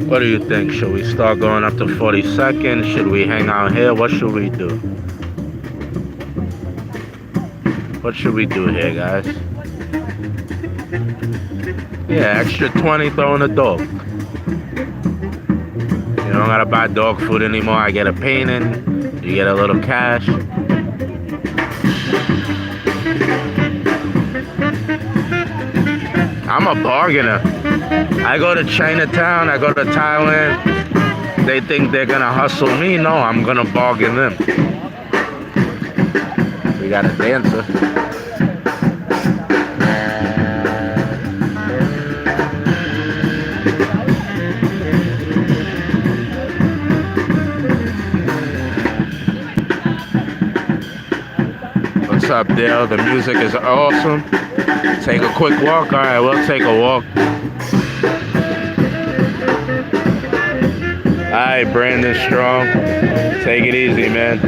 What do you think? Should we start going up to 42nd? Should we hang out here? What should we do? What should we do here, guys? Yeah, extra 20 throwing a dog. You don't gotta buy dog food anymore. I get a painting. You get a little cash. I'm a bargainer. I go to Chinatown, I go to Thailand. They think they're gonna hustle me. No, I'm gonna bargain them. We got a dancer. What's up, Dale? The music is awesome. Take a quick walk. All right, we'll take a walk. All right, Brandon Strong. Take it easy, man.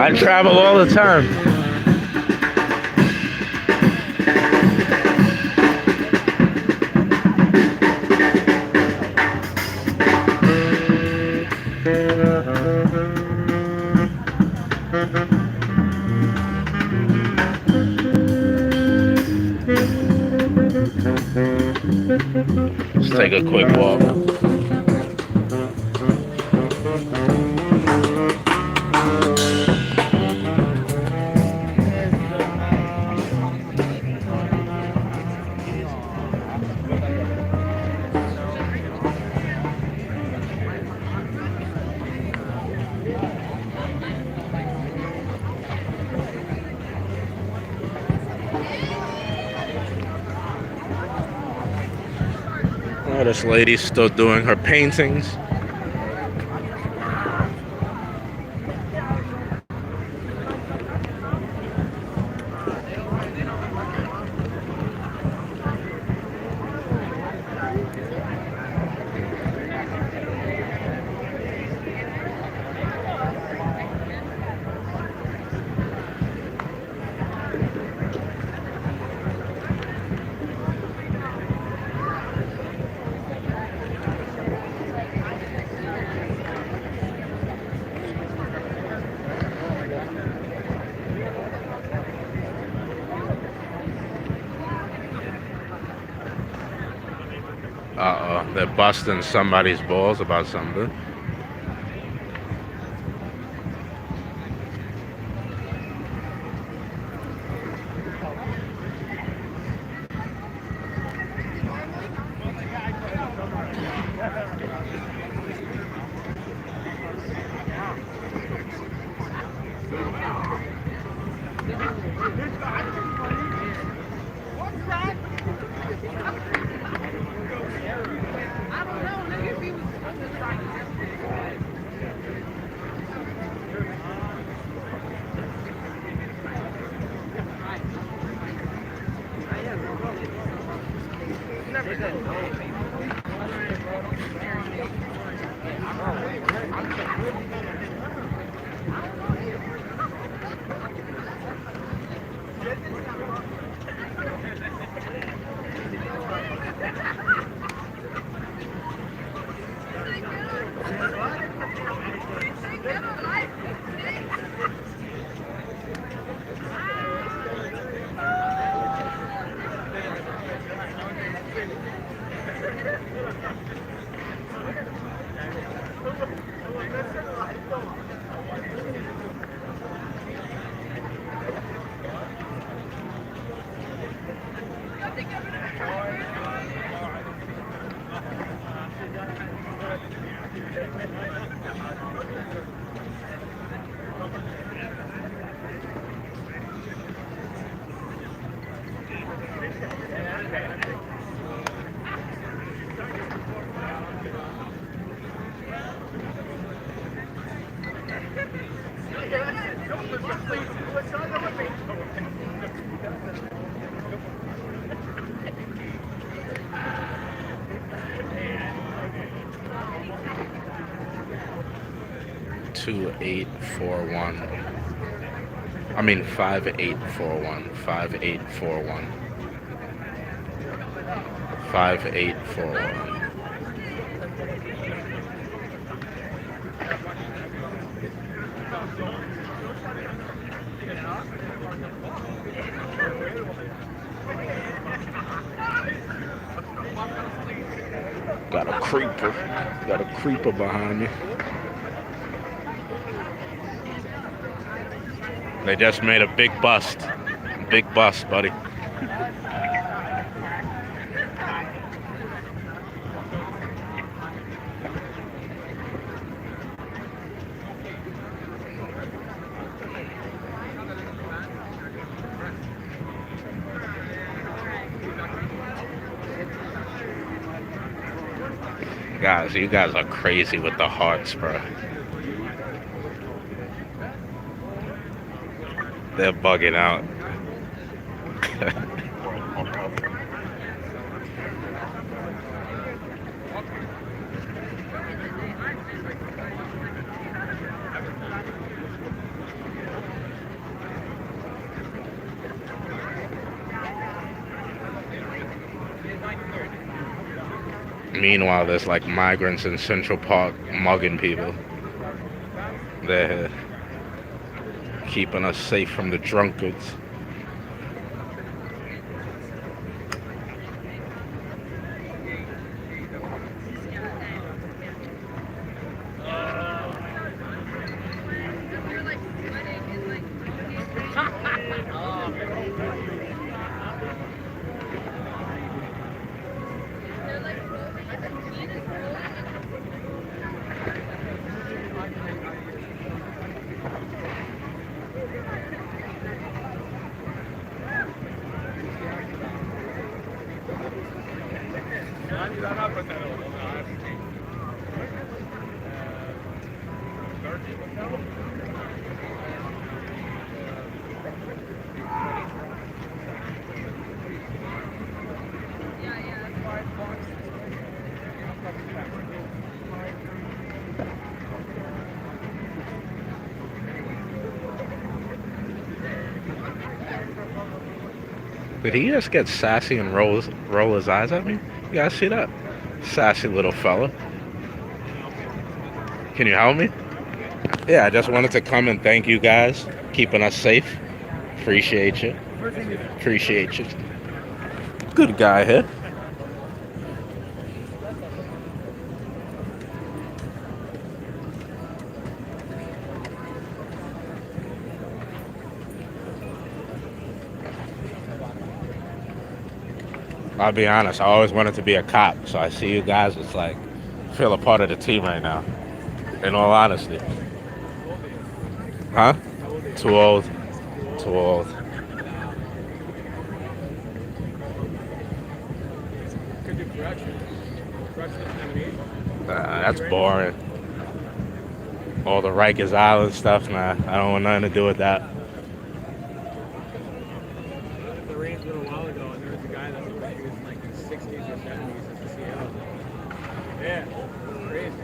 I travel all the time. Let's take a quick walk. Oh, this lady's still doing her paintings. Uh-oh, they're busting somebody's balls about something. 2841. I mean 5841. 5841. 5841. Got a creeper. Got a creeper behind me. They just made a big bust. Big bust, buddy. Guys, you guys are crazy with the hearts, bro. They're bugging out. Meanwhile, there's like migrants in Central Park mugging people. They're keeping us safe from the drunkards. Did he just get sassy and roll his eyes at me? You guys see that? Sassy little fella. Can you help me? Yeah, I just wanted to come and thank you guys, keeping us safe. Appreciate you. Appreciate you. Good guy here. I'll be honest, I always wanted to be a cop, so I see you guys, it's like, I feel a part of the team right now, in all honesty. Huh? Too old. Too old. That's boring. All the Rikers Island stuff, nah, I don't want nothing to do with that.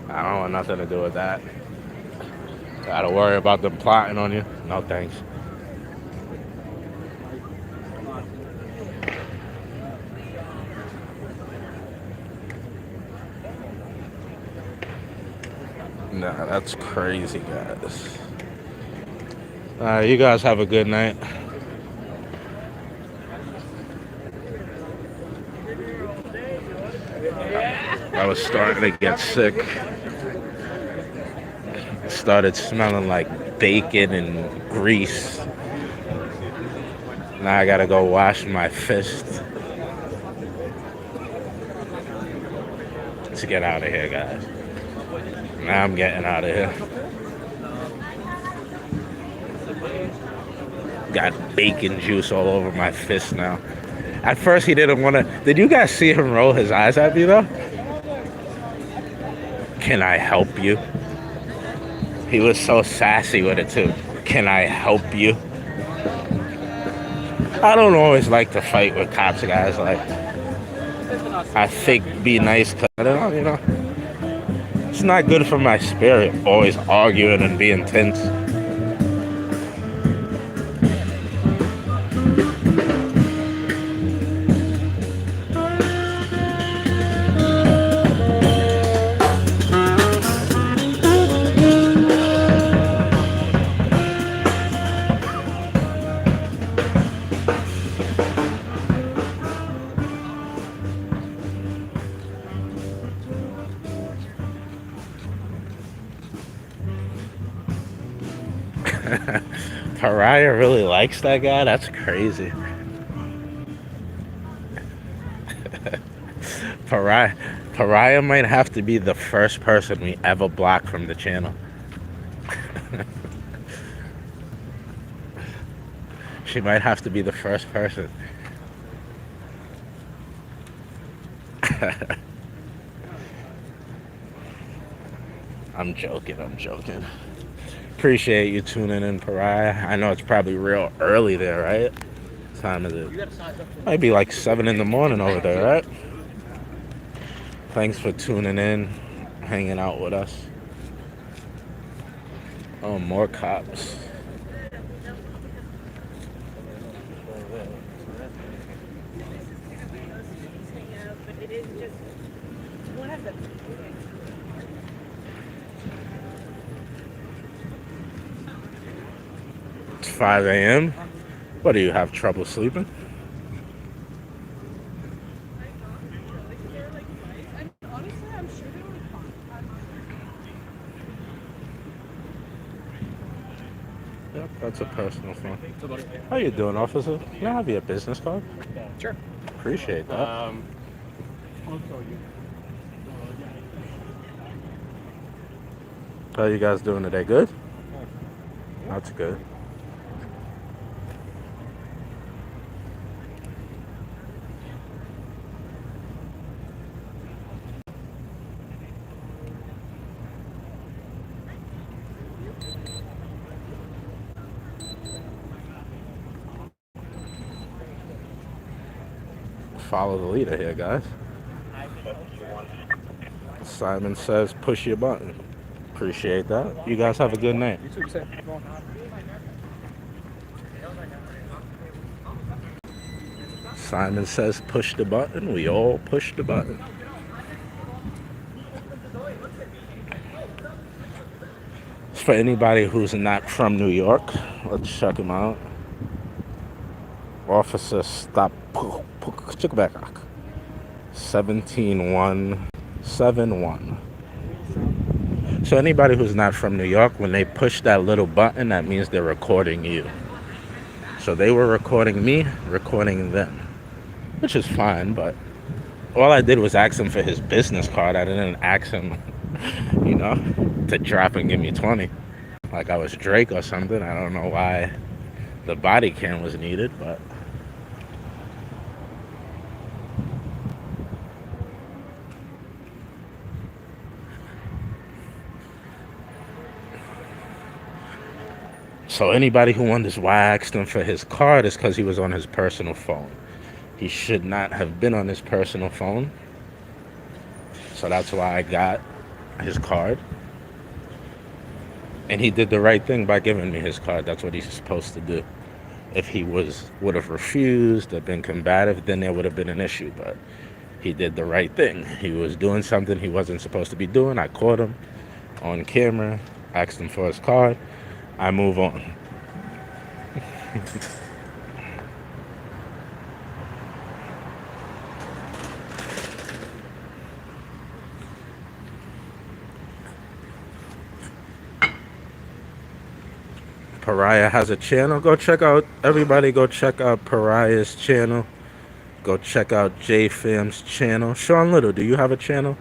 I don't want nothing to do with that. Gotta worry about them plotting on you? No thanks. Nah, that's crazy, guys. You guys have a good night. I was starting to get sick. It started smelling like bacon and grease. Now I gotta go wash my fist. Let's get out of here, guys. Now I'm getting out of here. Got bacon juice all over my fist now. At first, he didn't want to. Did you guys see him roll his eyes at me, though? Can I help you? He was so sassy with it, too. Can I help you? I don't always like to fight with cops, guys. Like, I think be nice, cut it out, you know? It's not good for my spirit, always arguing and being tense. Pariah really likes that guy? That's crazy. Pariah might have to be the first person we ever block from the channel. She might have to be the first person. I'm joking. Appreciate you tuning in, Pariah. I know it's probably real early there, right? What time is it? Might be like 7 in the morning over there, right? Thanks for tuning in, hanging out with us. Oh, more cops. It's 5 a.m. What, do you have trouble sleeping? Yep, that's a personal phone. How you doing, officer? Can I have your business card? Sure. Appreciate that. How you guys doing today? Good? That's good. Follow the leader here, guys. Simon says push your button. Appreciate that. You guys have a good night. Simon says push the button. We all push the button. For anybody who's not from New York, let's check him out. Officer stop. Check back. 17171. So anybody who's not from New York, when they push that little button, that means they're recording you. So they were recording me, recording them, which is fine, but all I did was ask him for his business card. I didn't ask him, to drop and give me 20. Like I was Drake or something. I don't know why the body cam was needed, but... So anybody who wonders why I asked him for his card is because he was on his personal phone. He should not have been on his personal phone. So that's why I got his card. And he did the right thing by giving me his card. That's what he's supposed to do. If he would have refused or been combative, then there would have been an issue. But he did the right thing. He was doing something he wasn't supposed to be doing. I caught him on camera, asked him for his card. I move on. Pariah has a channel. Everybody go check out Pariah's channel. Go check out JFam's channel. Sean Little, do you have a channel?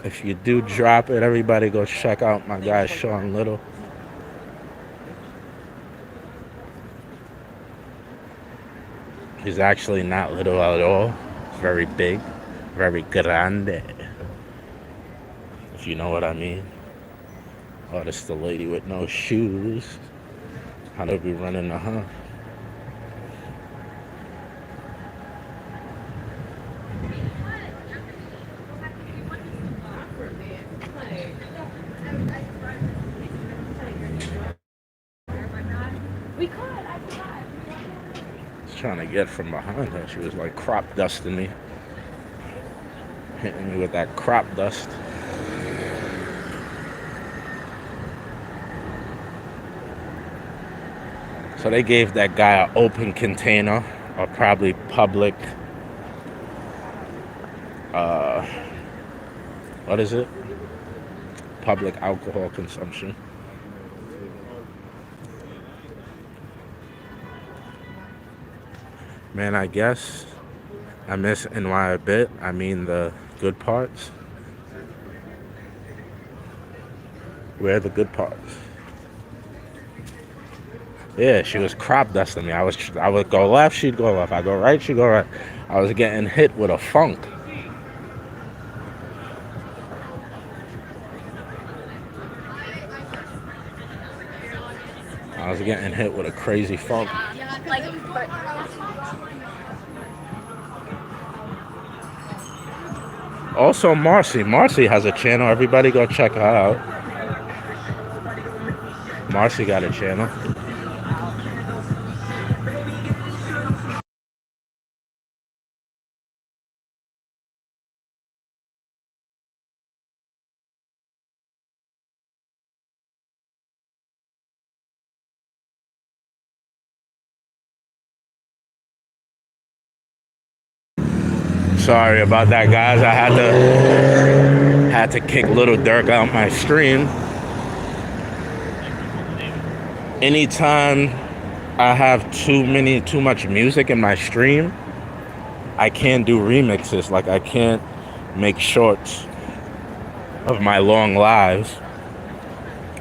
If you do drop it, everybody go check out my guy Sean Little. He's actually not little at all. He's very big, very grande, if you know what I mean. Oh, this is the lady with no shoes. How to be running the huh? Trying to get from behind her. She was like crop dusting me, hitting me with that crop dust. So they gave that guy an open container, or probably public, what is it? Public alcohol consumption. Man, I guess I miss NY a bit. I mean the good parts. Where are the good parts? Yeah, she was crop dusting me. I would go left, she'd go left. I go right, she'd go right. I was getting hit with a funk. I was getting hit with a crazy funk. Also, Marcy has a channel. Everybody go check her out. Marcy got a channel. Sorry about that, guys. I had to kick Little Dirk out my stream. Anytime I have too much music in my stream, I can't do remixes. Like I can't make shorts of my long lives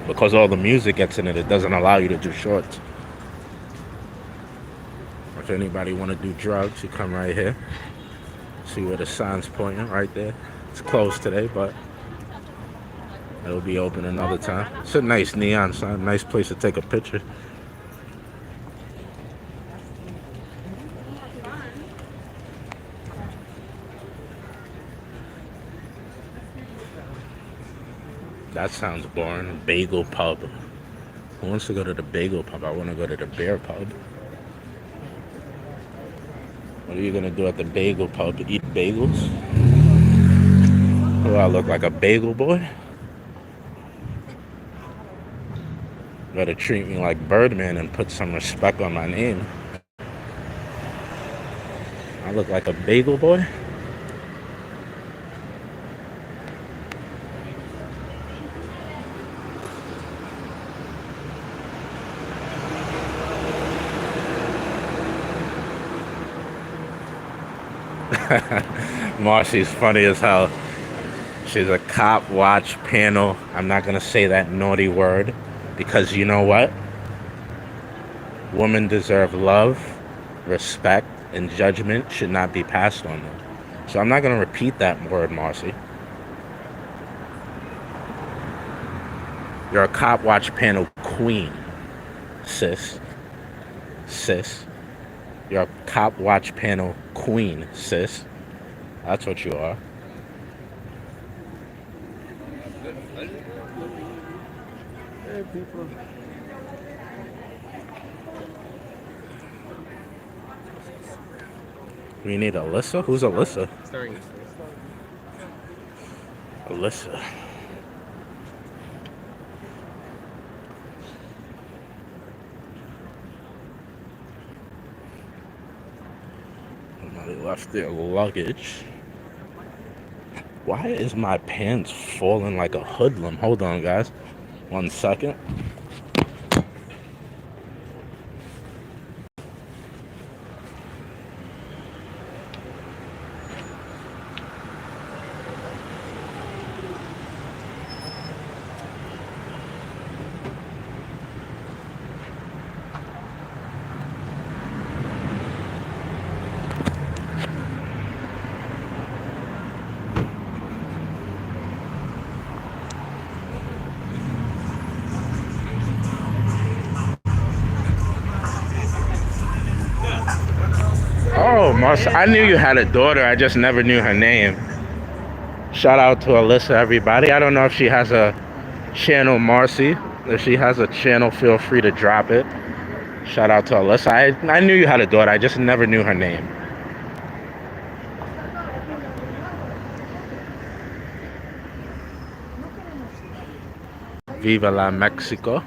because all the music gets in it. It doesn't allow you to do shorts. If anybody want to do drugs, you come right here. See where the sign's pointing right there. It's closed today, but it'll be open another time. It's a nice neon sign, nice place to take a picture. That sounds boring. Bagel pub. Who wants to go to the bagel pub? I want to go to the bear pub. What are you gonna do at the bagel pub? Eat bagels? Do I look like a bagel boy? Better treat me like Birdman and put some respect on my name. I look like a bagel boy? Marcy's funny as hell. She's a cop watch panel. I'm not gonna say that naughty word because you know what? Women deserve love, respect, and judgment should not be passed on them. So I'm not gonna repeat that word, Marcy. You're a cop watch panel queen, sis. Sis. You're a cop watch panel queen, sis. That's what you are. Hey, people. We need Alyssa? Who's Alyssa? Alyssa. Somebody left their luggage. Why is my pants falling like a hoodlum? Hold on, guys. 1 second. Oh, Marcy, I knew you had a daughter. I just never knew her name. Shout out to Alyssa, everybody. I don't know if she has a channel, Marcy. If she has a channel, feel free to drop it. Shout out to Alyssa. I knew you had a daughter. I just never knew her name. Viva la Mexico.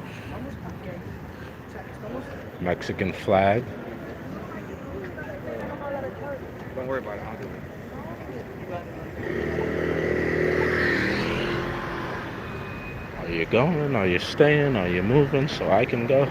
Mexican flag. Don't worry about it. I'll do it. Are you going? Are you staying? Are you moving so I can go?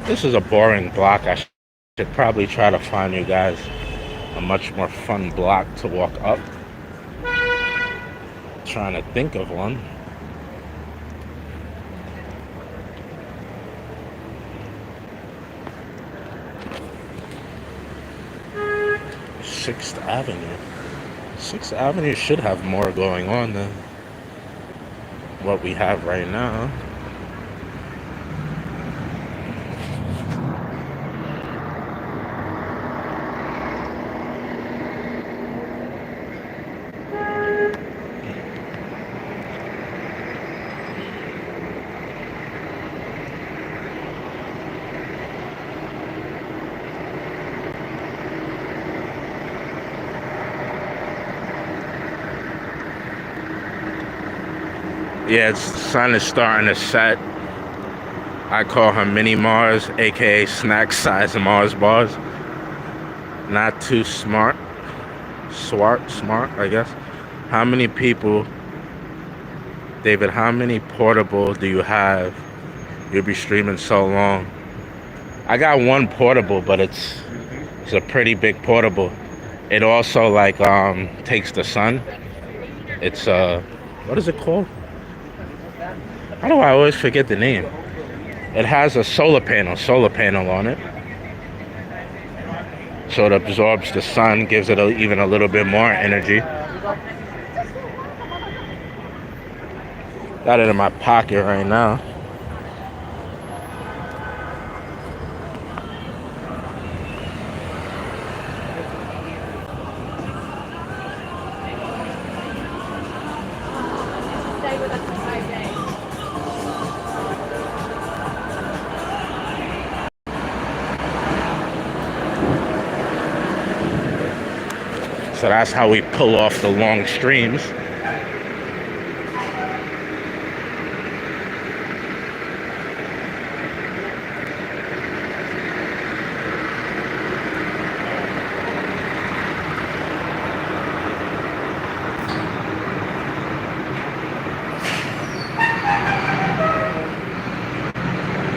This is a boring block. I should probably try to find you guys a much more fun block to walk up. Trying to think of one. Sixth Avenue. Sixth Avenue should have more going on than what we have right now. Yeah, the sun is starting to set. I call her Mini Mars, aka snack size Mars bars. Not too smart, I guess. How many people, David, how many portable do you have? You'll be streaming so long. I got one portable, but it's a pretty big portable. It also like takes the sun. It's what is it called? How do I always forget the name? It has a solar panel on it. So it absorbs the sun, gives it even a little bit more energy. Got it in my pocket right now. So that's how we pull off the long streams.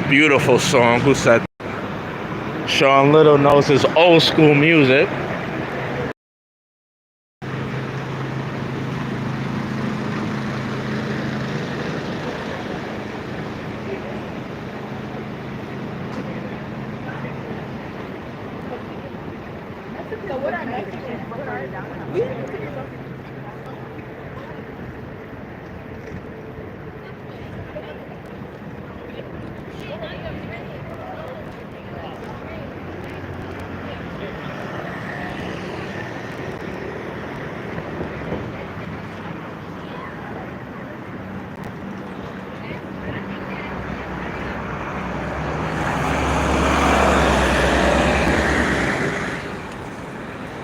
Beautiful song. Who said that? Sean Little knows his old school music.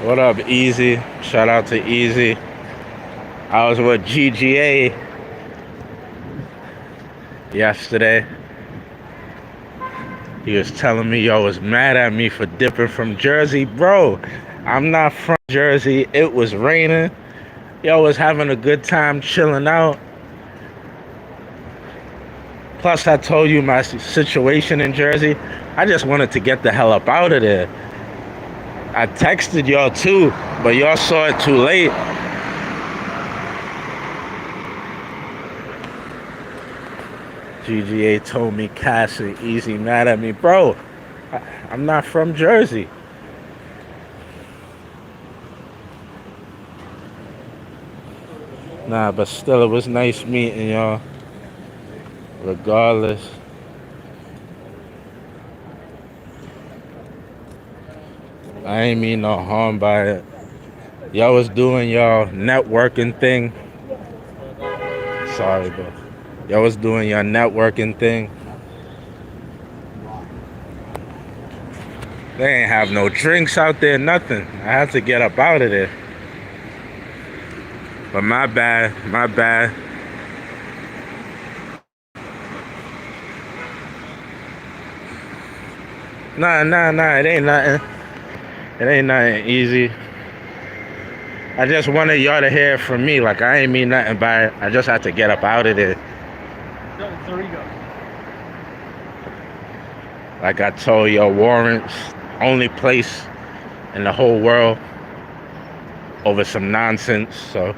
What up, Easy? Shout out to Easy. I was with GGA yesterday. He was telling me y'all was mad at me for dipping from Jersey. Bro, I'm not from Jersey. It was raining. Yo was having a good time chilling out. Plus, I told you my situation in Jersey. I just wanted to get the hell up out of there. I texted y'all too, but y'all saw it too late. GGA told me Cash and Easy mad at me. Bro, I'm not from Jersey. Nah, but still, it was nice meeting y'all. Regardless. I ain't mean no harm by it. Y'all was doing y'all networking thing. Sorry, but y'all was doing your networking thing. They ain't have no drinks out there, nothing. I had to get up out of there. But my bad, my bad. Nah, it ain't nothing. It ain't nothing easy. I just wanted y'all to hear it from me. Like, I ain't mean nothing by it. I just had to get up out of there. Like I told y'all, warrants, only place in the whole world over some nonsense, so.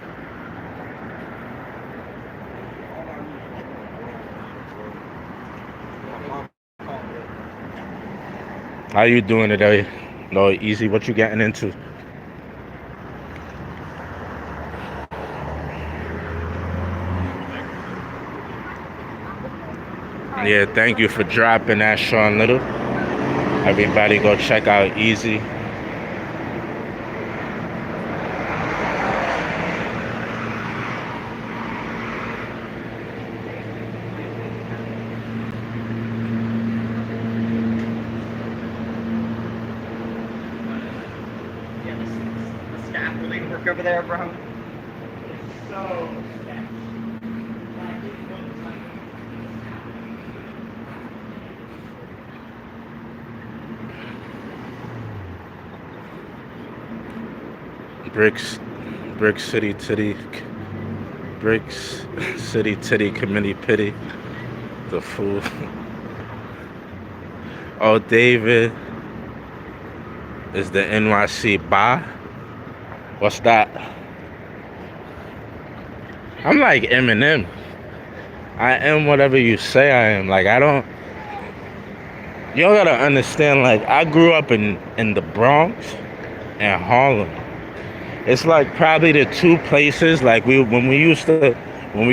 How you doing today? No, Easy, what you getting into? Yeah, thank you for dropping that, Sean Little. Everybody go check out Easy. The scaffolding work over there, bro. So. Bricks City Titty Committee Pity. The fool. Oh, David is the NYC bar. What's that? I'm like Eminem. I am whatever you say I am. Like, I don't. Y'all gotta understand. Like, I grew up in the Bronx and Harlem. It's like probably the two places. Like, when we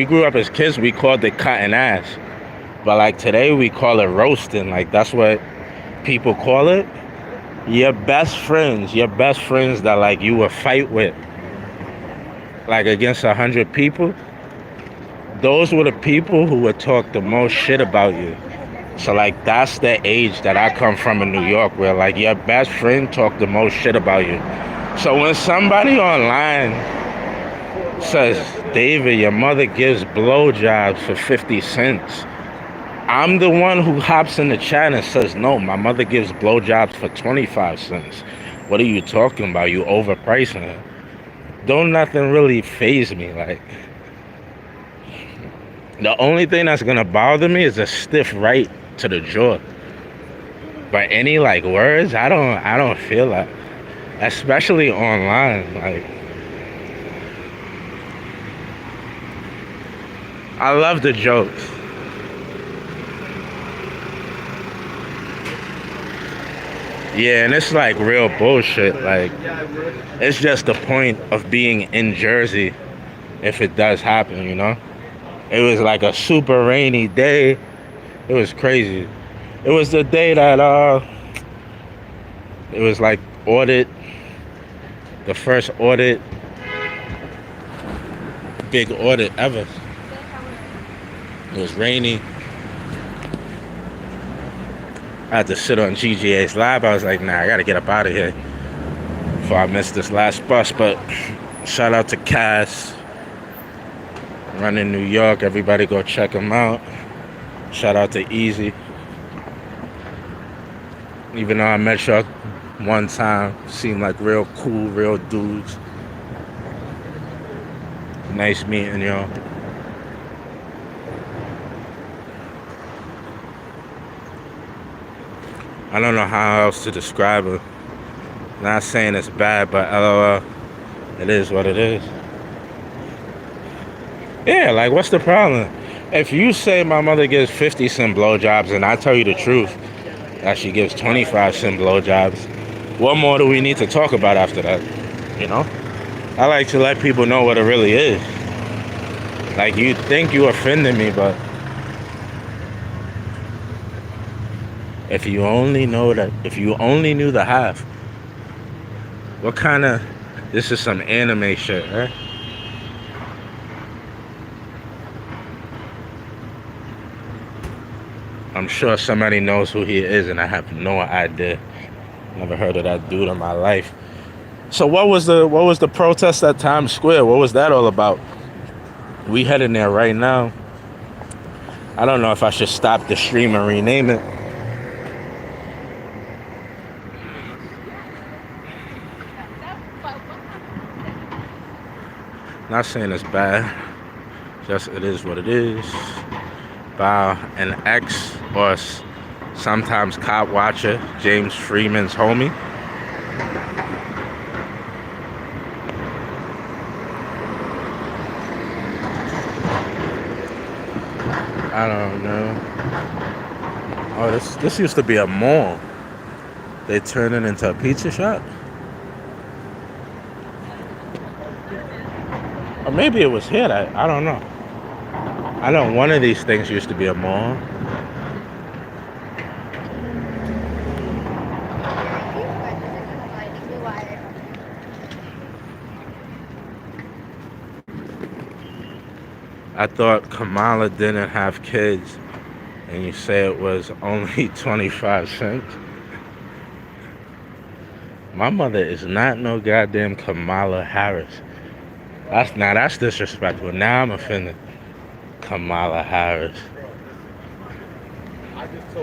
grew up as kids, we called it cutting ass. But like today, we call it roasting. Like, that's what people call it. Your best friends that like you would fight with, like against 100 people, those were the people who would talk the most shit about you. So like that's the age that I come from in New York, where like your best friend talk the most shit about you. So when somebody online says, David, your mother gives blowjobs for 50 cents, I'm the one who hops in the chat and says, no, my mother gives blowjobs for 25 cents. What are you talking about? You overpricing it. Don't nothing really faze me. Like, the only thing that's gonna bother me is a stiff right to the jaw. But any like words, I don't feel that. Especially online. Like, I love the jokes. Yeah, and it's like real bullshit. Like, it's just the point of being in Jersey if it does happen, you know? It was like a super rainy day. It was crazy. It was the day that it was like audit, the first audit, big audit ever. It was rainy. I had to sit on GGA's lab. I was like, nah, I gotta get up out of here before I miss this last bus. But shout out to Cass, running New York. Everybody go check him out. Shout out to Easy. Even though I met y'all one time, seemed like real cool, real dudes. Nice meeting y'all. I don't know how else to describe her. Not saying it's bad, but LOL, it is what it is. Yeah, like what's the problem? If you say my mother gives 50-cent blowjobs and I tell you the truth that she gives 25-cent blowjobs, what more do we need to talk about after that? You know? I like to let people know what it really is. Like you think you offended me, but if you only knew the half, what kind of, this is some anime shit, right? I'm sure somebody knows who he is, and I have no idea. Never heard of that dude in my life. So what was the protest at Times Square? What was that all about? We heading there right now. I don't know if I should stop the stream and rename it. Not saying it's bad. Just it is what it is. By an ex or sometimes cop watcher, James Freeman's homie. I don't know. Oh, this used to be a mall. They turned it into a pizza shop. Or maybe it was here. I don't know. I know one of these things used to be a mall. I thought Kamala didn't have kids, and you say it was only 25 cents. My mother is not no goddamn Kamala Harris. That's disrespectful. Now I'm offended. Kamala Harris.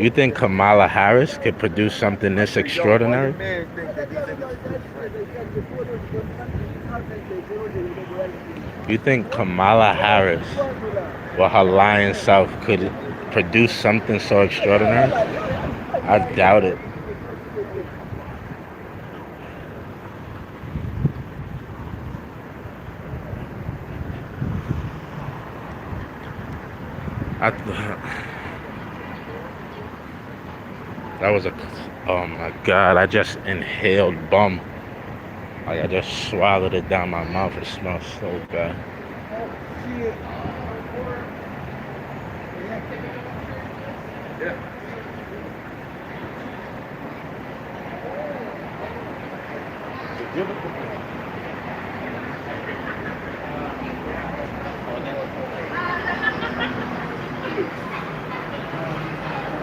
You think Kamala Harris could produce something this extraordinary? You think Kamala Harris, with her lying self, could produce something so extraordinary? I doubt it. That was oh my God, I just inhaled bum. Like I just swallowed it down my mouth. It smells so bad.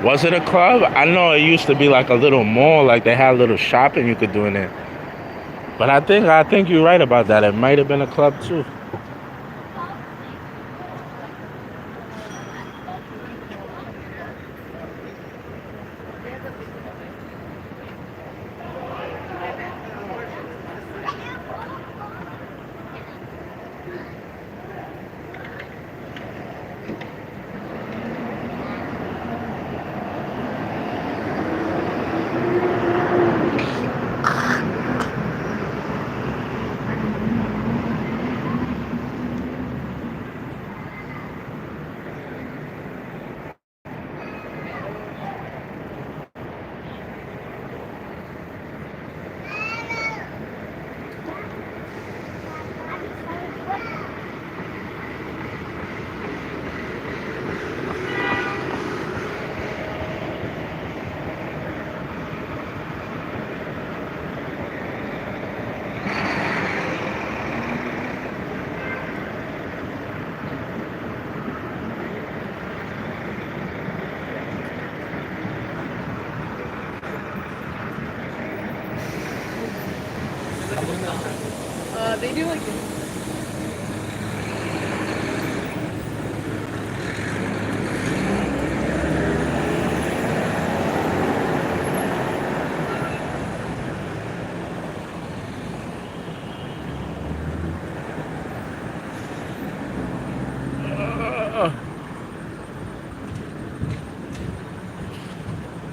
Was it a club? I know it used to be like a little mall, like they had a little shopping you could do in there. But I think you're right about that. It might have been a club too.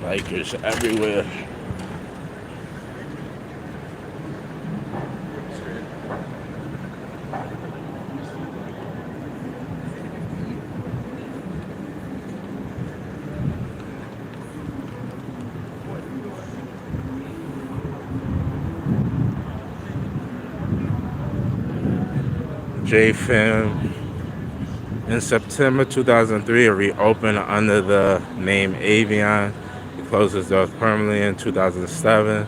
Bikers everywhere. J-Fam. In September 2003, it reopened under the name Avion. It closed its doors permanently in 2007.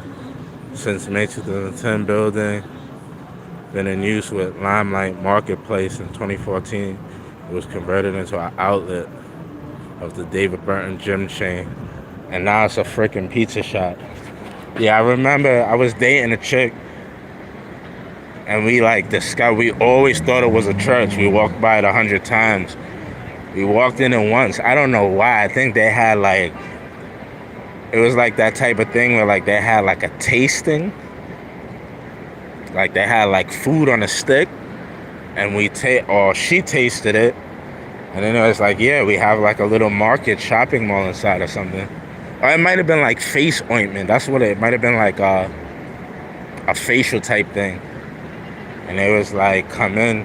Since May 2010, building been in use with Limelight Marketplace in 2014. It was converted into an outlet of the David Burton gym chain. And now it's a freaking pizza shop. Yeah, I remember I was dating a chick and we like discovered, we always thought it was a church. We walked by it 100 times. We walked in it once. I don't know why. I think they had like, it was like that type of thing where like they had like a tasting. Like they had like food on a stick and or she tasted it. And then it was like, yeah, we have like a little market shopping mall inside or something. Or it might have been like face ointment. That's what it might have been, like a facial type thing. And it was like, come in.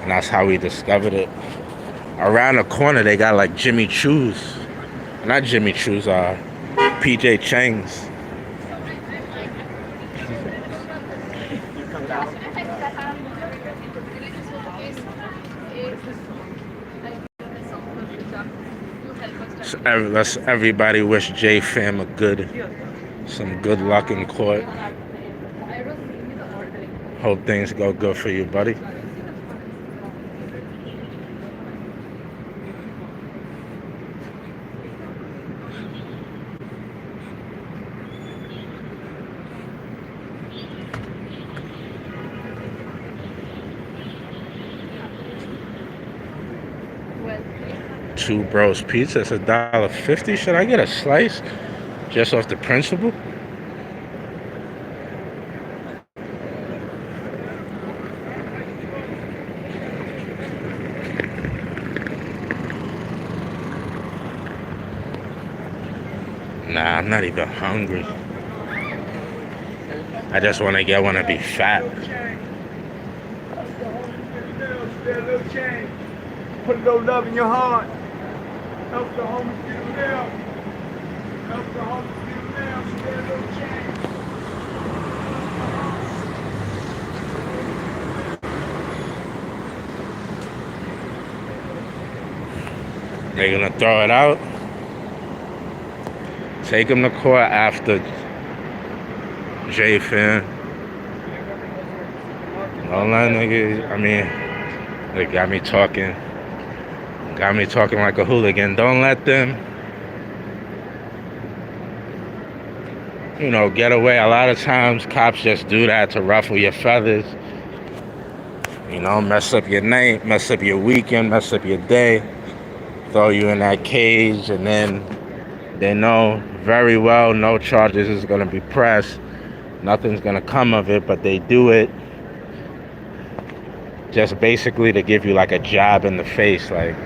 And that's how we discovered it. Around the corner, they got like Jimmy Choo's. Not Jimmy Choo's, PJ Chang's. So let's everybody wish J-Fam some good luck in court. Hope things go good for you, buddy. Two Bros Pizza. It's $1.50. Should I get a slice just off the principle? Nah, I'm not even hungry. I just want to get one to be fat. Put a little love in your heart. Help the homeless people now. Help the homeless people now. Spare a little change. They're gonna throw it out. Take him to court after J-Fam. Don't let niggas, they got me talking like a hooligan. Don't let them, get away. A lot of times cops just do that to ruffle your feathers. Mess up your night, mess up your weekend, mess up your day. Throw you in that cage, and then they know very well no charges is going to be pressed. Nothing's going to come of it, but they do it just basically to give you like a jab in the face, like,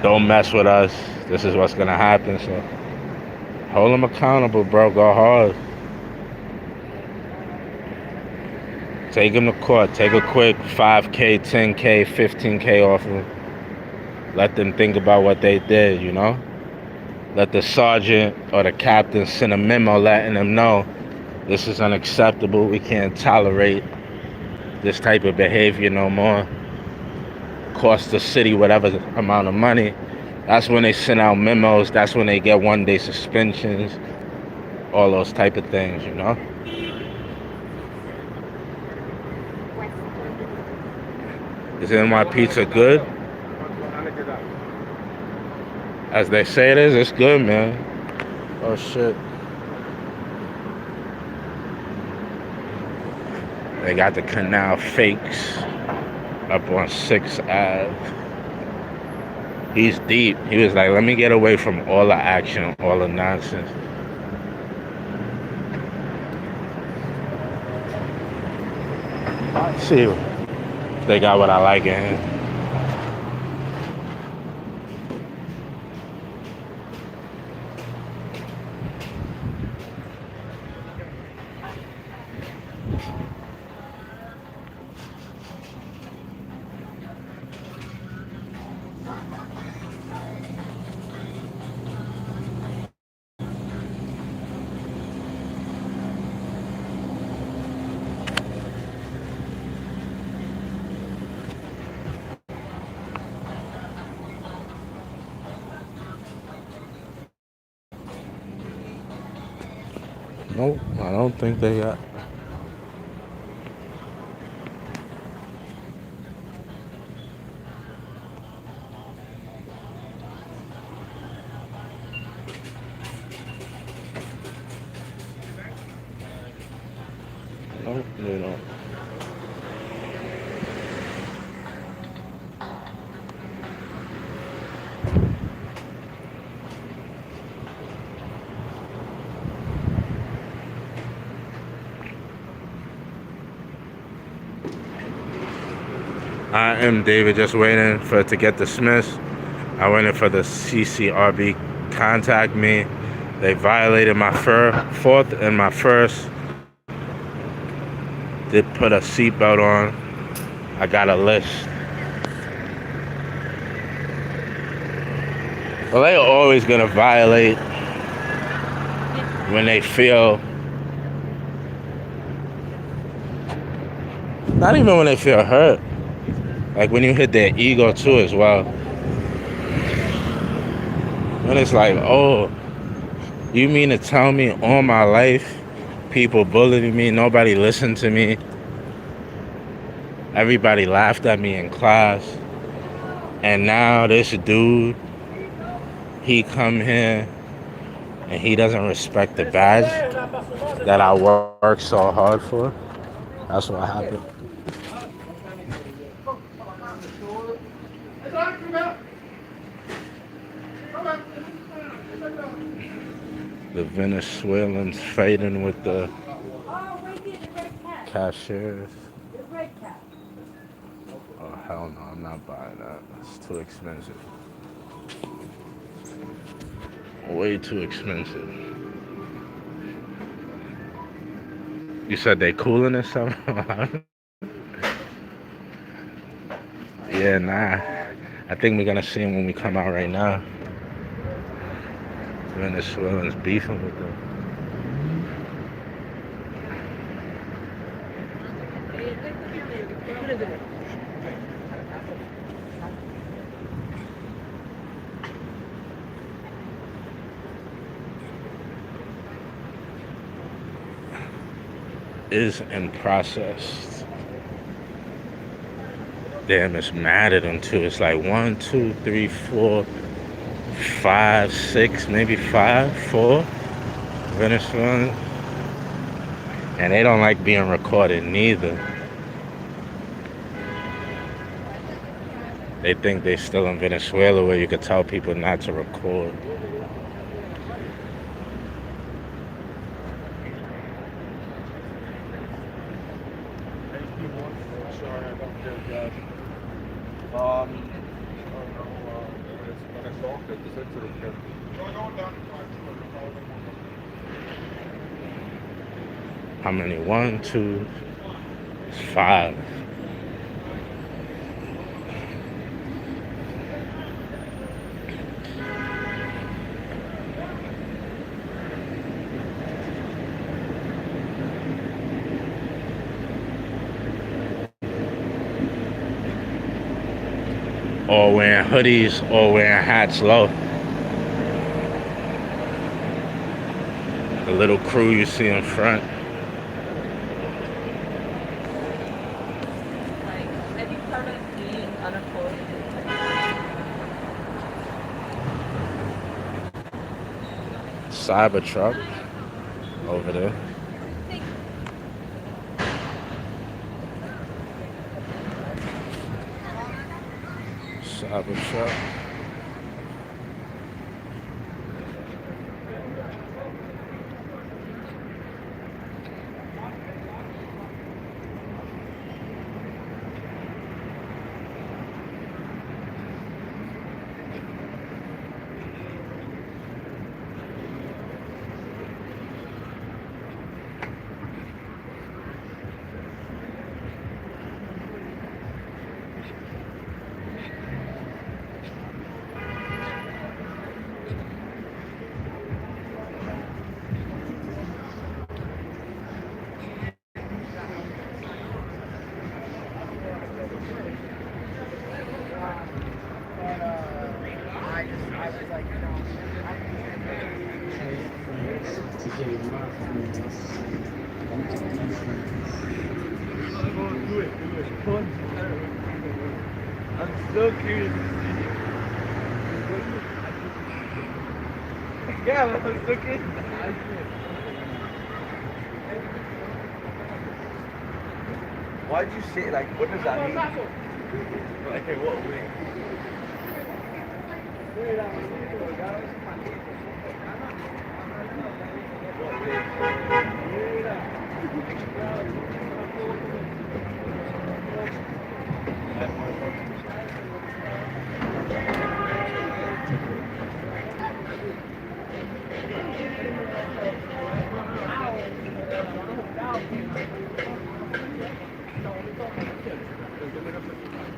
don't mess with us. This is what's going to happen. So hold them accountable, bro. Go hard. Take them to court. Take a quick 5K, 10K, 15K off of them. Let them think about what they did, Let the sergeant or the captain send a memo letting them know this is unacceptable. We can't tolerate this type of behavior no more. Cost the city whatever amount of money. That's when they send out memos. That's when they get 1-day suspensions. All those type of things, Is NY Pizza good? As they say it is, it's good, man. Oh, shit. They got the Canal Fakes up on 6th Ave. He's deep. He was like, let me get away from all the action, all the nonsense. Let's see if they got what I like in here. Nope, I don't think they got. Nope, they don't. I am David, just waiting for it to get dismissed. I waited for the CCRB contact me. They violated my fourth and my first. Did put a seatbelt on. I got a list. Well, they always gonna violate when they feel. Not even when they feel hurt. Like when you hit their ego too as well. When it's like, oh, you mean to tell me all my life people bullied me, nobody listened to me, everybody laughed at me in class, and now this dude, he come here and he doesn't respect the badge that I worked so hard for. That's what happened. The Venezuelans fighting with the cashiers. Oh hell no, I'm not buying that. It's too expensive. Way too expensive. You said they cooling or something? Yeah, nah. I think we're gonna see them when we come out right now. Venezuelans beefing with them. Is in process. Damn, it's mad at them too. It's like 1, 2, 3, 4, 5, 6, maybe 5, 4 Venezuelans. And they don't like being recorded neither. They think they're still in Venezuela where you could tell people not to record. How many? 1, 2, 5. Or wearing hoodies or wearing hats low. The little crew you see in front. Cybertruck over there. Cybertruck. I was like, Do it. I'm so curious to see it. Yeah, I'm so curious. Why'd you say like? What does that mean? Like in what way?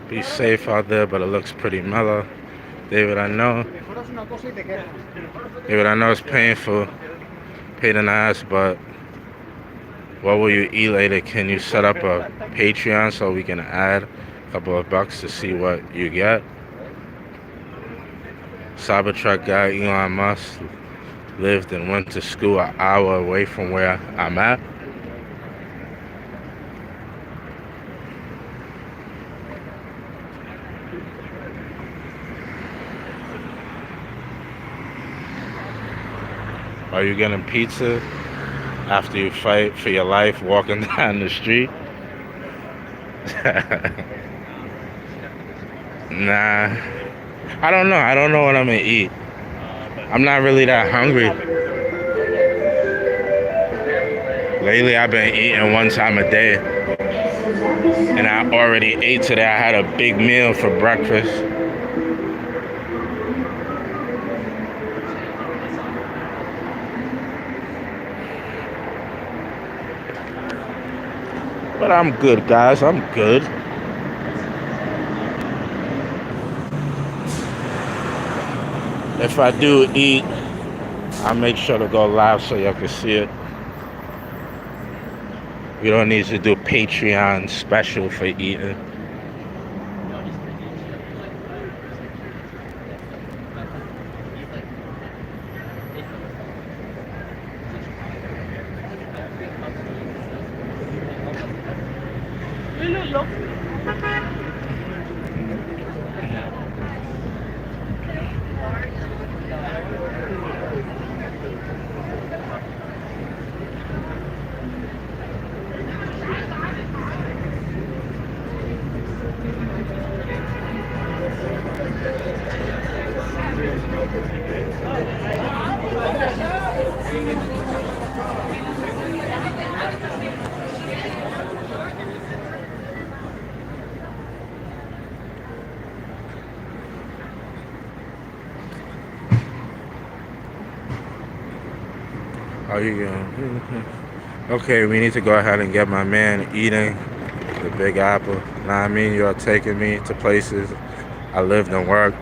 Be safe out there, but it looks pretty mellow. David, I know. David, I know it's painful, pain in the ass, but what will you eat later? Can you set up a Patreon so we can add a couple of bucks to see what you get? Cybertruck guy Elon Musk lived and went to school an hour away from where I'm at. Are you getting pizza after you fight for your life walking down the street? Nah. I don't know. I don't know what I'm gonna eat. I'm not really that hungry. Lately I've been eating one time a day. And I already ate today. I had a big meal for breakfast. But I'm good, guys. I'm good. If I do eat, I'll make sure to go live so y'all can see it. We don't need to do Patreon special for eating. How you going? Okay, we need to go ahead and get my man eating the Big Apple. Now I mean, you're taking me to places I lived and worked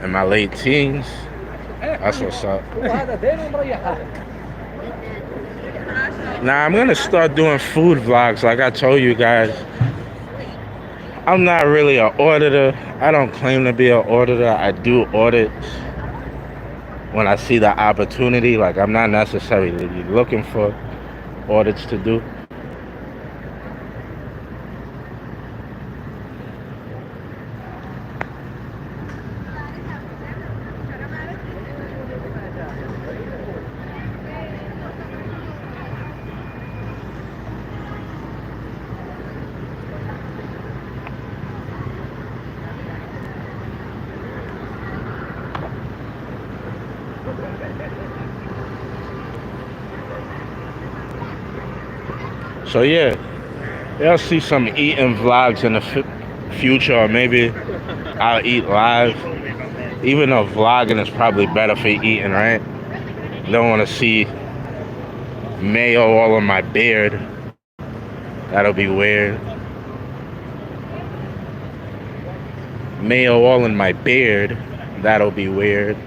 in my late teens. That's what's up. Now I'm gonna start doing food vlogs like I told you guys. I'm not really an auditor. I don't claim to be an auditor. I do audits when I see the opportunity. Like, I'm not necessarily looking for audits to do. So yeah, you'll see some eating vlogs in the future, or maybe I'll eat live. Even though vlogging is probably better for eating, right? You don't want to see mayo all on my beard. That'll be weird. Mayo all in my beard. That'll be weird.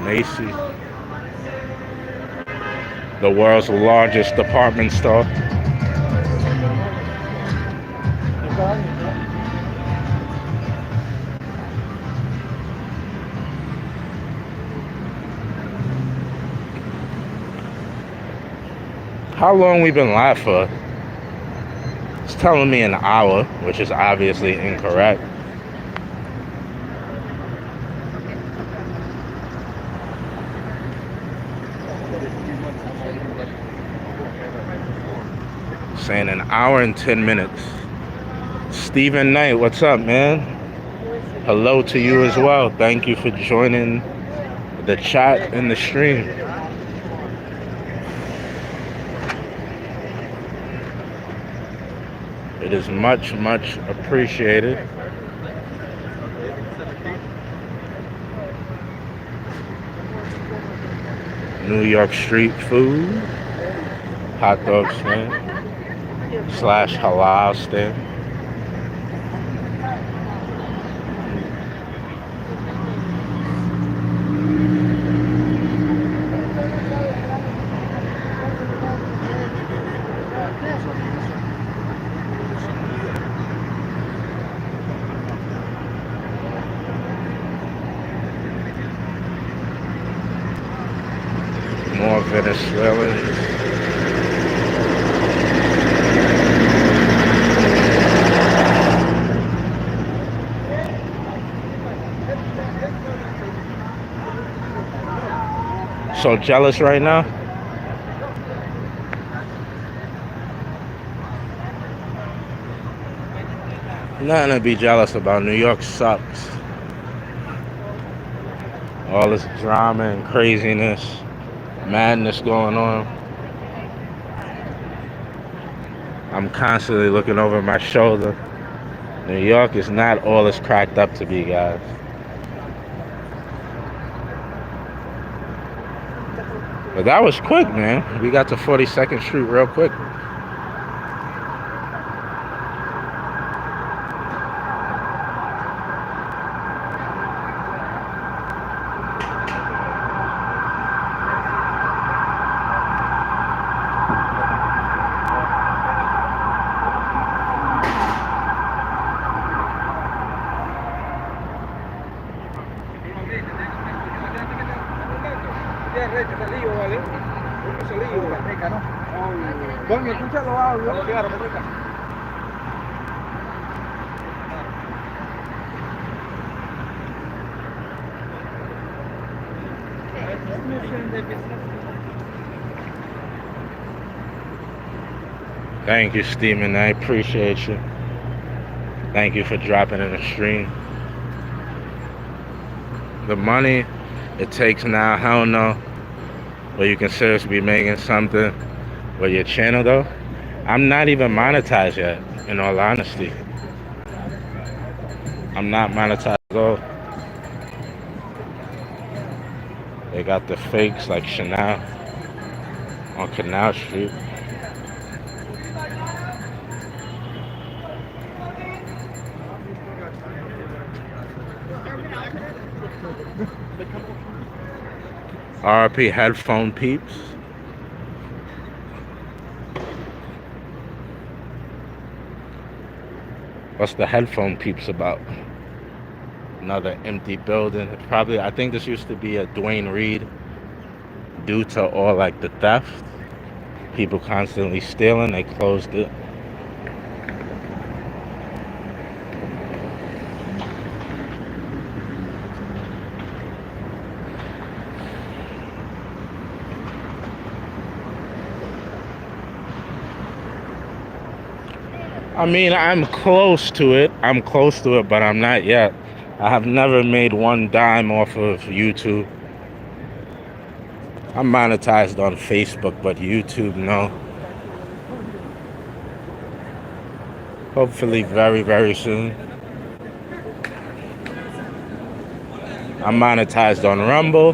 Macy's, the world's largest department store. How long we been live for? It's telling me an hour, which is obviously incorrect. Saying an hour and 10 minutes. Stephen Knight, what's up, man? Hello to you as well. Thank you for joining the chat and the stream. It is much, much appreciated. New York street food, hot dog stand, / halal stand. More Venezuelans. So jealous right now? Nothing to be jealous about. New York sucks. All this drama and craziness, madness going on. I'm constantly looking over my shoulder. New York is not all it's cracked up to be, guys. But that was quick, man. We got to 42nd Street real quick. Thank you, Steeman. I appreciate you. Thank you for dropping in the stream. The money it takes now, hell no. But you can seriously be making something with your channel, though. I'm not even monetized yet, in all honesty. I'm not monetized at all. They got the fakes like Chanel on Canal Street. RP headphone peeps. What's the headphone peeps about? Another empty building. Probably, I think this used to be a Dwayne Reed. Due to all like the theft, people constantly stealing, they closed it. I mean, I'm close to it, but I'm not yet. I have never made one dime off of YouTube. I'm monetized on Facebook, but YouTube, no. Hopefully very, very soon. I'm monetized on Rumble.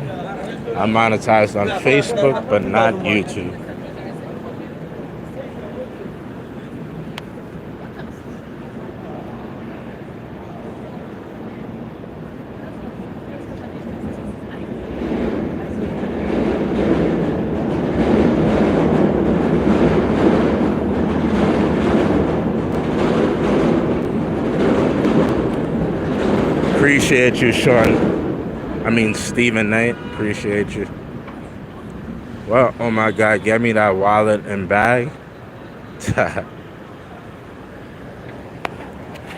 I'm monetized on Facebook, but not YouTube. Appreciate you, Sean. I mean, Stephen Knight. Appreciate you. Well, oh my God, get me that wallet and bag.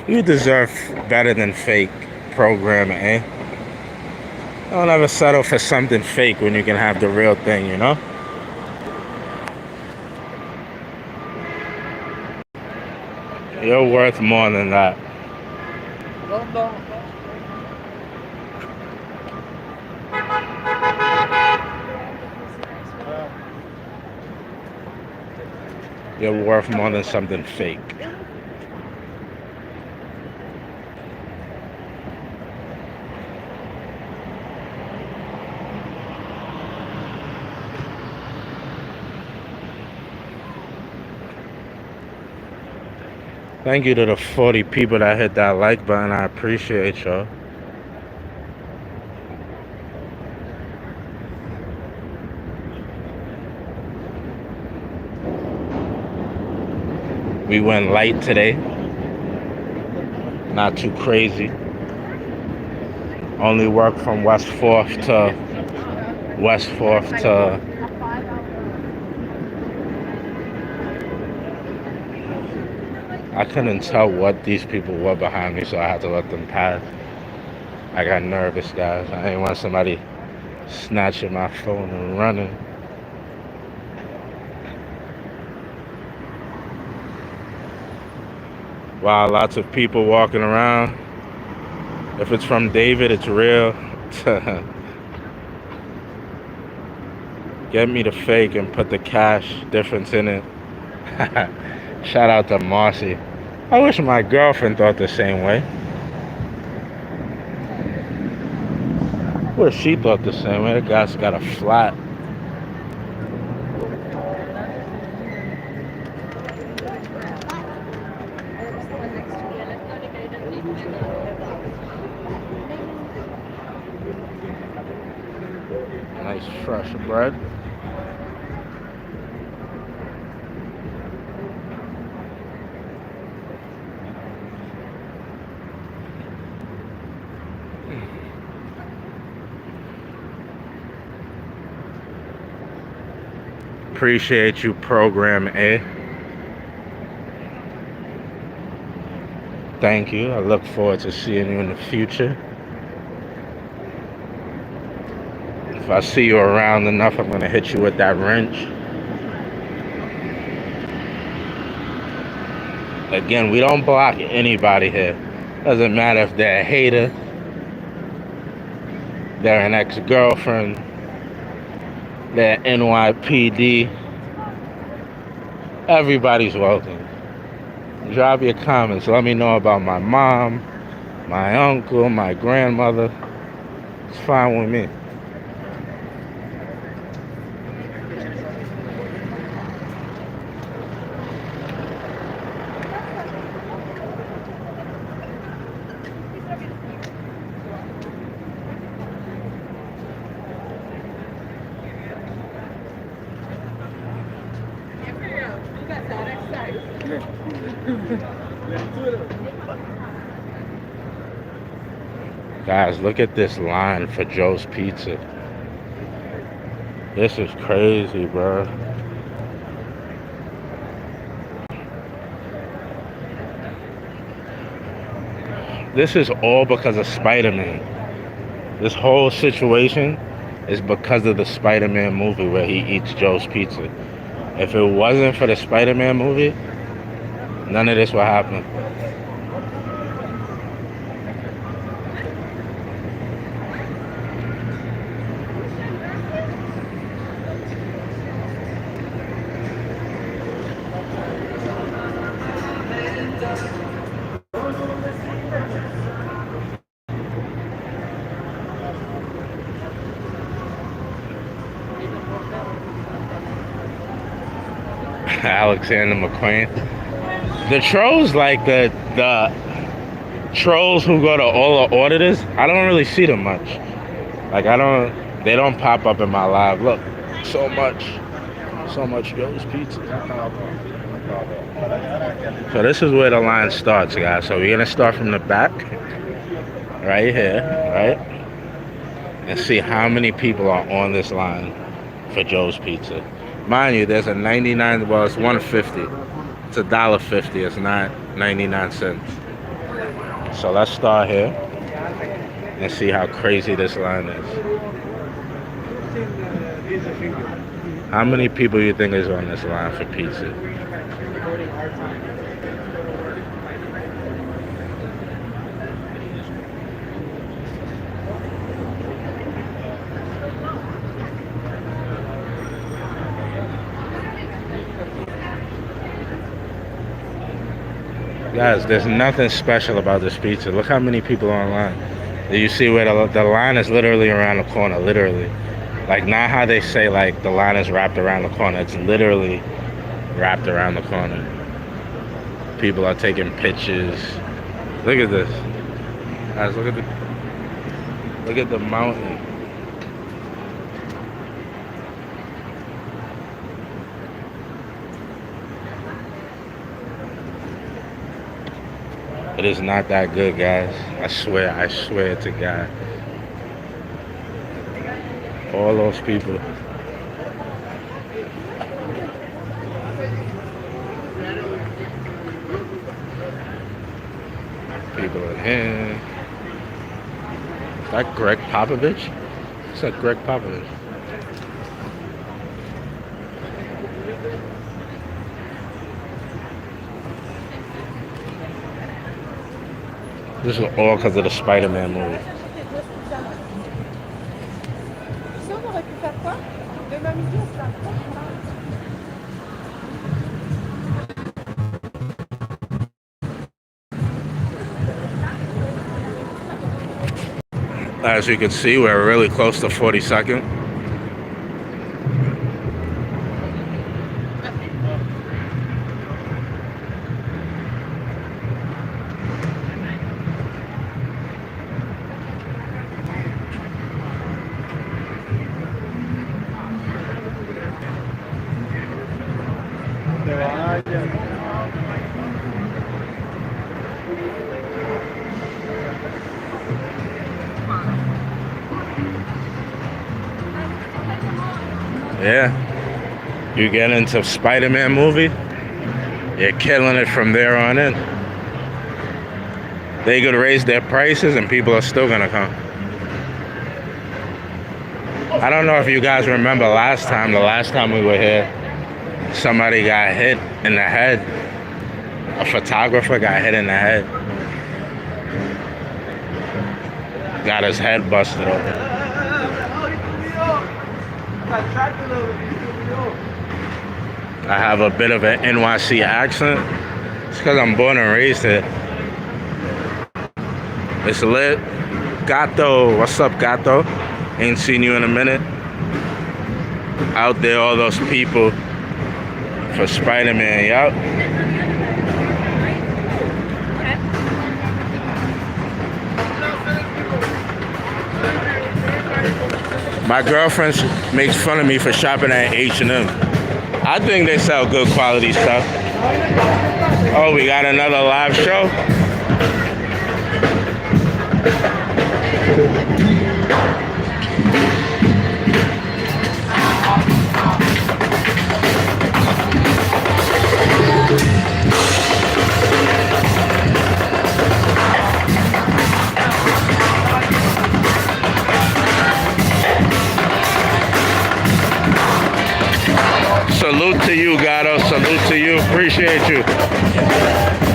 You deserve better than fake programming, eh? Don't ever settle for something fake when you can have the real thing, you know? You're worth more than that. You're worth more than something fake. Thank you to the 40 people that hit that like button. I appreciate y'all. We went light today. Not too crazy. Only work from West 4th to West 4th to I couldn't tell what these people were behind me, so I had to let them pass. I got nervous, guys. I didn't want somebody snatching my phone and running. Wow, lots of people walking around. If it's from David, it's real. Get me the fake and put the cash difference in it. Shout out to Marcy. I wish my girlfriend thought the same way. Wish she thought the same way. The guy's got a flat. Nice fresh bread. Appreciate you, Program A. Thank you. I look forward to seeing you in the future. If I see you around enough, I'm going to hit you with that wrench. Again, we don't block anybody here. Doesn't matter if they're a hater, they're an ex-girlfriend, they're NYPD. Everybody's welcome. Drop your comments. Let me know about my mom, my uncle, my grandmother. It's fine with me. Guys, look at this line for Joe's Pizza. This is crazy, bro. This is all because of Spider-Man. This whole situation is because of the Spider-Man movie where he eats Joe's Pizza. If it wasn't for the Spider-Man movie, none of this would happen. Alexander McQueen. The trolls, like the trolls who go to all the auditors, I don't really see them much. Like they don't pop up in my live. Look, so much Joe's Pizza. So this is where the line starts, guys. So we're gonna start from the back, right here, right, and see how many people are on this line for Joe's Pizza. Mind you, there's a 99. Well, it's 150. It's $1.50. It's not 99 cents. So let's start here and see how crazy this line is. How many people you think is on this line for pizza? Guys, there's nothing special about this pizza. Look how many people are online. Do you see where the line is literally around the corner? Literally. Like, not how they say, like, the line is wrapped around the corner. It's literally wrapped around the corner. People are taking pictures. Look at this. Guys, look at the mountain. It is not that good, guys. I swear to God. All those people. People in here. Is that Greg Popovich? It's like Greg Popovich. This is all because of the Spider-Man movie. As you can see, we're really close to 42nd. Yeah, you get into Spider-Man movie, you're killing it from there on in. They could raise their prices and people are still gonna come. I don't know if you guys remember the last time we were here, somebody got hit in the head. A photographer got hit in the head. Got his head busted open. I have a bit of an NYC accent. It's because I'm born and raised here. It's lit. Gato, what's up, Gato? Ain't seen you in a minute. Out there, all those people for Spider-Man, yup. My girlfriend makes fun of me for shopping at H&M. I think they sell good quality stuff. Oh, we got another live show? Salute to you, Gato. Salute to you. Appreciate you.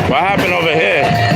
What happened over here?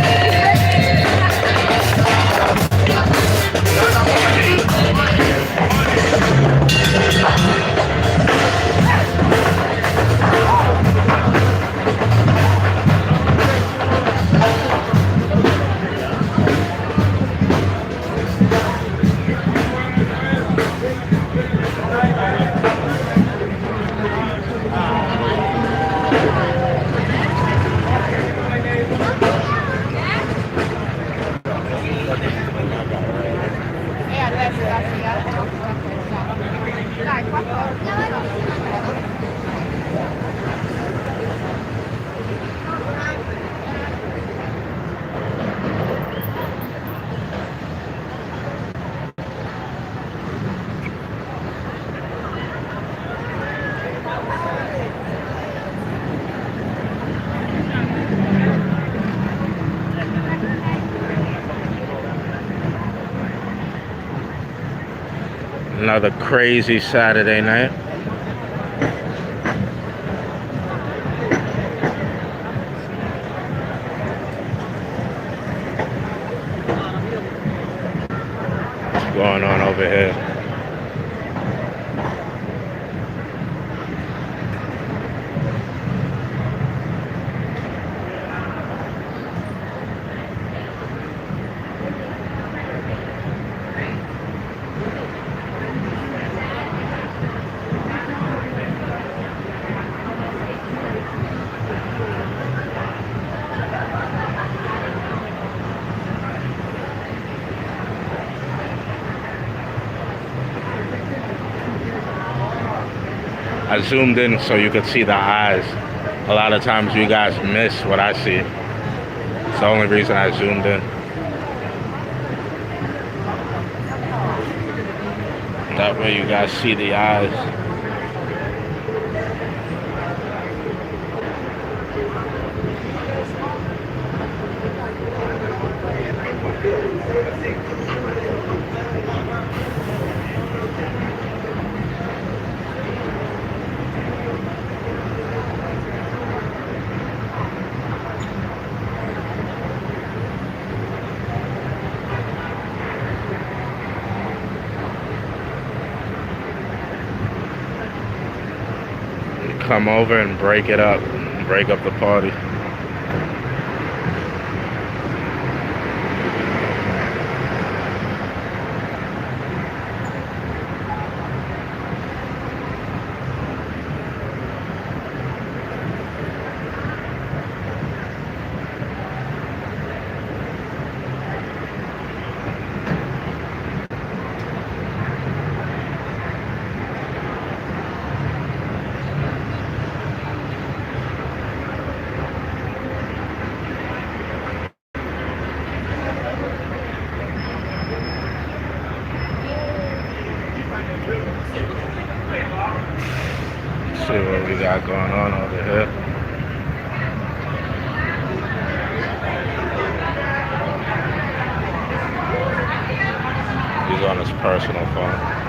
Another crazy Saturday night. What's going on over here? I zoomed in so you could see the eyes. A lot of times you guys miss what I see. It's the only reason I zoomed in. That way you guys see the eyes. Come over and break it up. Break up the party. See what we got going on over here. He's on his personal phone.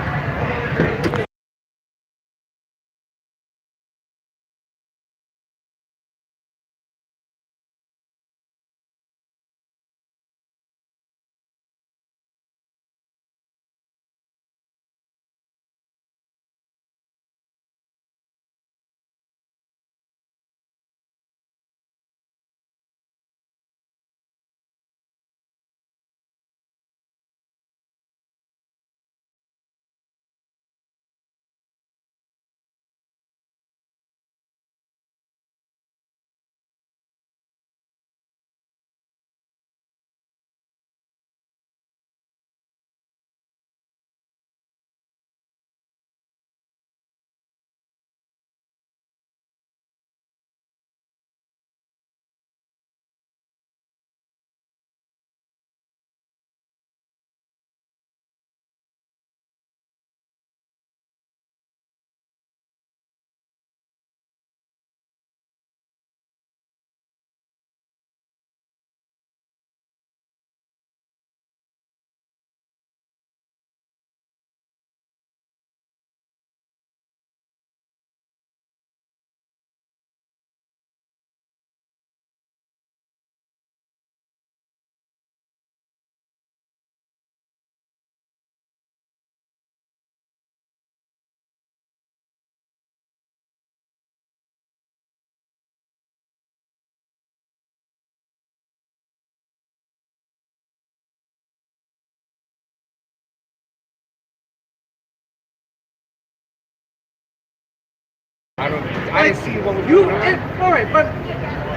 I didn't see what you. All right, but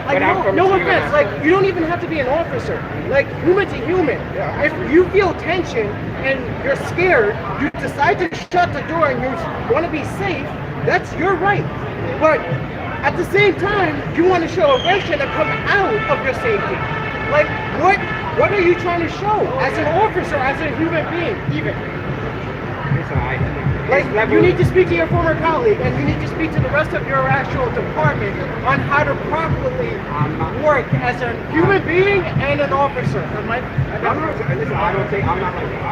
like no offense, like you don't even have to be an officer. Like human to human. Yeah. If you feel tension and you're scared, you decide to shut the door and you want to be safe. That's your right. But at the same time, you want to show aggression and come out of your safety. Like what? What are you trying to show as an officer, as a human being, even? Like, you need to speak to your former colleague, and you need to speak to the rest of your actual department on how to properly work as a human being and an officer. I'm not like, I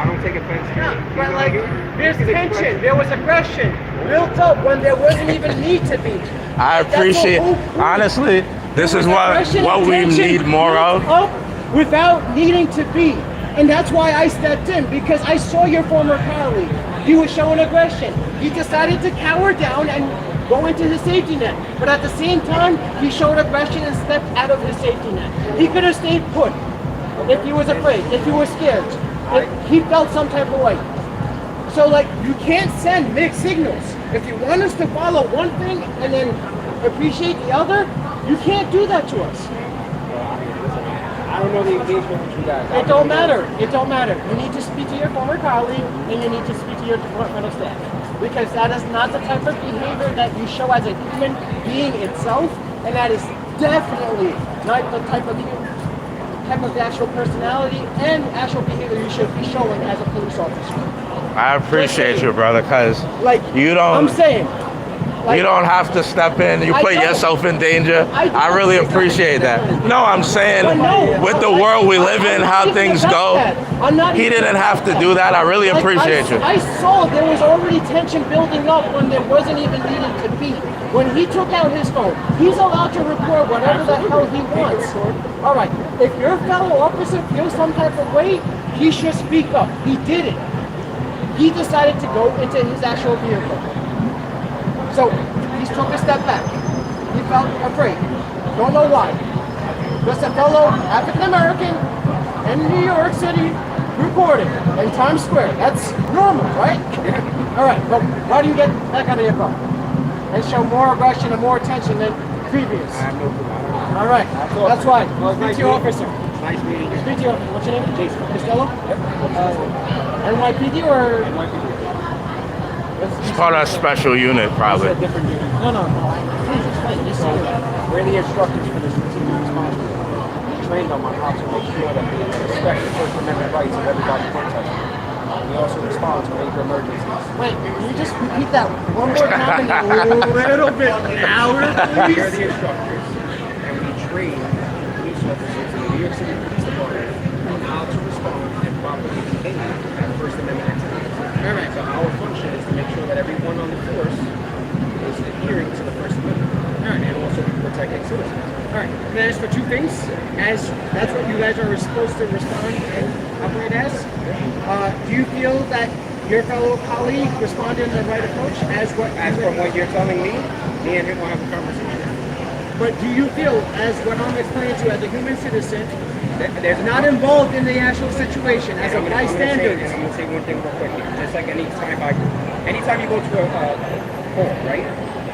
don't take offense to Yeah, it. but like, there's tension, there was aggression built up when there wasn't even need to be. I appreciate, honestly, this is what we need more of. Up without needing to be. And that's why I stepped in, because I saw your former colleague. He was showing aggression. He decided to cower down and go into his safety net. But at the same time, he showed aggression and stepped out of his safety net. He could have stayed put if he was afraid, if he was scared, if he felt some type of way. So like, you can't send mixed signals. If you want us to follow one thing and then appreciate the other, you can't do that to us. I don't know the engagement with you guys. It don't matter. It don't matter. You need to speak to your former colleague and you need to speak to your departmental staff. Because that is not the type of behavior that you show as a human being itself, and that is definitely not the type of the actual personality and actual behavior you should be showing as a police officer. I appreciate you, brother, because Like, you don't. I'm saying, like, You don't have to step in. You I put don't. yourself in danger. I don't. I really appreciate that. No, I'm saying But no, with the world we live in, how I'm things not go, that. I'm not he even didn't have to about do that. I really Like, appreciate you. I saw there was already tension building up when there wasn't even needed to be. When he took out his phone, he's allowed to record whatever the hell he wants. All right, if your fellow officer feels some type of way, he should speak up. He did it. He decided to go into his actual vehicle. So he took a step back. He felt afraid. Don't know why. Just a fellow African American in New York City recording in Times Square. That's normal, right? All right, but why do you get back out of your car and show more aggression and more attention than previous? I have no clue. All right, that's why. Well, it's Speak nice to your meeting you. officer. Nice meeting you. Speak to your, what's your name? Jason. Costello? Yep. NYPD or? NYPD. It's called a special unit, probably. It's a different unit. No. Please explain. Just So, say that. we're the instructors for this continuing response group. We train them on how to make sure that they respect the First Amendment rights of everybody protesting. We also respond to major emergencies. Wait, can you just repeat that one more time and a little bit louder, We are please? the instructors, and we train police officers in the New York City Police Department on how to respond and properly behave at First Amendment activities. All right. So our function is to make sure that everyone on the force is adhering to the First Amendment, and also protecting citizens. All right. Can I ask for two things? As that's what you guys are supposed to respond and operate as. Do you feel that your fellow colleague responded in the right approach as what? As from what you're telling me and him will have a conversation. But do you feel, as what I'm explaining to you as a human citizen, There's not involved in the actual situation, as a I'm bystander? going to say one thing real quick here. Just like anytime you go to a call, right?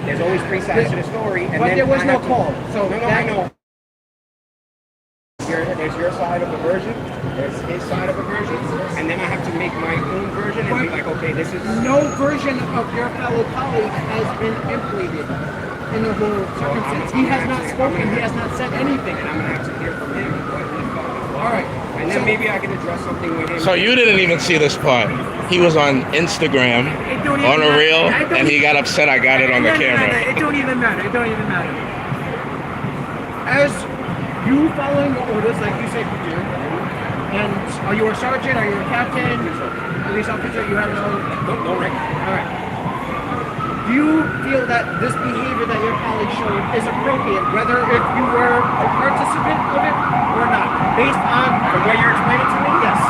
There's always three sides to the story. And But then there was I no have to- call, so no, that- I know. There's your side of the version, there's his side of the version, and then I have to make my own version and be like, okay, this is... No version of your fellow colleague has been implicated in the whole circumstance. He has not spoken. He has not said anything. And I'm going to have to hear from him what he felt. All right. And then maybe I can address something with him. So you didn't even see this part. He was on Instagram, on a reel, and he got upset I got it on the camera. It don't even matter. It don't even matter. As you following the orders like you said you do, and are you a sergeant? Are you a captain? Police officer? You have No rank. All right. Do you feel that this behavior that your colleague showed is appropriate, whether if you were a participant of it or not? Based on the way you're explaining to me, yes.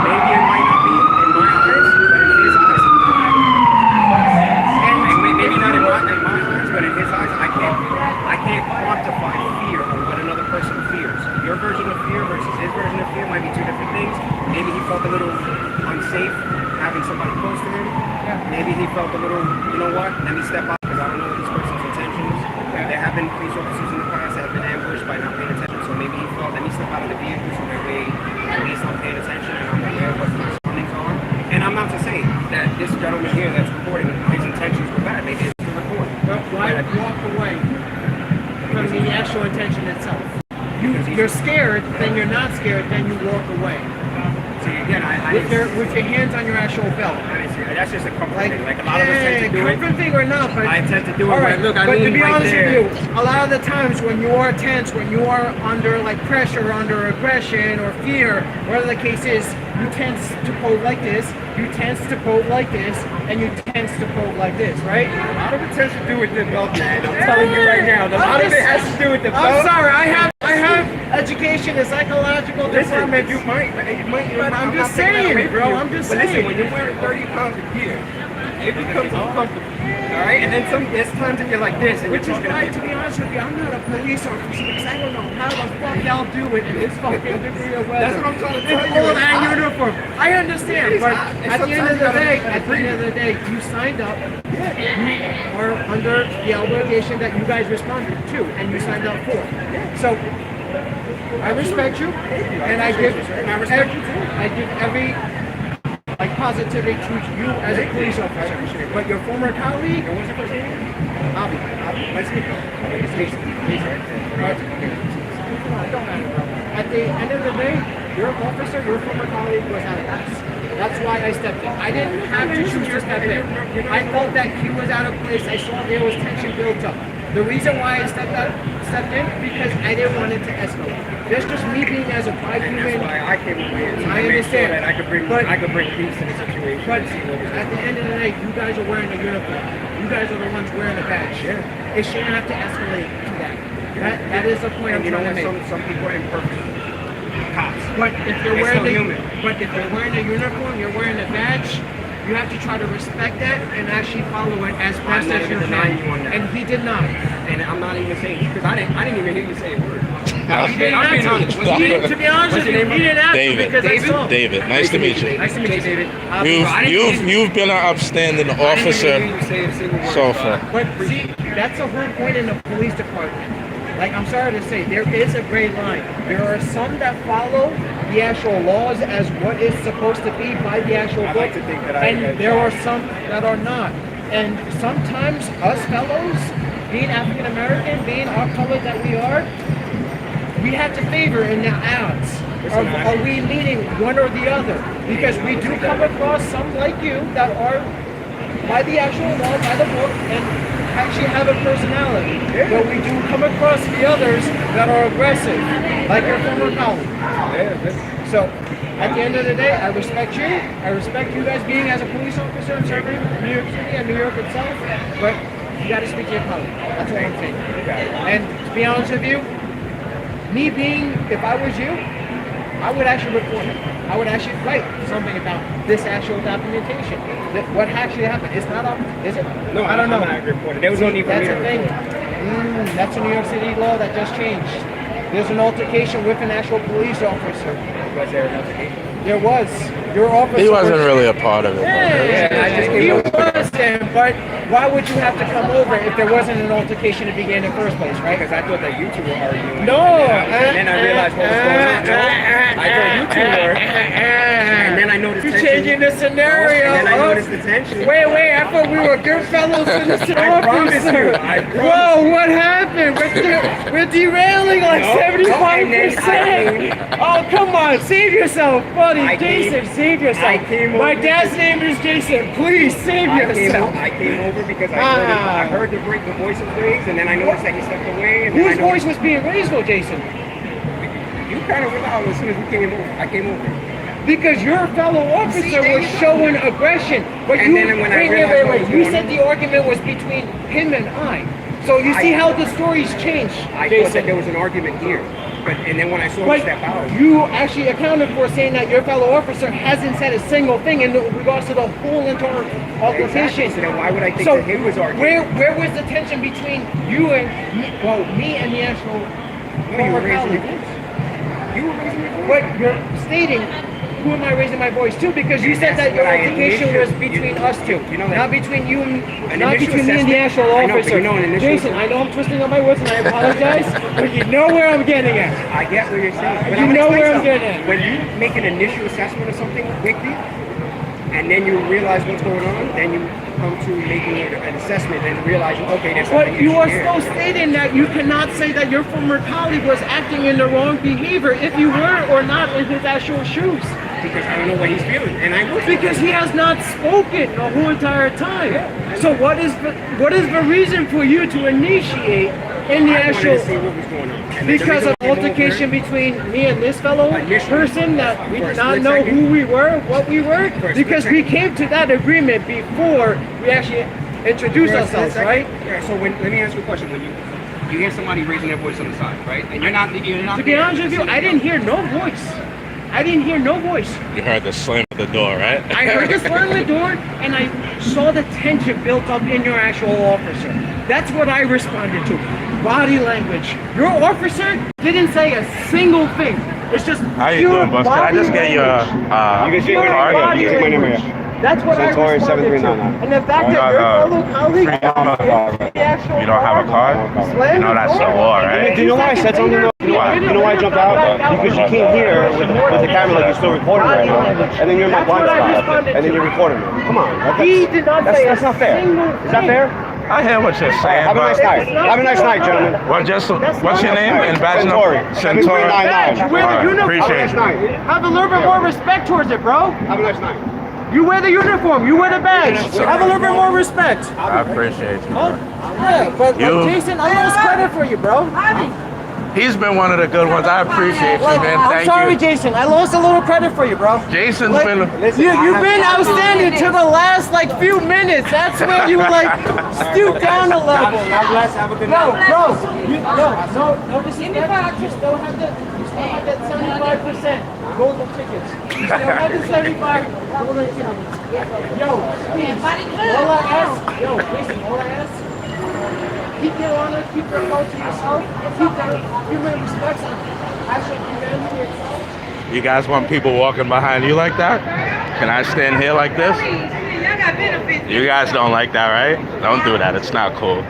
Maybe it might not be in my eyes, but in his eyes. And maybe not in my eyes, but in his eyes, I can't quantify fear or what another person fears. Your version of fear versus his version of fear might be two different things. Maybe he felt a little unsafe having somebody close to him. Maybe he felt a little, you know what, let me step up because I don't know what this person's intentions. There have been police officers in the past that have been ambushed by not paying attention. So maybe he felt, let me step out of the vehicle so that way at least I'm paying attention and I'm aware of what my surroundings are. And I'm not to say that this gentleman here that's recording, his intentions were bad. Maybe it's to record. But why walk away from the actual intention itself? You're scared, then you're not scared, then you walk away. See, again, With your hands on your actual belt. I didn't see that. that's just a comfort thing. Like a lot of us tend to do it. Comfort thing or not, but I tend to do it. all right, But look, I but to mean, be right honest there. with you, a lot of the times when you are tense, when you are under like pressure, under aggression or fear, whatever the case is, you tend to pose like this, you tend to pose like this, and you tend to pose like this, right? A lot of it has to do with the belt, man. I'm telling you right now. A lot of it has to do with the belt. I'm sorry, I have education in psychological Listen, department. you might, But I'm just saying, bro. I'm just but saying. listen, when you're wearing 30 pounds of gear, it becomes uncomfortable. All right, and then there's times that you're like this, and Which you're is talking why, to to be honest with you, I'm not a police officer because I don't know how the fuck y'all do it in this fucking degree of weather. That's what I'm trying to tell In you. all It's that hot. uniform. I understand, It's but hot. And at the end of sometimes the you day, gotta you signed up. You are under the obligation that you guys responded to, and you signed up for. So I respect you, and I give every like positivity to you as a police officer. But your former colleague, And what's your first name? Abby. Nice to meet you. It's Jason. Don't matter, bro. At the end of the day, your officer, your former colleague was out of place. That's why I stepped in. I didn't have to choose to step in. I felt that he was out of place. I saw there was tension built up. The reason why I stepped in because I didn't want it to escalate. That's just me being as a private And that's human. why I came over here. I understand. That I could bring peace to the situation. But and see what was at the end of the day, you guys are wearing a uniform. You guys are the ones wearing a badge. Yeah. It shouldn't have to escalate to that. That is the point I'm And you know trying to what? make. Some people are imperfect. Cops. But if you're They're wearing still the, human. but if you're wearing a uniform, you're wearing a badge. You have to try to respect that and actually follow it as best not as you even denying you on can. that. And he did not. And I'm not even saying because I didn't even hear you say a word. He didn't I'm have being to. honest. What's your name? To be honest What's with your you, name, he didn't have to David. because I saw him. David, nice to meet you. Nice to meet you, David. You've been an upstanding I didn't even officer hear you say a single word. so far. But see, that's a whole point in the police department. Like, I'm sorry to say, there is a gray line. There are some that follow the actual laws as what is supposed to be by the actual I book, like to think that I and had there are tried. some that are not. And sometimes us fellows, being African American, being our color that we are, we have to favor in the odds. Are we leaning one or the other? Because we do come across some like you that are by the actual law, by the book, and actually have a personality. But we do come across the others that are aggressive, like your former colleague. So, at the end of the day, I respect you. I respect you guys being as a police officer and serving New York City and New York itself. But you got to speak to your colleague. That's what I'm saying. And to be honest with you, me being, if I was you, I would actually report him. I would actually write something about this actual documentation. What actually happened. It's not up, is it? No, I don't know. I'm not reporting. There was no need for me That's to a thing. report. That's a New York City law that just changed. There's an altercation with an actual police officer. Was there an altercation? There was. Your officer. He wasn't really a part of it. Yeah, I just he came wasn't. But why would you have to come over if there wasn't an altercation to begin in the first place, right? Because I thought that you two were arguing. No. And then I realized what was going on. No, I thought you two were. And then I noticed You're tension. changing the scenario. And then I huh? noticed the tension. Wait, I thought we were good fellows in this I promise you. I promise Whoa, what happened? We're derailing like No, 75%. Oh, come on, save yourself, buddy. I came- Jason, save yourself. I came My over dad's because- name is Jason. Please save yourself. I came over because I heard the voice was raised, and then I noticed that he stepped away. And then Whose I voice noticed, was being raised for Jason? You kind of were loud as soon as we came over. I came over. Because your fellow officer was showing aggression. But And you, then when I wait, realized what was You going said on- the argument was between him and I. So you see how the stories change, I thought Jason. that there was an argument here. And then when I saw him But step out, you actually accounted for saying that your fellow officer hasn't said a single thing in regards to the whole entire altercation. exactly. So then why would I think So that he was arguing? where was the tension between you and me and the actual No, you former were raising your colleague? voice. You were raising your voice. But you're stating, who am I raising my voice to? Because you said that your That's what I altercation was initially- between us two, you know that- not between you and not initial between me and the assessment- actual I know, but officer. you know an initial- Jason, I know I'm twisting up my words and I apologize, but you know where I'm getting at. I get what you're saying. But You I'm gonna know explain where I'm something. getting at. When you make an initial assessment of something quickly, and then you realize what's going on, then you come to making an assessment and realizing, okay, there's something But you are here. still stating that you cannot say that your former colleague was acting in the wrong behavior if you were or not in his actual shoes. Because I don't know what he's feeling, and I will. Because he has not spoken the whole entire time. So what is the reason for you to initiate in the I wanted to see actual? what was going on. And Because the of reason why I came altercation over- between me and this fellow person that we For a did not split know second. who we were, what we were, For a split because we second. came to that agreement before we actually introduced For a split ourselves, second. right? Yeah. So let me ask you a question. When you hear somebody raising their voice on the side, right? And you're not. To be honest with you, I didn't hear no voice. I didn't hear no voice. You heard the slam of the door, right? I heard the slam of the door, and I saw the tension built up in your actual officer. That's what I responded to. Body language. Your officer didn't say a single thing. It's just How you pure doing, boss? Can I body just get your language. You can see Pure my card? number. body You can see my number. language. That's what Centauri I responded to. 7399. And the fact that your fellow colleague the actual You don't have a card? You know that's the law, right? Do you know why I said something though? You know why I jumped out? Because you came here with the camera like you're still recording right now, and then you're in my blind spot, and then you're recording me. Come on, He did not say that's not fair. Is that fair? I hear what you're saying, Have a nice but night. Have a nice night, gentlemen. what's your name and badge number? Centauri. Badge, you wear the Alright, uniform. appreciate you. Have a little bit more respect towards it, bro. Have a nice night. You wear the uniform, you wear the badge. Have a little bit more respect. I appreciate you. Oh, yeah, but You- Jason, I lost credit for you, bro. He's been one of the good ones. I appreciate you, Like, man. I'm Thank sorry, you. Jason. I lost a little credit for you, bro. Jason's Like, been. you've been outstanding to the last like few minutes. That's where you like stoop down a level. God bless. Have a good No, night. bro, no disrespect. You still have that 75% golden tickets. You still have the 75 golden tickets. Yo, please, all I ask, listen, all I ask, keep your honor, keep your love to yourself, keep that human respect and actual humanity yourself. You guys want people walking behind you like that? Can I stand here like this? You guys don't like that, right? Don't do that. It's not cool.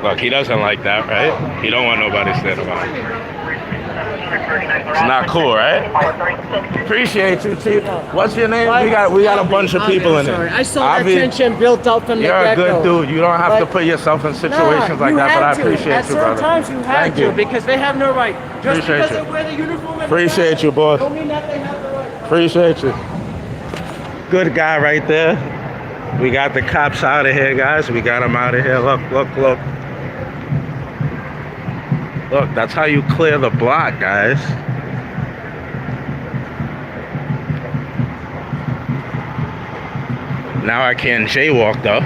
Look, he doesn't like that, right? He don't want nobody standing behind him. It's not cool, right? Appreciate you, Chief. What's your name? We got a bunch of people in Sorry, it. I saw that Avi, tension built up from the you're a get-go. good dude. You don't have to But- put yourself in situations Nah, like you that, but I had to. appreciate At you, certain brother. times you had Thank to you. because they have no right. Just Appreciate because you. they wear the uniform and the Appreciate badge, you, boss. don't mean that they have the right. Appreciate you. Good guy right there. We got the cops out of here, guys. We got them out of here. Look, look, look. Look, that's how you clear the block, guys. Now I can't jaywalk though.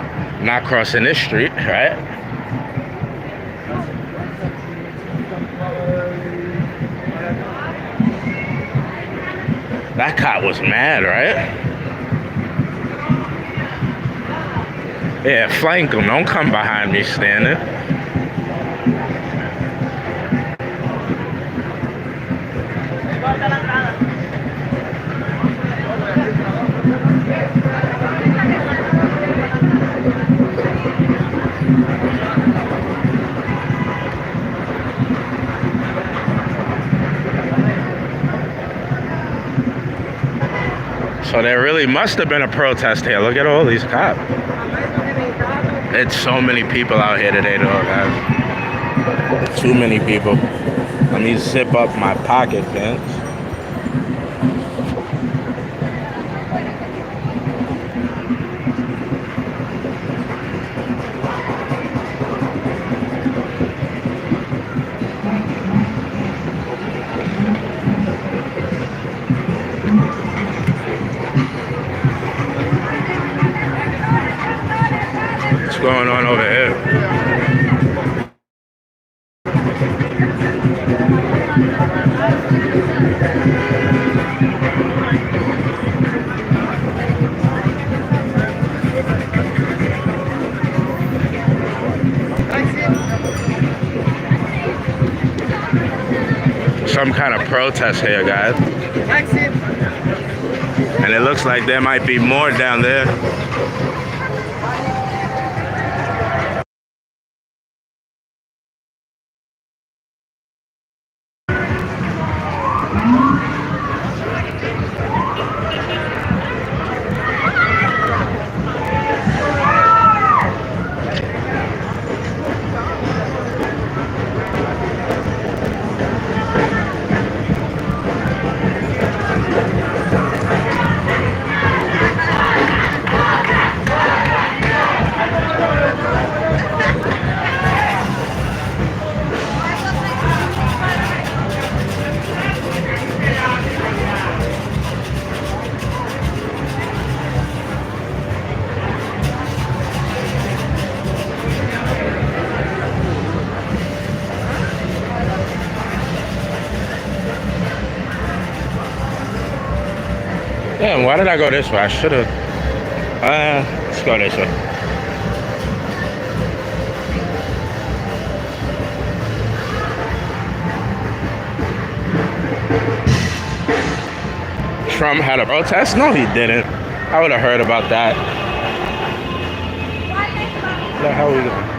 Not crossing this street, right? That cop was mad, right? Yeah, flank him. Don't come behind me standing. So there really must have been a protest here. Look at all these cops. It's so many people out here today, though, guys. Too many people. Let me zip up my pocket pants. What's going on over here? Some kind of protest here, guys. And it looks like there might be more down there. Man, why did I go this way? I should have. Let's go this way. Trump had a protest? No, he didn't. I would have heard about that. What the hell are we doing?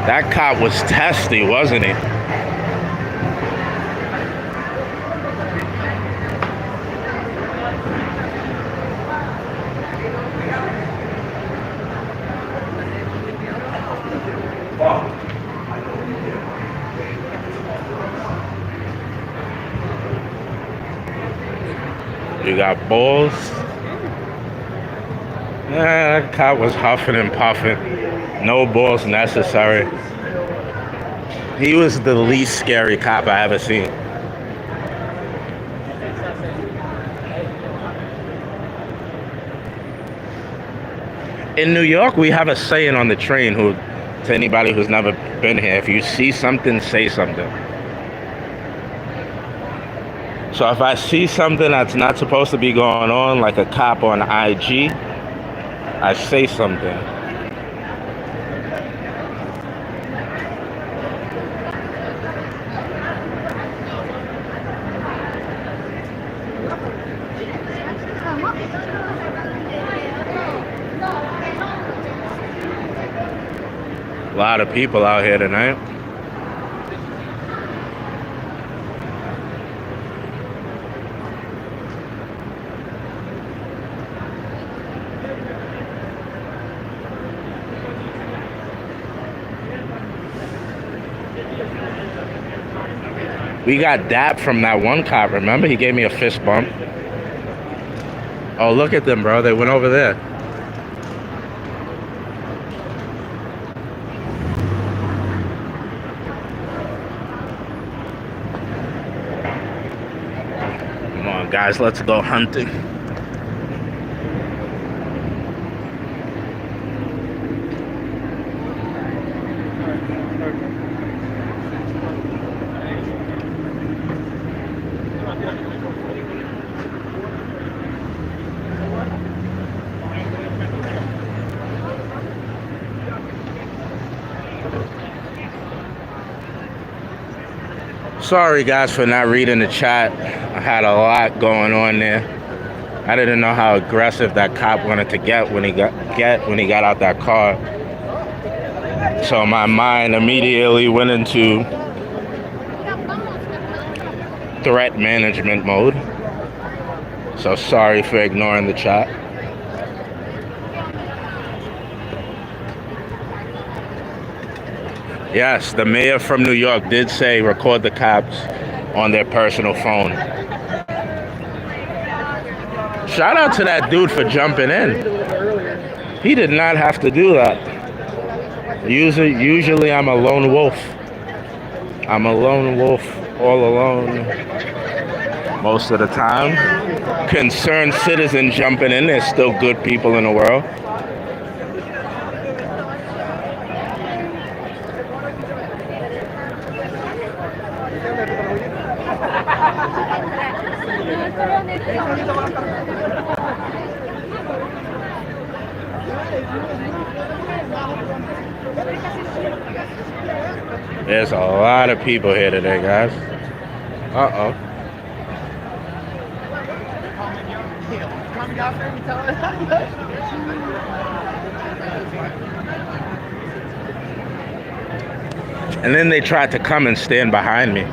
That cop was testy, wasn't he? You got balls. That cop was huffing and puffing. No balls necessary. He was the least scary cop I ever seen. In New York, we have a saying on the train to anybody who's never been here, if you see something, say something. So if I see something that's not supposed to be going on, like a cop on IG, I say something. A lot of people out here tonight. We got dapped from that one cop, remember? He gave me a fist bump. Oh, look at them, bro. They went over there. Come on, guys, let's go hunting. Sorry guys for not reading the chat. I had a lot going on there. I didn't know how aggressive that cop wanted to get when he got out that car. So my mind immediately went into threat management mode. So sorry for ignoring the chat. Yes, the mayor from New York did say record the cops on their personal phone. Shout out to that dude for jumping in. He did not have to do that. Usually I'm a lone wolf. I'm a lone wolf all alone most of the time. Concerned citizen jumping in. There's still good people in the world. There's a lot of people here today, guys. Uh-oh. And then they tried to come and stand behind me.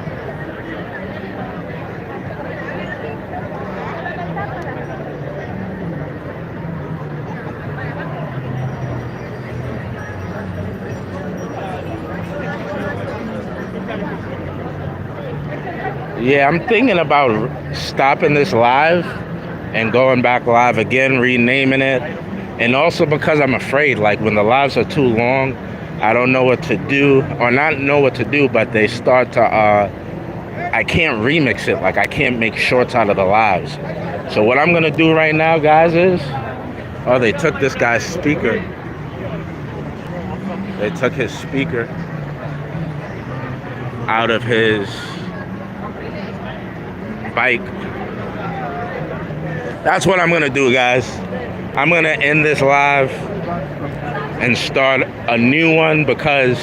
Yeah, I'm thinking about stopping this live and going back live again, renaming it. And also because I'm afraid, like when the lives are too long, I don't know what to do, or not know what to do, but they start to, I can't remix it, like I can't make shorts out of the lives. So what I'm gonna do right now, guys, is, oh, they took this guy's speaker. They took his speaker. out of his bike. That's what I'm gonna do, guys. I'm gonna end this live and start a new one because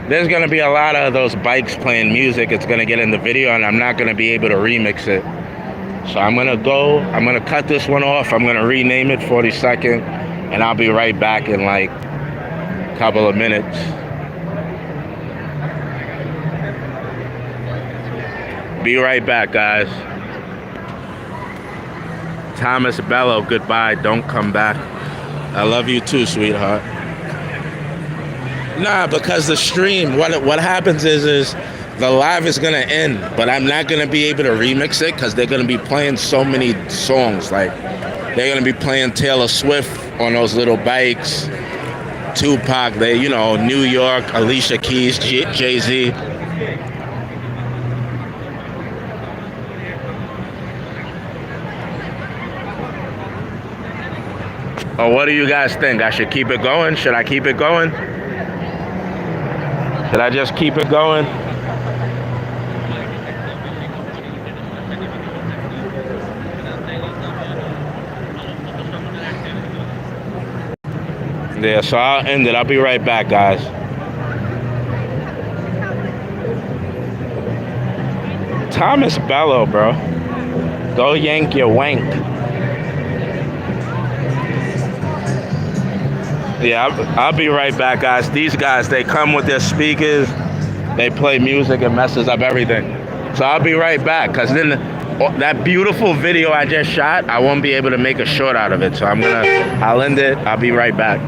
there's gonna be a lot of those bikes playing music. It's gonna get in the video and I'm not gonna be able to remix it. So I'm gonna cut this one off. I'm gonna rename it 42nd and I'll be right back in like a couple of minutes. Be right back, guys. Thomas Bello, goodbye. Don't come back. I love you too, sweetheart. Nah, because the stream, what happens is the live is gonna end, but I'm not gonna be able to remix it because they're gonna be playing so many songs. Like they're gonna be playing Taylor Swift on those little bikes, Tupac, New York, Alicia Keys, Jay-Z. Oh, what do you guys think? I should keep it going? Should I keep it going? Should I just keep it going? Yeah, so I'll end it. I'll be right back, guys. Thomas Bello, bro. Go yank your wank. Yeah, I'll be right back, guys. These guys, they come with their speakers. They play music and messes up everything. So I'll be right back, because then that beautiful video I just shot, I won't be able to make a short out of it. So I'll end it. I'll be right back.